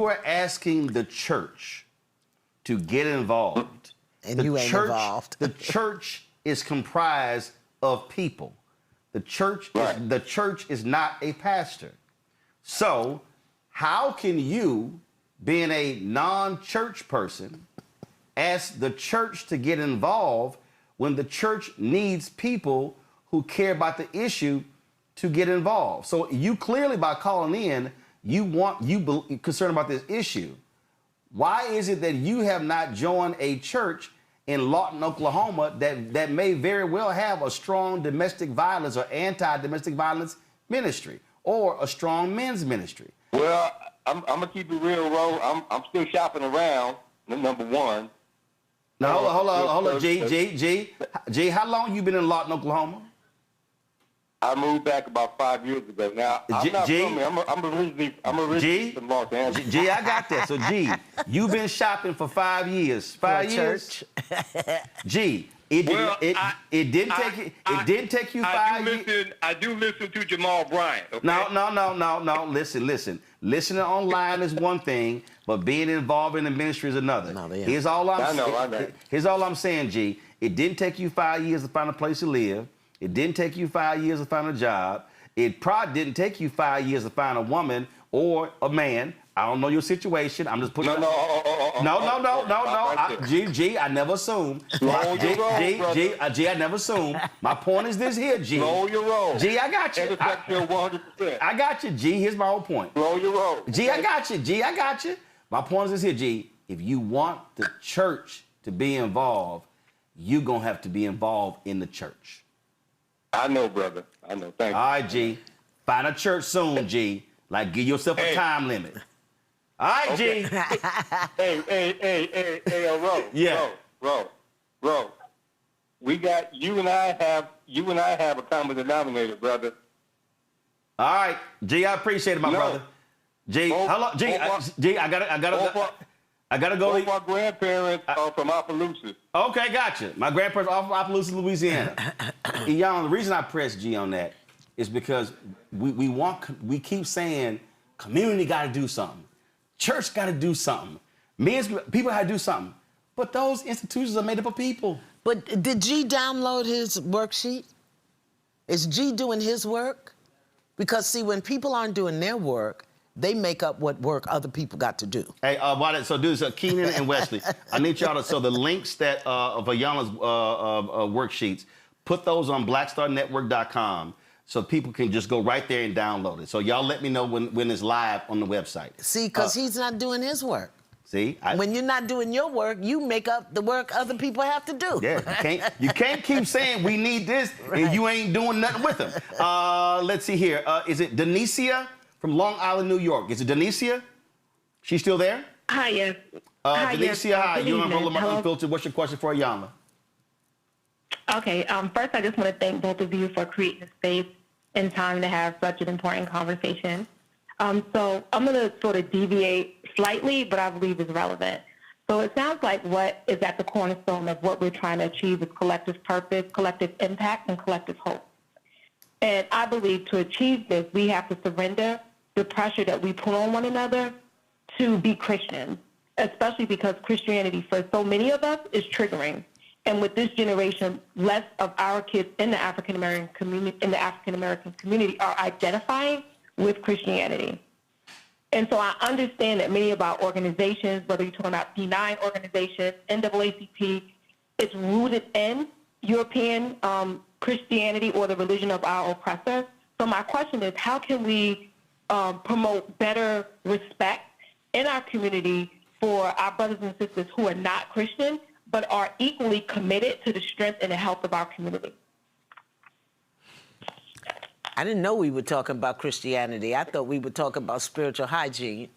are asking the church to get involved. And you ain't involved. The church is comprised of people. The church is not a pastor. So how can you, being a non-church person, ask the church to get involved when the church needs people who care about the issue to get involved? So you clearly, by calling in, you concerned about this issue. Why is it that you have not joined a church in Lawton, Oklahoma that may very well have a strong domestic violence or anti-domestic violence ministry or a strong men's ministry? Well, I'm gonna keep it real, Ro. I'm still shopping around. Number one. Now hold on, G. How long you been in Lawton, Oklahoma? I moved back about 5 years ago. Now I'm not from here. I'm originally from Los Angeles. G, I got that. So G, you've been shopping for 5 years. 5 years. G, it didn't take you 5 years. I do listen to Jamal Bryant. Okay? No. Listen. Listening online is one thing, but being involved in the ministry is another. Here's all I'm saying, G. It didn't take you 5 years to find a place to live. It didn't take you 5 years to find a job. It probably didn't take you 5 years to find a woman or a man. I don't know your situation. I'm just putting. No. G, I never assume. G, I never assume. My point is this here, G. Roll your roll. G, I got you. 100%. I got you, G. Here's my whole point. Roll your roll. G, I got you. G, I got you. My point is this here, G. If you want the church to be involved, you're going to have to be involved in the church. I know, brother. I know. Thank you. All right, G. Find a church soon, G. Like, give yourself a time limit. All right, okay. G. Hey, Ro. Yeah. Ro. We got you and I have a common denominator, brother. All right, G. I appreciate it, my brother. G, hello, G. I gotta go. Both my grandparents are from Opelousas. Okay, gotcha. My grandparents are from Opelousas, Louisiana. Iyanla, the reason I press G on that is because we keep saying community got to do something, church got to do something, people got to do something, but those institutions are made up of people. But did G download his worksheet? Is G doing his work? Because see, when people aren't doing their work, they make up what work other people got to do. Hey, so do this, Keenan and Wesley. I need y'all to, so the links that of Iyanla's worksheets, put those on blackstarnetwork.com so people can just go right there and download it. So y'all let me know when it's live on the website. See, because he's not doing his work. See? When you're not doing your work, you make up the work other people have to do. Yeah, you can't keep saying we need this and you ain't doing nothing with them. Let's see here. Is it Denicia from Long Island, New York? Is it Denicia? She's still there? Hi, yes. Denicia, hi. You're on Roll Unfiltered. What's your question for Iyanla? Okay, first I just want to thank both of you for creating a space and time to have such an important conversation. So I'm going to sort of deviate slightly, but I believe is relevant. So it sounds like what is at the cornerstone of what we're trying to achieve is collective purpose, collective impact, and collective hope. And I believe to achieve this, we have to surrender the pressure that we put on one another to be Christians, especially because Christianity for so many of us is triggering. And with this generation, less of our kids in the African American community are identifying with Christianity. And so I understand that many of our organizations, whether you're talking about D9 organizations, NAACP, it's rooted in European Christianity or the religion of our oppressors. So my question is, how can we promote better respect in our community for our brothers and sisters who are not Christian, but are equally committed to the strength and the health of our community? I didn't know we were talking about Christianity. I thought we were talking about spiritual hygiene.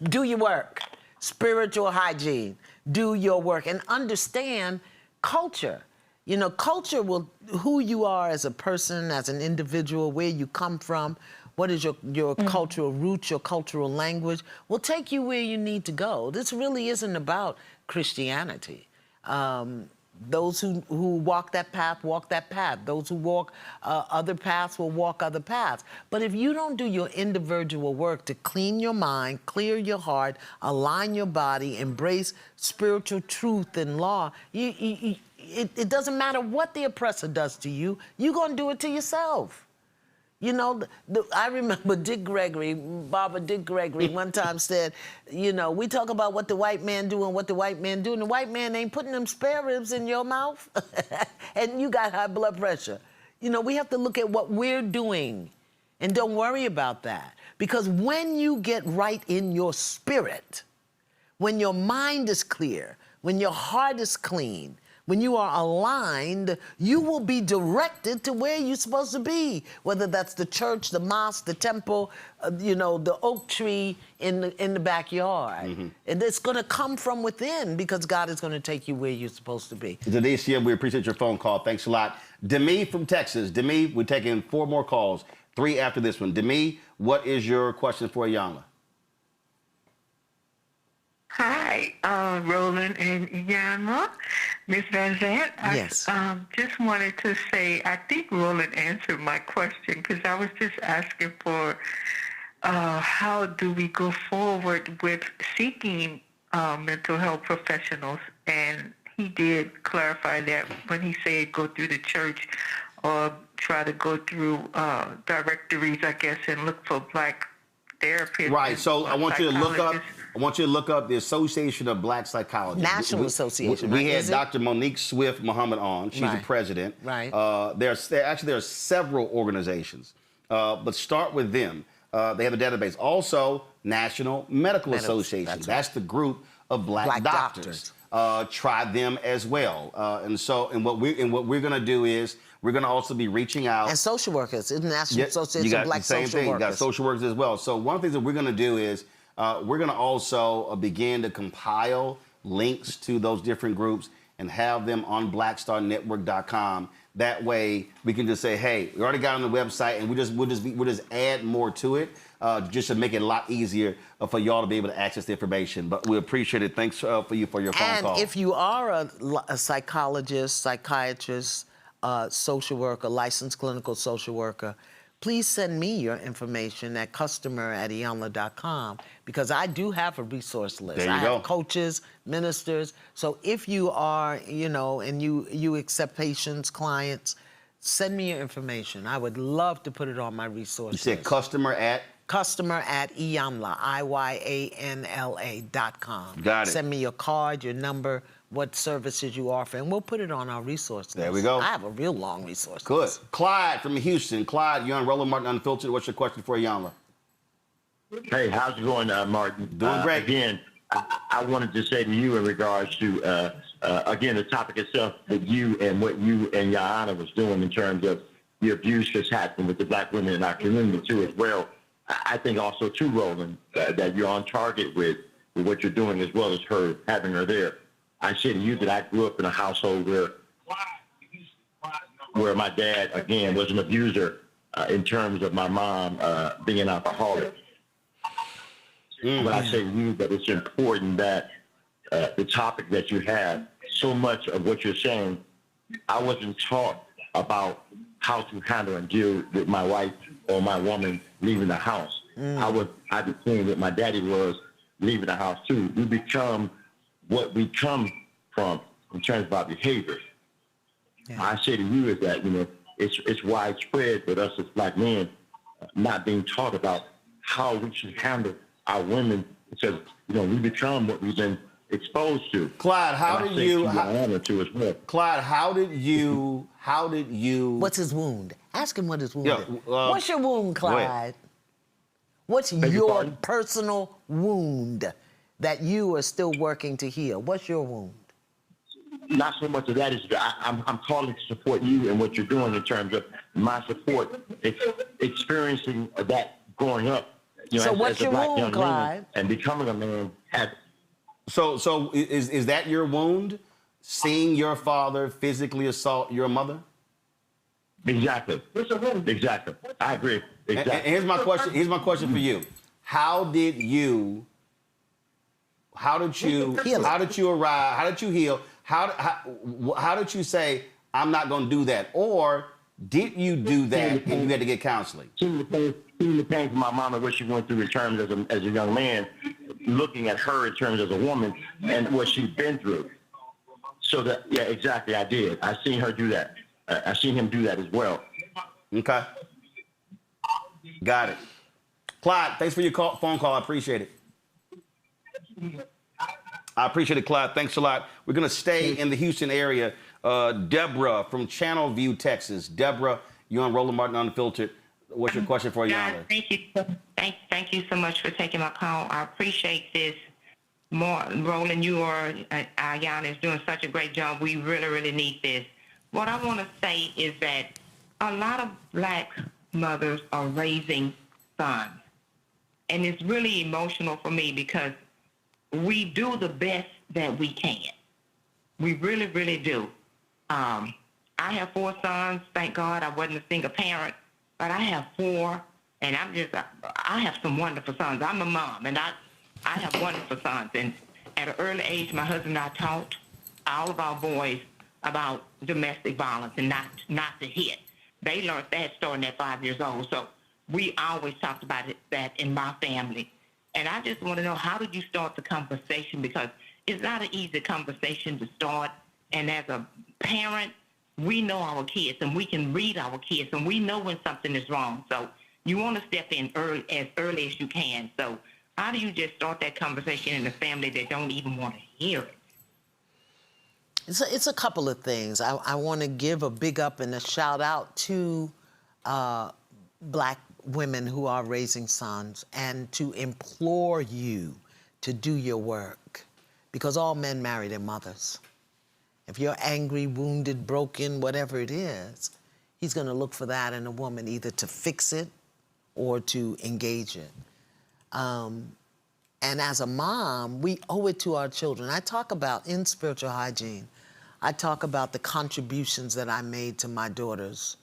Do your work. Spiritual hygiene. Do your work. And understand culture. You know, culture will, who you are as a person, as an individual, where you come from, what is your cultural roots, your cultural language, will take you where you need to go. This really isn't about Christianity. Those who walk that path, walk that path. Those who walk other paths will walk other paths. But if you don't do your individual work to clean your mind, clear your heart, align your body, embrace spiritual truth and law, it doesn't matter what the oppressor does to you, you're going to do it to yourself. You know, I remember Barbara Dick Gregory one time said, you know, we talk about what the white man do and what the white man do, and the white man ain't putting them spare ribs in your mouth, and you got high blood pressure. You know, we have to look at what we're doing, and don't worry about that. Because when you get right in your spirit, when your mind is clear, when your heart is clean, when you are aligned, you will be directed to where you're supposed to be, whether that's the church, the mosque, the temple, you know, the oak tree in the backyard. Mm-hmm. And it's going to come from within because God is going to take you where you're supposed to be. Denicia, we appreciate your phone call. Thanks a lot. Demi from Texas. Demi, we're taking 4 more calls, 3 after this one. Demi, what is your question for Iyanla? Hi, Roland and Iyanla. Ms. Vanzant, yes. I just wanted to say, I think Roland answered my question because I was just asking for how do we go forward with seeking mental health professionals, and he did clarify that when he said go through the church or try to go through directories, I guess, and look for Black therapists. Right, so I want you to look up the Association of Black Psychologists. National Association. We right? had Dr. Monique Swift Muhammad on. She's the president. Right. There are several organizations, but start with them. They have a database. Also, National Medical Association. That's the group of black doctors. Try them as well. And what we're going to do is we're going to also be reaching out. And social workers, International Association of Black Social Workers. You got social workers as well. So one of the things that we're going to do is we're going to also begin to compile links to those different groups and have them on blackstarnetwork.com. That way we can just say, hey, we already got on the website, and we'll just add more to it just to make it a lot easier for y'all to be able to access the information. But we appreciate it. Thanks for your phone call. And if you are a psychologist, psychiatrist, social worker, licensed clinical social worker, please send me your information at customer@iyanla.com because I do have a resource list. There you I go. have coaches, ministers. So if you are, you know, and you accept patients, clients, send me your information. I would love to put it on my resource list. You said customer@Iyanla, IYANLA.com. Got it. Send me your card, your number, what services you offer, and we'll put it on our resource list. There we go. I have a real long resource Good. list. Clyde from Houston. Clyde, you're on Roland Martin Unfiltered. What's your question for Iyanla? Hey, how's it going, Martin? Doing great. Again, I wanted to say to you in regards to, again, the topic itself, that you and what you and Iyanla was doing in terms of the abuse that's happening with the Black women in our community, too, as well. I think also, too, Roland, that you're on target with what you're doing as well as her, having her there. I say to you that I grew up in a household where my dad, again, was an abuser in terms of my mom being an alcoholic. But I say to you that it's important that the topic that you have, so much of what you're saying, I wasn't taught about how to handle and deal with my wife or my woman leaving the house. I became what my daddy was leaving the house too. We become what we come from in terms of our behavior. Yeah. I say to you is that, you know, it's widespread with us as Black men not being taught about how we should handle our women, because, you know, we become what we've been exposed to. Clyde, how And I did say you? to your honor too as well. Clyde, how did you? What's his wound? Ask him what his wound Yeah, is. What's your wound, go ahead. Clyde? What's Beg your your pardon? personal wound that you are still working to heal? What's your wound? Not so much of that is I'm calling to support you and what you're doing in terms of my support, experiencing that growing up. You know, So as what's a your black wound, young Clyde? man and becoming a man. So is that your wound? Seeing your father physically assault your mother? Exactly. Exactly. I agree. Exactly. And here's my question. Here's my question for you. How did you arrive? How did you heal? How did you say, I'm not going to do that? Or did you do that and you had to get counseling? Seeing the pain from my mom and what she went through in terms as a young man, looking at her in terms as a woman and what she's been through. So that, yeah, exactly, I did. I seen her do that. I seen him do that as well. Okay. Got it. Clyde, thanks for your phone call. I appreciate it. I appreciate it, Clyde. Thanks a lot. We're going to stay in the Houston area. Deborah from Channelview, Texas. Deborah, you're on Roland Martin Unfiltered. What's your question for Iyanla? Thank you. Thank you so much for taking my call. I appreciate this. Roland, you are, Iyanla is doing such a great job. We really, really need this. What I want to say is that a lot of black mothers are raising sons. And it's really emotional for me because we do the best that we can. We really, really do. I have 4 sons. Thank God I wasn't a single parent, but I have 4, and I have some wonderful sons. I'm a mom, and I have wonderful sons. And at an early age, my husband and I taught all of our boys about domestic violence and not to hit. They learned that starting at 5 years old. So we always talked about that in my family. And I just want to know, how did you start the conversation? Because it's not an easy conversation to start. And as a parent, we know our kids, and we can read our kids, and we know when something is wrong. So you want to step in as early as you can. So how do you just start that conversation in the family that don't even want to hear it? It's a couple of things. I want to give a big up and a shout out to black women who are raising sons and to implore you to do your work, because all men marry their mothers. If you're angry, wounded, broken, whatever it is, he's going to look for that in a woman, either to fix it or to engage it. And as a mom, we owe it to our children. I talk about, in Spiritual Hygiene, I talk about the contributions that I made to my daughter's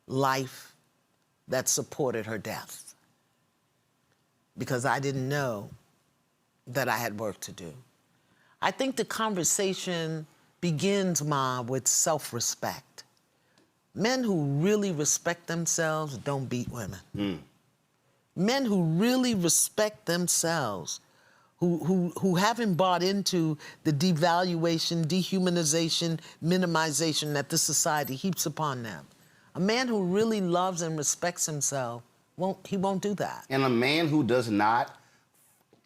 life that supported her death, because I didn't know that I had work to do. I think the conversation begins, Ma, with self-respect. Men who really respect themselves don't beat women. Men who really respect themselves, who haven't bought into the devaluation, dehumanization, minimization that this society heaps upon them. A man who really loves and respects himself, won't do that. And a man who does not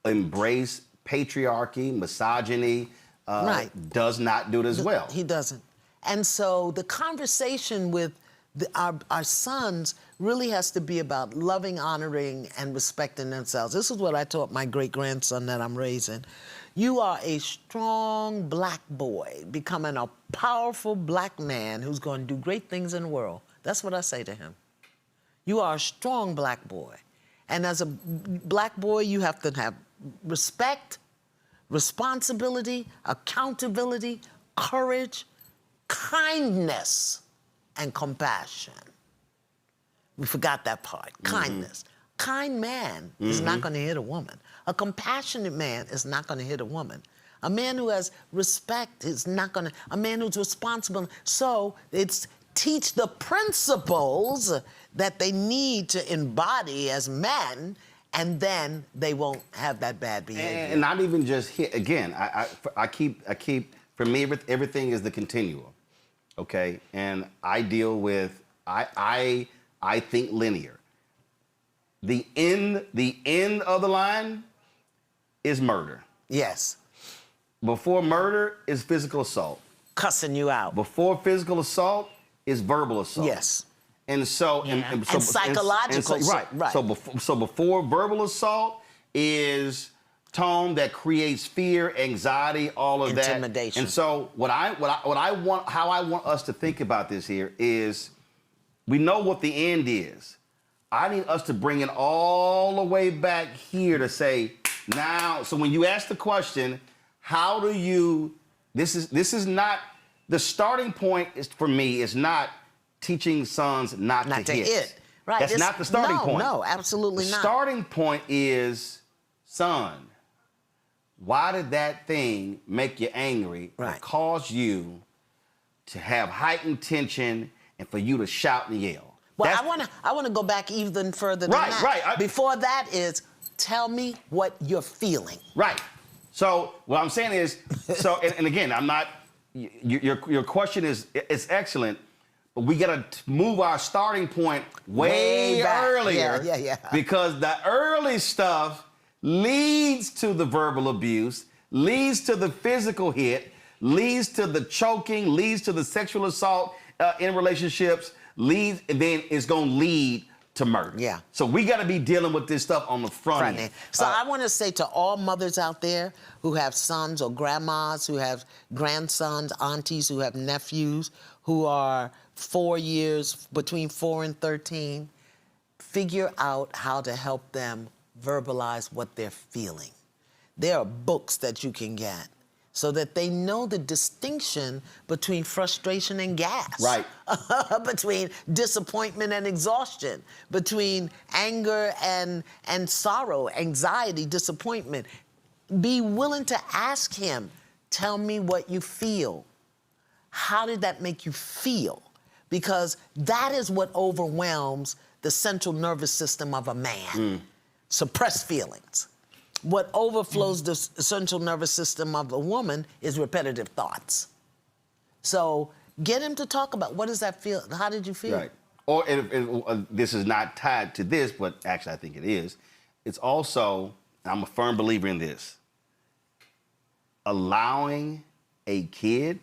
embrace patriarchy, misogyny, does not do it as well. He doesn't. And so the conversation with our sons really has to be about loving, honoring, and respecting themselves. This is what I taught my great-grandson that I'm raising. You are a strong black boy becoming a powerful black man who's going to do great things in the world. That's what I say to him. You are a strong black boy. And as a black boy, you have to have respect, responsibility, accountability, courage, kindness, and compassion. We forgot that part, kindness. Kind man is not going to hit a woman. A compassionate man is not going to hit a woman. A man who has respect is not going to, a man who's responsible. So it's teach the principles that they need to embody as men, and then they won't have that bad behavior. And not even just hit. Again, I keep, for me, everything is the continuum, okay? And I deal with, I think linear. The end of the line is murder. Yes. Before murder is physical assault. Cussing you out. Before physical assault is verbal assault. Yes. And so, And psychological. Right. So before verbal assault is tone that creates fear, anxiety, all of that. Intimidation. And so how I want us to think about this here is, we know what the end is. I need us to bring it all the way back here to say, now, so when you ask the question, how do you, this is not, the starting point is, for me, is not teaching sons not to hit. Right. That's not the starting point. No, absolutely the not. Starting point is, son, why did that thing make you angry or cause you to have heightened tension and for you to shout and yell? Well, I want to go back even further than that. Right. Before that is, tell me what you're feeling. Right. So what I'm saying is, and again, I'm not. Your question is excellent, but we got to move our starting point way earlier. Yeah. Because the early stuff leads to the verbal abuse, leads to the physical hit, leads to the choking, leads to the sexual assault in relationships. And then it's going to lead to murder. Yeah. So we got to be dealing with this stuff on the front end. So I want to say to all mothers out there who have sons or grandmas, who have grandsons, aunties, who have nephews, who are 4 years, between 4 and 13, figure out how to help them verbalize what they're feeling. There are books that you can get so that they know the distinction between frustration and gas. Right. Between disappointment and exhaustion. Between anger and sorrow, anxiety, disappointment. Be willing to ask him, tell me what you feel. How did that make you feel? Because that is what overwhelms the central nervous system of a man. Suppressed feelings. What overflows the central nervous system of a woman is repetitive thoughts. So get him to talk about, what does that feel? How did you feel? Right. Or this is not tied to this, but actually I think it is. It's also, I'm a firm believer in this, allowing a kid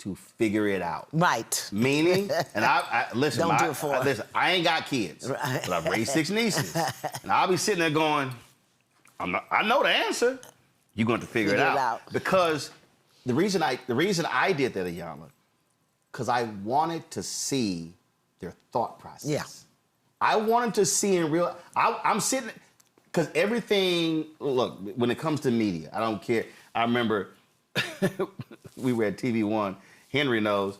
to figure it out. Right. Meaning, and listen, Don't do it for her. listen, I ain't got kids, but I've raised 6 nieces. And I'll be sitting there going, I know the answer. You're going to figure it out. Because the reason I did that, Iyanla, because I wanted to see their thought process. Yeah. I wanted to see in real. I'm sitting, because everything. Look, when it comes to media, I don't care. I remember we were at TV One. Henry knows.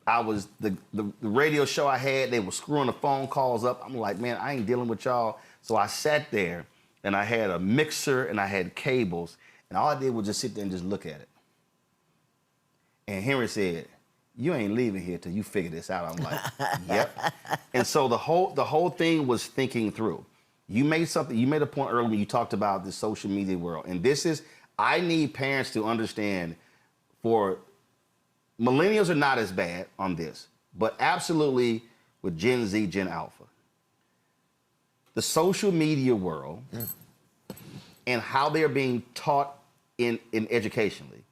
I was the radio show I had. They were screwing the phone calls up. I'm like, man, I ain't dealing with y'all. So I sat there. And I had a mixer and I had cables, and all I did was just sit there and just look at it. And Henry said, "You ain't leaving here till you figure this out." I'm like, "Yep." And so the whole thing was thinking through. You made a point earlier when you talked about the social media world, and I need parents to understand. For millennials are not as bad on this, but absolutely with Gen Z, Gen Alpha. The social media world and how they're being taught in educationally.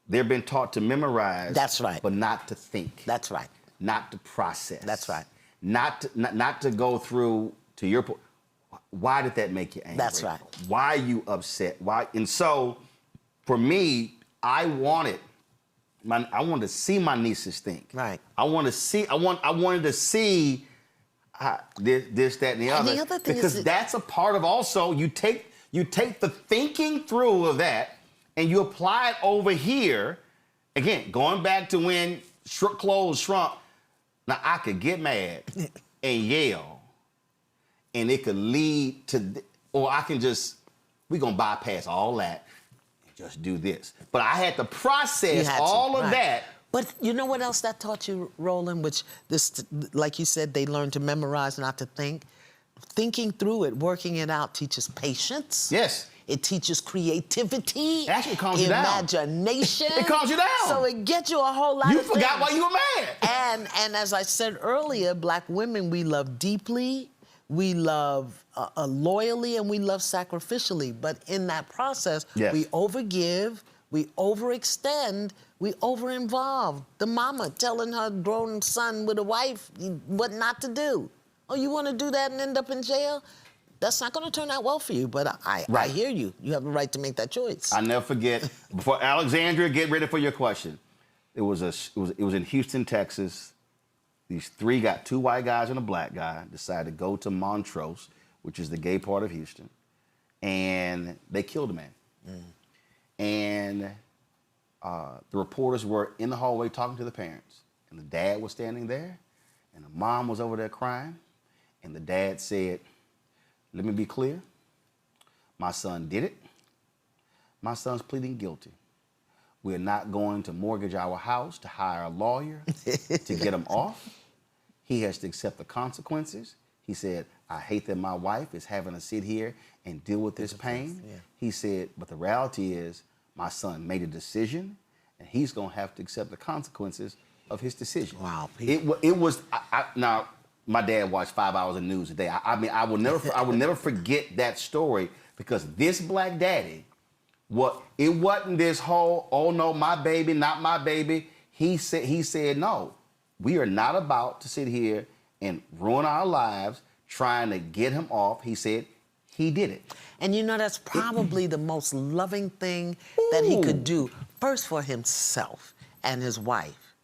They're being taught to memorize. That's right. But not to think. That's right. Not to process. That's right. Not to go through, to your point, why did that make you angry? That's right. Why are you upset? Why? And so, for me, I wanted to see my nieces think. Right. I wanted to see this, that, and the other. The other thing because that's a part of also, you take the thinking through of that and you apply it over here. Again, going back to when clothes shrunk. Now, I could get mad and yell, and it could lead to, or I can we're going to bypass all that and just do this. But I had to process all of that. But you know what else that taught you, Roland? Which like you said, they learn to memorize, not to think. Thinking through it, working it out teaches patience. Yes. It teaches creativity. It actually calms you down. Imagination. It calms you down. So it gets you a whole lot You of forgot things. why you were mad. And as I said earlier, Black women, we love deeply, we love loyally and we love sacrificially. But in that process, Yes. we overgive, we overextend, we overinvolve. The mama telling her grown son with a wife what not to do. Oh, you want to do that and end up in jail? That's not going to turn out well for you, but I hear you. You have a right to make that choice. I never forget. Before Alexandria, get ready for your question. It was in Houston, Texas. These two white guys and a black guy decided to go to Montrose, which is the gay part of Houston, and they killed a man. And the reporters were in the hallway talking to the parents, and the dad was standing there, and the mom was over there crying, and the dad said, "Let me be clear. My son did it. My son's pleading guilty. We're not going to mortgage our house to hire a lawyer to get him off. He has to accept the consequences." He said, "I hate that my wife is having to sit here and deal with this pain." Yeah. He said, "But the reality is my son made a decision, and he's going to have to accept the consequences of his decision." Wow. It was, now, my dad watched 5 hours of news a day. I mean, I will never forget that story, because this black daddy, it wasn't this whole, "Oh no, my baby, not my baby." He said, "No, we are not about to sit here and ruin our lives trying to get him off." He said he did it. And you know, that's probably the most loving thing that he could do, first for himself and his wife,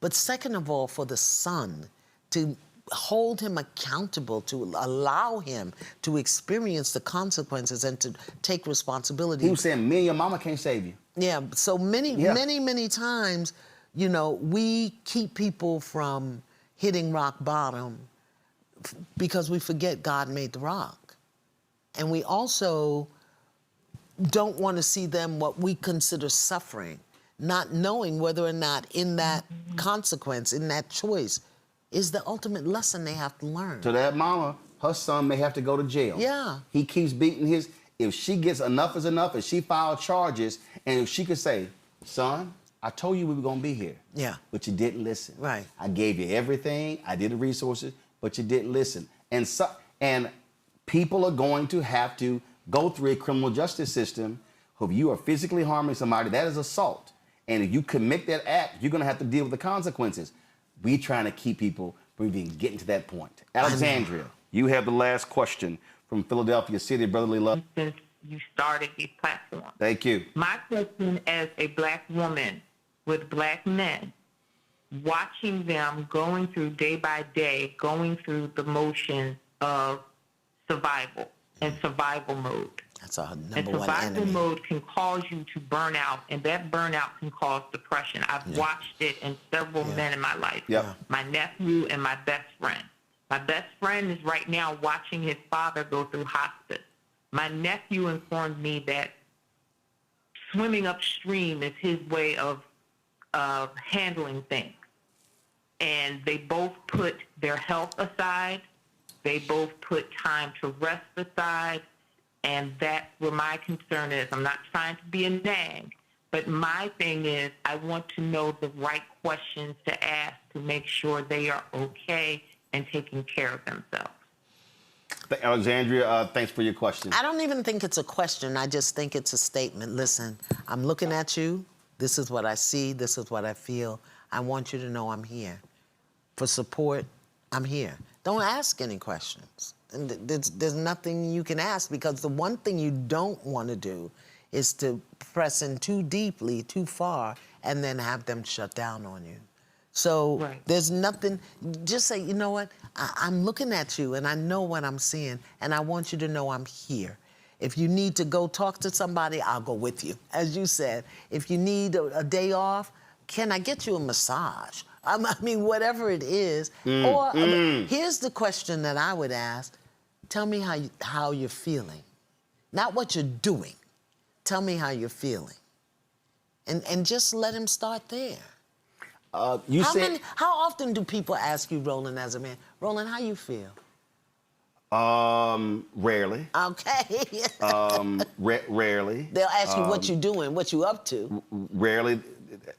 but second of all for the son, to hold him accountable, to allow him to experience the consequences and to take responsibility. He was saying, "Me and your mama can't save you." Yeah, so many times, you know, we keep people from hitting rock bottom because we forget God made the rock. And we also don't want to see them what we consider suffering, not knowing whether or not in that consequence, in that choice, is the ultimate lesson they have to learn. To that mama, her son may have to go to jail. Yeah. He keeps beating his, if she gets enough is enough, if she filed charges, and if she could say, "Son, I told you we were gonna be here. Yeah. But you didn't listen. Right. I gave you everything, I did the resources, but you didn't listen." And people are going to have to go through a criminal justice system. If you are physically harming somebody, that is assault. And if you commit that act, you're gonna have to deal with the consequences. We trying to keep people from even getting to that point. Alexandria, you have the last question from Philadelphia City Brotherly Love. Since you started these platforms. Thank you. My question as a black woman with black men, watching them going through day by day, going through the motion of survival and survival mode. That's our And number one survival enemy. mode can cause you to burn out, and that burnout can cause depression. I've watched it in several men in my life. Yep. My nephew and my best friend. My best friend is right now watching his father go through hospice. My nephew informed me that swimming upstream is his way of handling things. And they both put their health aside. They both put time to rest aside. And that's where my concern is. I'm not trying to be a nag, but my thing is I want to know the right questions to ask to make sure they are okay and taking care of themselves. Alexandria, thanks for your question. I don't even think it's a question. I just think it's a statement. Listen, I'm looking at you. This is what I see. This is what I feel. I want you to know I'm here. For support, I'm here. Don't ask any questions. And there's nothing you can ask, because the one thing you don't want to do is to press in too deeply, too far, and then have them shut down on you. So there's nothing, just say, you know what, I'm looking at you and I know what I'm seeing, and I want you to know I'm here. If you need to go talk to somebody, I'll go with you. As you said, if you need a day off, can I get you a massage? I mean, whatever it is. Here's the question that I would ask. Tell me how you're feeling. Not what you're doing. Tell me how you're feeling. And just let him start there. How often do people ask you, Roland, as a man, Roland, how you feel? Rarely. Okay. Rarely. They'll ask you what you doing, what you up to. Rarely.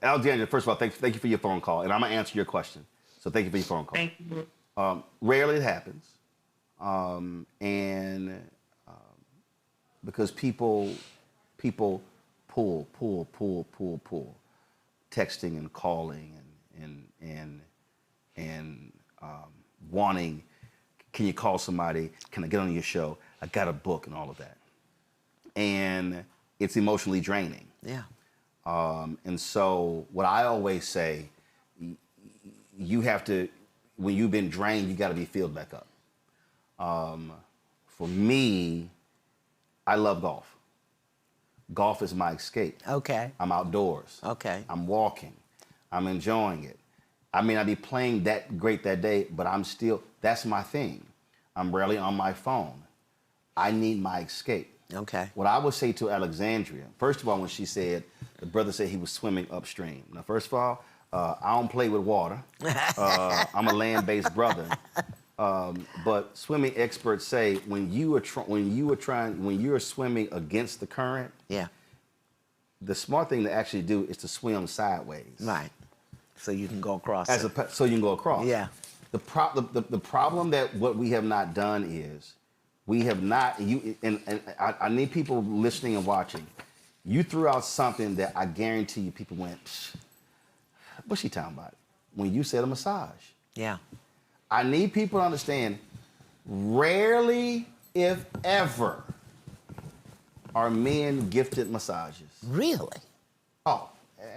Alexandria, first of all, thank you for your phone call, and I'm gonna answer your question. So thank you for your phone call. Thank you. Rarely it happens. and because people pull, texting and calling and wanting, can you call somebody? Can I get on your show? I got a book and all of that. And it's emotionally draining. Yeah. And so what I always say, you have to, when you've been drained, you got to be filled back up. For me, I love golf. Golf is my escape. Okay. I'm outdoors. Okay. I'm walking. I'm enjoying it. I may not be playing that great that day, but I'm still, that's my thing. I'm rarely on my phone. I need my escape. Okay. What I would say to Alexandria, first of all, when she said, the brother said he was swimming upstream. Now, first of all, I don't play with water. I'm a land-based brother. But swimming experts say when you are swimming against the current, yeah, the smart thing to actually do is to swim sideways. Right. So you can go across. So you can go across. Yeah. The problem that what we have not done is we have not, I need people listening and watching. You threw out something that I guarantee you people went, what's she talking about? When you said a massage. Yeah. I need people to understand, rarely, if ever, are men gifted massages. Really? Oh.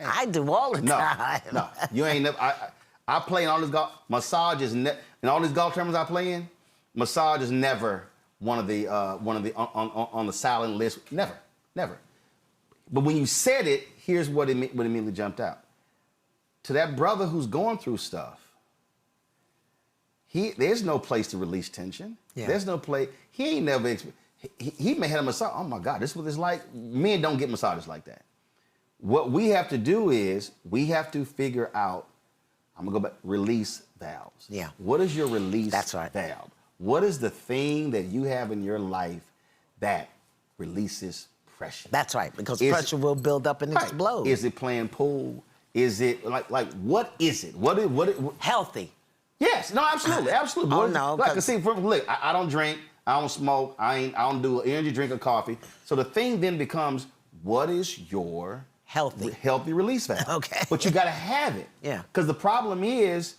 I do all the time. No, you ain't never, I play in all this golf, massage is, in all these golf tournaments I play in, massage is never one of the on the silent list, never. But when you said it, here's what immediately jumped out. To that brother who's going through stuff, there's no place to release tension. Yeah. There's no place. He ain't never. He may have a massage. Oh my God, this is what it's like. Men don't get massages like that. What we have to do is we have to figure out. I'm gonna go back. Release valves. Yeah. What is your release That's right. valve? What is the thing that you have in your life that releases pressure? That's right, because pressure will build up and explode. Is it playing pool? Is it like what is it? What healthy? Yes, no, absolutely. Oh no, like see, look, I don't drink, I don't smoke, I don't do an energy drink or coffee. So the thing then becomes, what is your healthy release valve? Okay, but you got to have it. Yeah, because the problem is,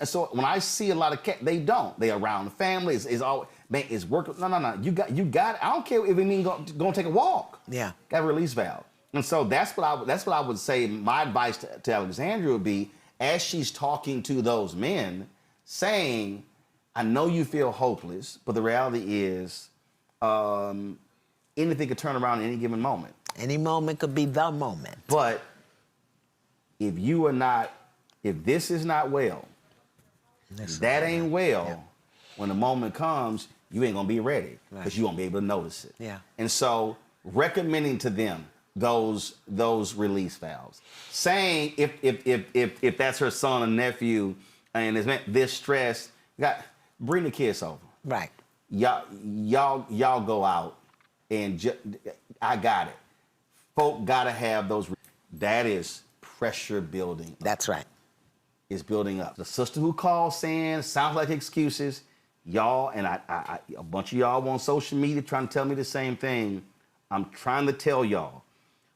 so when I see a lot of cats, they don't. They around the family. Is all man is work. No. You got. I don't care if it means go take a walk. Yeah, got a release valve. And so that's what I would say. My advice to Alexandria would be, as she's talking to those men, saying, I know you feel hopeless, but the reality is anything could turn around at any given moment. Any moment could be the moment. But if this is not well, that ain't well, when the moment comes, you ain't gonna be ready because you won't be able to notice it. Yeah. And so recommending to them those release valves, saying if that's her son or nephew and is this stress, bring the kids over. Right. Y'all go out and I got it. Folk gotta have those. That is pressure building. That's right. It's building up. The sister who called saying sounds like excuses. Y'all and I a bunch of y'all on social media trying to tell me the same thing. I'm trying to tell y'all,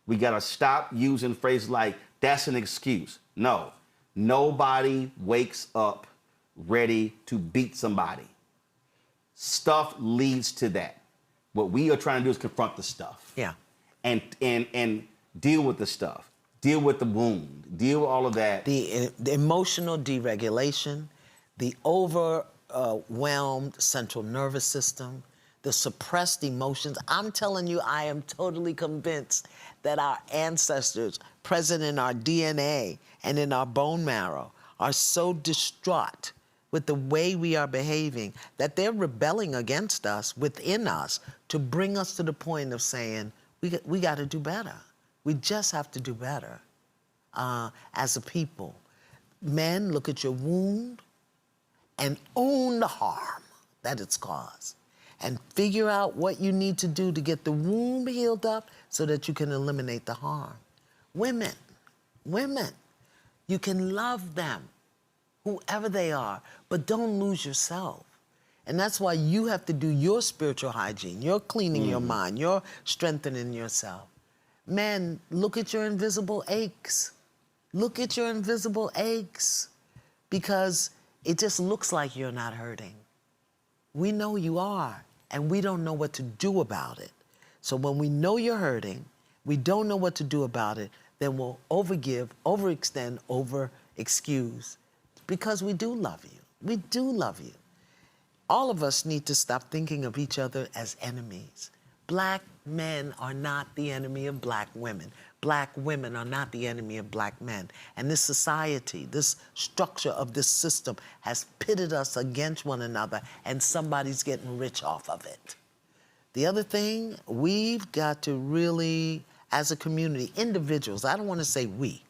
we gotta stop using phrases like that's an excuse. No, nobody wakes up ready to beat somebody. Stuff leads to that. What we are trying to do is confront the stuff. Yeah. And deal with the stuff. Deal with the wound. Deal with all of that. The emotional deregulation, the overwhelmed central nervous system, the suppressed emotions. I'm telling you, I am totally convinced that our ancestors, present in our DNA and in our bone marrow, are so distraught with the way we are behaving that they're rebelling against us, within us, to bring us to the point of saying, we got to do better. We just have to do better as a people. Men, look at your wound and own the harm that it's caused, and figure out what you need to do to get the wound healed up so that you can eliminate the harm. Women, you can love them, whoever they are, but don't lose yourself. And that's why you have to do your spiritual hygiene. You're cleaning your mind. You're strengthening yourself. Man, look at your invisible aches. Look at your invisible aches. Because it just looks like you're not hurting. We know you are, and we don't know what to do about it. So when we know you're hurting, we don't know what to do about it, then we'll overgive, overextend, over-excuse, because we do love you. We do love you. All of us need to stop thinking of each other as enemies. Black men are not the enemy of black women. Black women are not the enemy of black men. And this society, this structure of this system has pitted us against one another, and somebody's getting rich off of it. The other thing, we've got to really, as a community, individuals, I don't want to say we,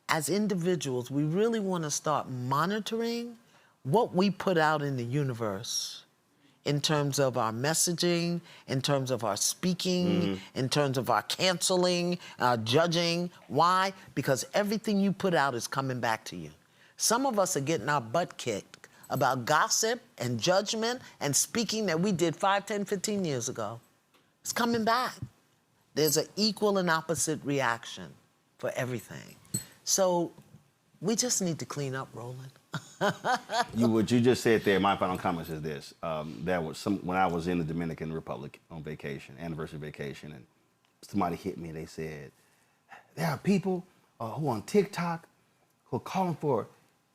as individuals, we really want to start monitoring what we put out in the universe in terms of our messaging, in terms of our speaking, in terms of our canceling, judging. Why? Because everything you put out is coming back to you. Some of us are getting our butt kicked about gossip and judgment and speaking that we did 5, 10, 15 years ago. It's coming back. There's an equal and opposite reaction for everything. So we just need to clean up, Roland. What you just said there, my final comment is this. There was when I was in the Dominican Republic on vacation, anniversary vacation, and somebody hit me and they said, there are people who on TikTok who are calling for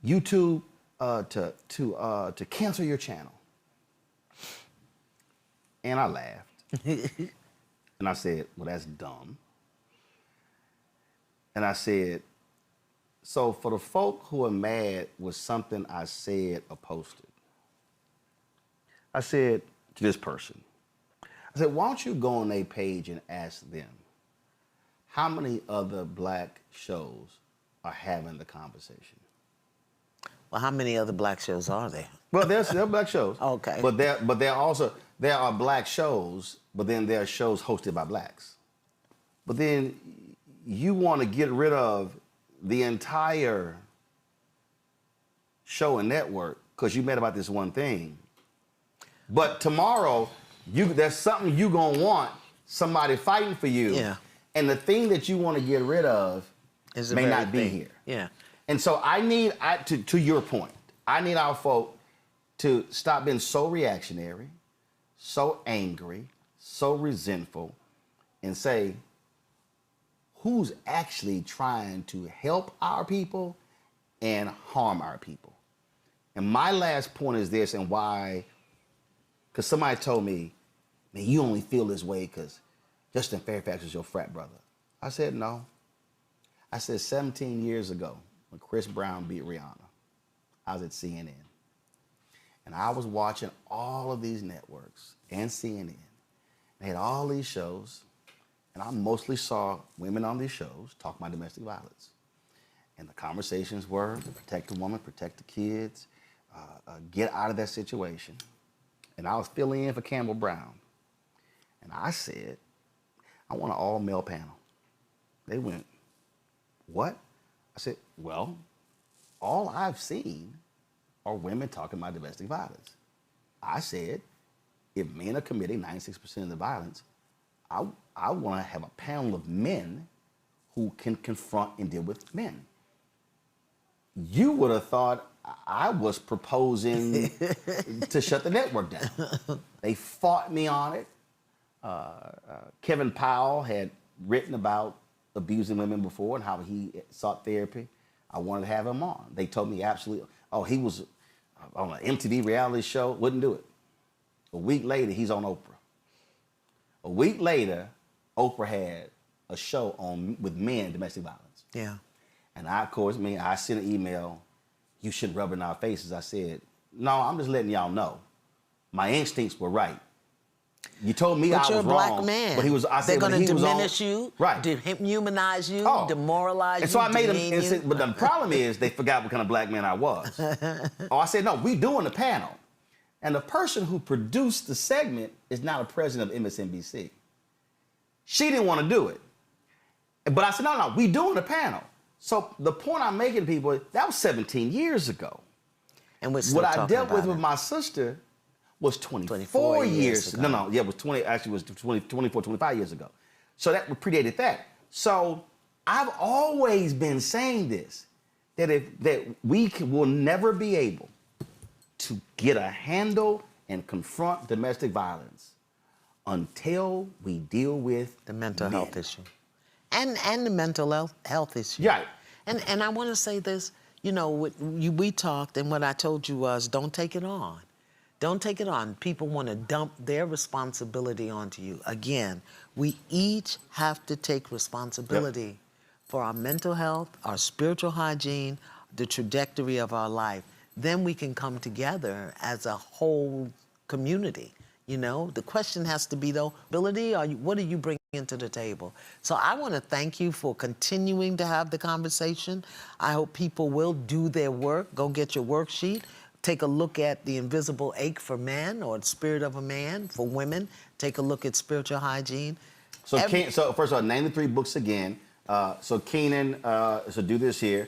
YouTube to cancel your channel. And I laughed. And I said, well, that's dumb. And I said, so for the folk who are mad with something I said or posted, I said to this person, I said, why don't you go on their page and ask them how many other black shows are having the conversation? Well, how many other black shows are there? Well, there are black shows. Okay. But there are black shows, but then there are shows hosted by blacks. But then you want to get rid of the entire show and network because you mad about this one thing. But tomorrow, there's something you gonna want somebody fighting for you. Yeah. And the thing that you want to get rid of may not be here. Yeah. And so to your point, I need our folk to stop being so reactionary, so angry, so resentful, and say, who's actually trying to help our people and harm our people? And my last point is this, and why, because somebody told me, man, you only feel this way because Justin Fairfax is your frat brother. I said, no. I said 17 years ago, when Chris Brown beat Rihanna, I was at CNN. And I was watching all of these networks and CNN. They had all these shows. And I mostly saw women on these shows talk about domestic violence. And the conversations were to protect the woman, protect the kids, get out of that situation. And I was filling in for Campbell Brown. And I said, I want an all-male panel. They went, what? I said, well, all I've seen are women talking about domestic violence. I said, if men are committing 96% of the violence, I want to have a panel of men who can confront and deal with men. You would have thought I was proposing to shut the network down. They fought me on it. Kevin Powell had written about abusing women before and how he sought therapy. I wanted to have him on. They told me absolutely, he was on an MTV reality show, wouldn't do it. A week later, he's on Oprah. A week later, Oprah had a show with men, domestic violence. Yeah. And I sent an email, you shouldn't rub it in our faces. I said, no, I'm just letting y'all know. My instincts were right. You told me I was wrong. But you're a black man. But they're going to diminish you, right. Dehumanize you, demoralize you. And so I made them, but the problem is they forgot what kind of black man I was. I said, no, we doing the panel. And the person who produced the segment is now the president of MSNBC. She didn't want to do it. But I said, no, we doing the panel. So the point I'm making to people, that was 17 years ago. And we're still what I talking dealt about with my sister was 24 years ago. No, yeah, it was 20, actually it was 24, 25 years ago. So that predated that. So I've always been saying this, that we will never be able to get a handle and confront domestic violence until we deal with the mental health issue. And the mental health issue. Right. And I want to say this, you know, we talked, and what I told you was, don't take it on. Don't take it on. People want to dump their responsibility onto you. Again, we each have to take responsibility for our mental health, our spiritual hygiene, the trajectory of our life. Then we can come together as a whole community. You know, the question has to be, though, ability, or what are you bringing to the table? So I want to thank you for continuing to have the conversation. I hope people will do their work. Go get your worksheet. Take a look at the invisible ache for men, or the spirit of a man for women. Take a look at spiritual hygiene. So, so first of all, name the 3 books again. So Keenan, so do this here.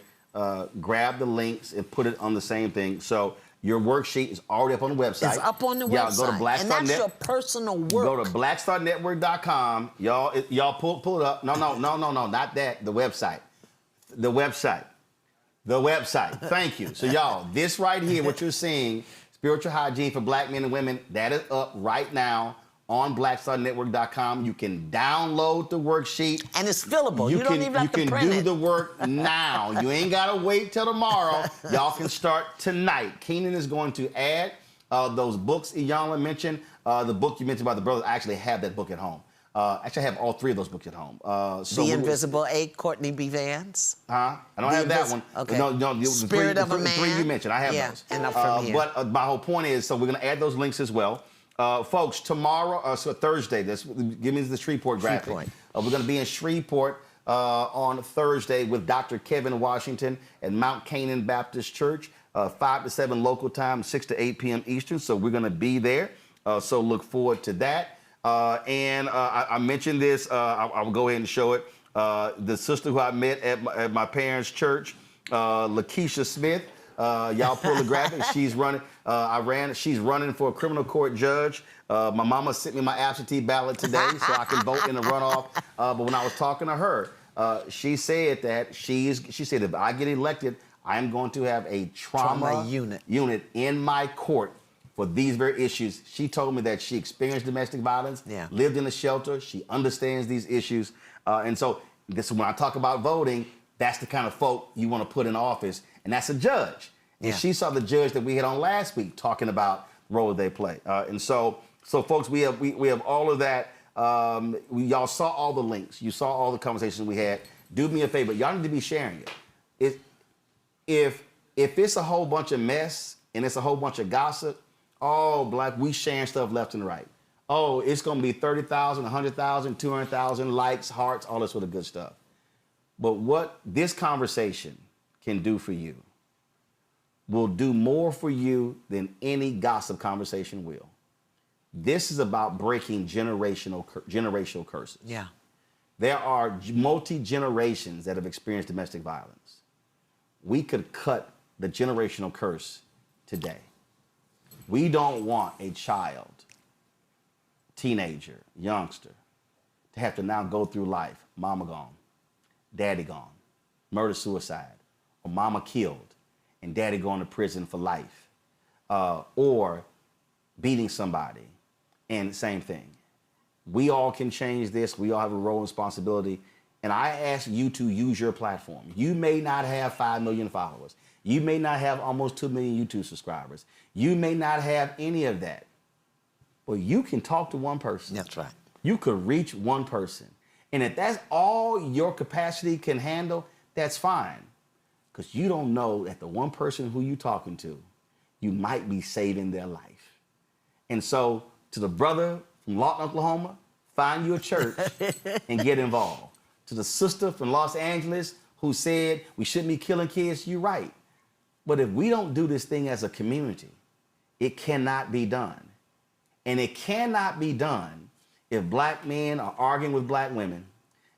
Grab the links and put it on the same thing. So your worksheet is already up on the website. It's up on the website. website. Go to Black and Star that's your personal work. Go to blackstarnetwork.com. Y'all pull it up. No, not that. The website. The website. The website. Thank you. So y'all, this right here, what you're seeing, Spiritual Hygiene for Black Men and Women, that is up right now on blackstarnetwork.com. You can download the worksheet. And it's fillable. You don't even have to print it. You can do the work now. You ain't got to wait till tomorrow. Y'all can start tonight. Keenan is going to add those books Iyanla mentioned. The book you mentioned about the brothers, I actually have that book at home. Actually, I have all 3 of those books at home. The Invisible Ache, Courtney B. Vance. I don't have that one. Okay. No, Spirit of a Man. The 3 you mentioned, I have those. And up from here. But my whole point is, so we're going to add those links as well. Folks, tomorrow, so Thursday, give me the Shreveport graphic. We're going to be in Shreveport on Thursday with Dr. Kevin Washington at Mount Canaan Baptist Church, 5 to 7 local time, 6 to 8 p.m. Eastern. So we're going to be there. So look forward to that. And I mentioned this. I'll go ahead and show it. The sister who I met at my parents' church, Lakeisha Smith. Y'all pull the graphic. She's running. She's running for a criminal court judge. My mama sent me my absentee ballot today so I can vote in the runoff. But when I was talking to her, she said that she said if I get elected, I am going to have a trauma unit in my court for these very issues. She told me that she experienced domestic violence, lived in a shelter. She understands these issues. And so this, when I talk about voting, that's the kind of folk you want to put in office. And that's a judge. And she saw the judge that we had on last week talking about the role they play. And so folks, we have all of that. Y'all saw all the links. You saw all the conversations we had. Do me a favor. Y'all need to be sharing it. If it's a whole bunch of mess and it's a whole bunch of gossip, we sharing stuff left and right. Oh, it's going to be 30,000, 100,000, 200,000 likes, hearts, all this sort of good stuff. But what this conversation can do for you will do more for you than any gossip conversation will. This is about breaking generational curses. Yeah. There are multi-generations that have experienced domestic violence. We could cut the generational curse today. We don't want a child, teenager, youngster, to have to now go through life, mama gone, daddy gone, murder-suicide, or mama killed, and daddy going to prison for life, or beating somebody, and same thing. We all can change this. We all have a role and responsibility. And I ask you to use your platform. You may not have 5 million followers. You may not have almost 2 million YouTube subscribers. You may not have any of that. But you can talk to one person. That's right. You could reach one person. And if that's all your capacity can handle, that's fine. Because you don't know that the one person who you're talking to, you might be saving their life. And so to the brother from Lawton, Oklahoma, find you a church and get involved. To the sister from Los Angeles who said we shouldn't be killing kids, you're right. But if we don't do this thing as a community, it cannot be done. And it cannot be done if black men are arguing with black women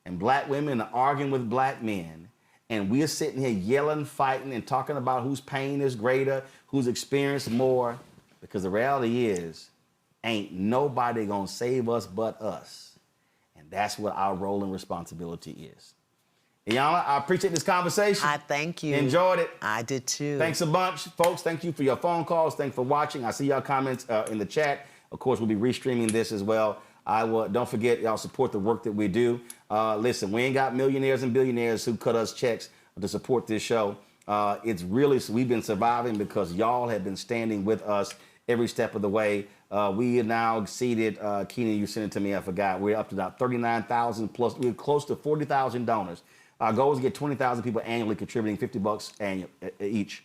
and black women are arguing with black men, and we're sitting here yelling, fighting, and talking about whose pain is greater, who's experienced more. because the reality is, ain't nobody gonna save us but us. And that's what our role and responsibility is. Iyanla, I appreciate this conversation. I thank you. Enjoyed it. I did too. Thanks a bunch, folks. Thank you for your phone calls. Thanks for watching. I see y'all comments in the chat. Of course, we'll be restreaming this as well. Don't forget, y'all support the work that we do. Listen, we ain't got millionaires and billionaires who cut us checks to support this show. It's really, we've been surviving because y'all have been standing with us every step of the way. We are now exceeded, Keenan, you sent it to me, I forgot. We're up to about 39,000 plus. We're close to 40,000 donors. Our goal is to get 20,000 people annually contributing $50 each.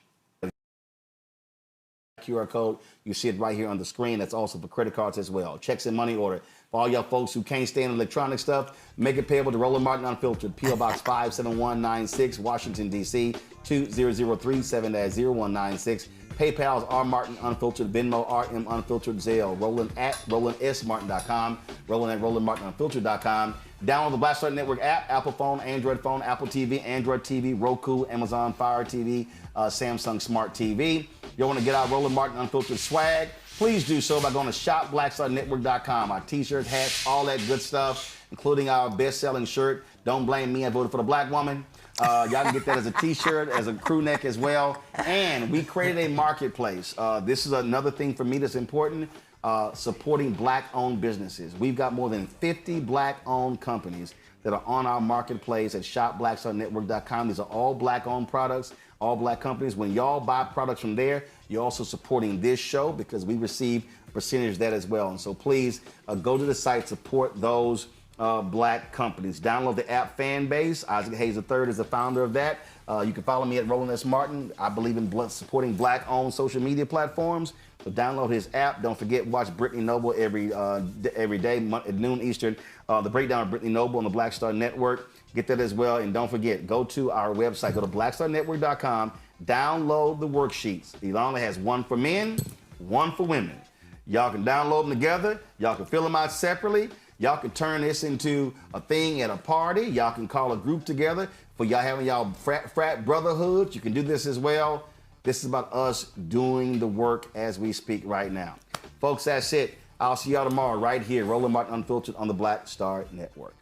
QR code, you see it right here on the screen. That's also for credit cards as well. Checks and money order. For all y'all folks who can't stand electronic stuff, make it payable to Roland Martin Unfiltered, P.O. Box 57196, Washington, D.C. 20037-0196. PayPal's R Martin Unfiltered, Venmo RM Unfiltered, Zelle, Roland at RolandSMartin.com, Roland at RolandMartinUnfiltered.com. Download the Black Star Network app, Apple phone, Android phone, Apple TV, Android TV, Roku, Amazon Fire TV, Samsung Smart TV. You want to get our Roland Martin Unfiltered swag? Please do so by going to shopblackstarnetwork.com. Our t-shirts, hats, all that good stuff, including our best-selling shirt, Don't Blame Me, I Voted for the Black Woman. Y'all can get that as a t-shirt, as a crew neck as well. And we created a marketplace. This is another thing for me that's important, supporting black-owned businesses. We've got more than 50 black-owned companies that are on our marketplace at shopblackstarnetwork.com. These are all black-owned products, all black companies. When y'all buy products from there, you're also supporting this show because we receive a percentage of that as well. And so please go to the site, support those black companies. Download the app Fanbase. Isaac Hayes III is the founder of that. You can follow me at Roland S. Martin. I believe in supporting black-owned social media platforms. So download his app. Don't forget, watch Brittany Noble every day at noon Eastern. The breakdown of Brittany Noble on the Black Star Network. Get that as well. And don't forget, go to our website. Go to blackstarnetwork.com. Download the worksheets. Iyanla has one for men, one for women. Y'all can download them together. Y'all can fill them out separately. Y'all can turn this into a thing at a party. Y'all can call a group together for y'all having y'all frat brotherhood. You can do this as well. This is about us doing the work as we speak right now. Folks, that's it. I'll see y'all tomorrow right here, Roland Martin Unfiltered on the Black Star Network.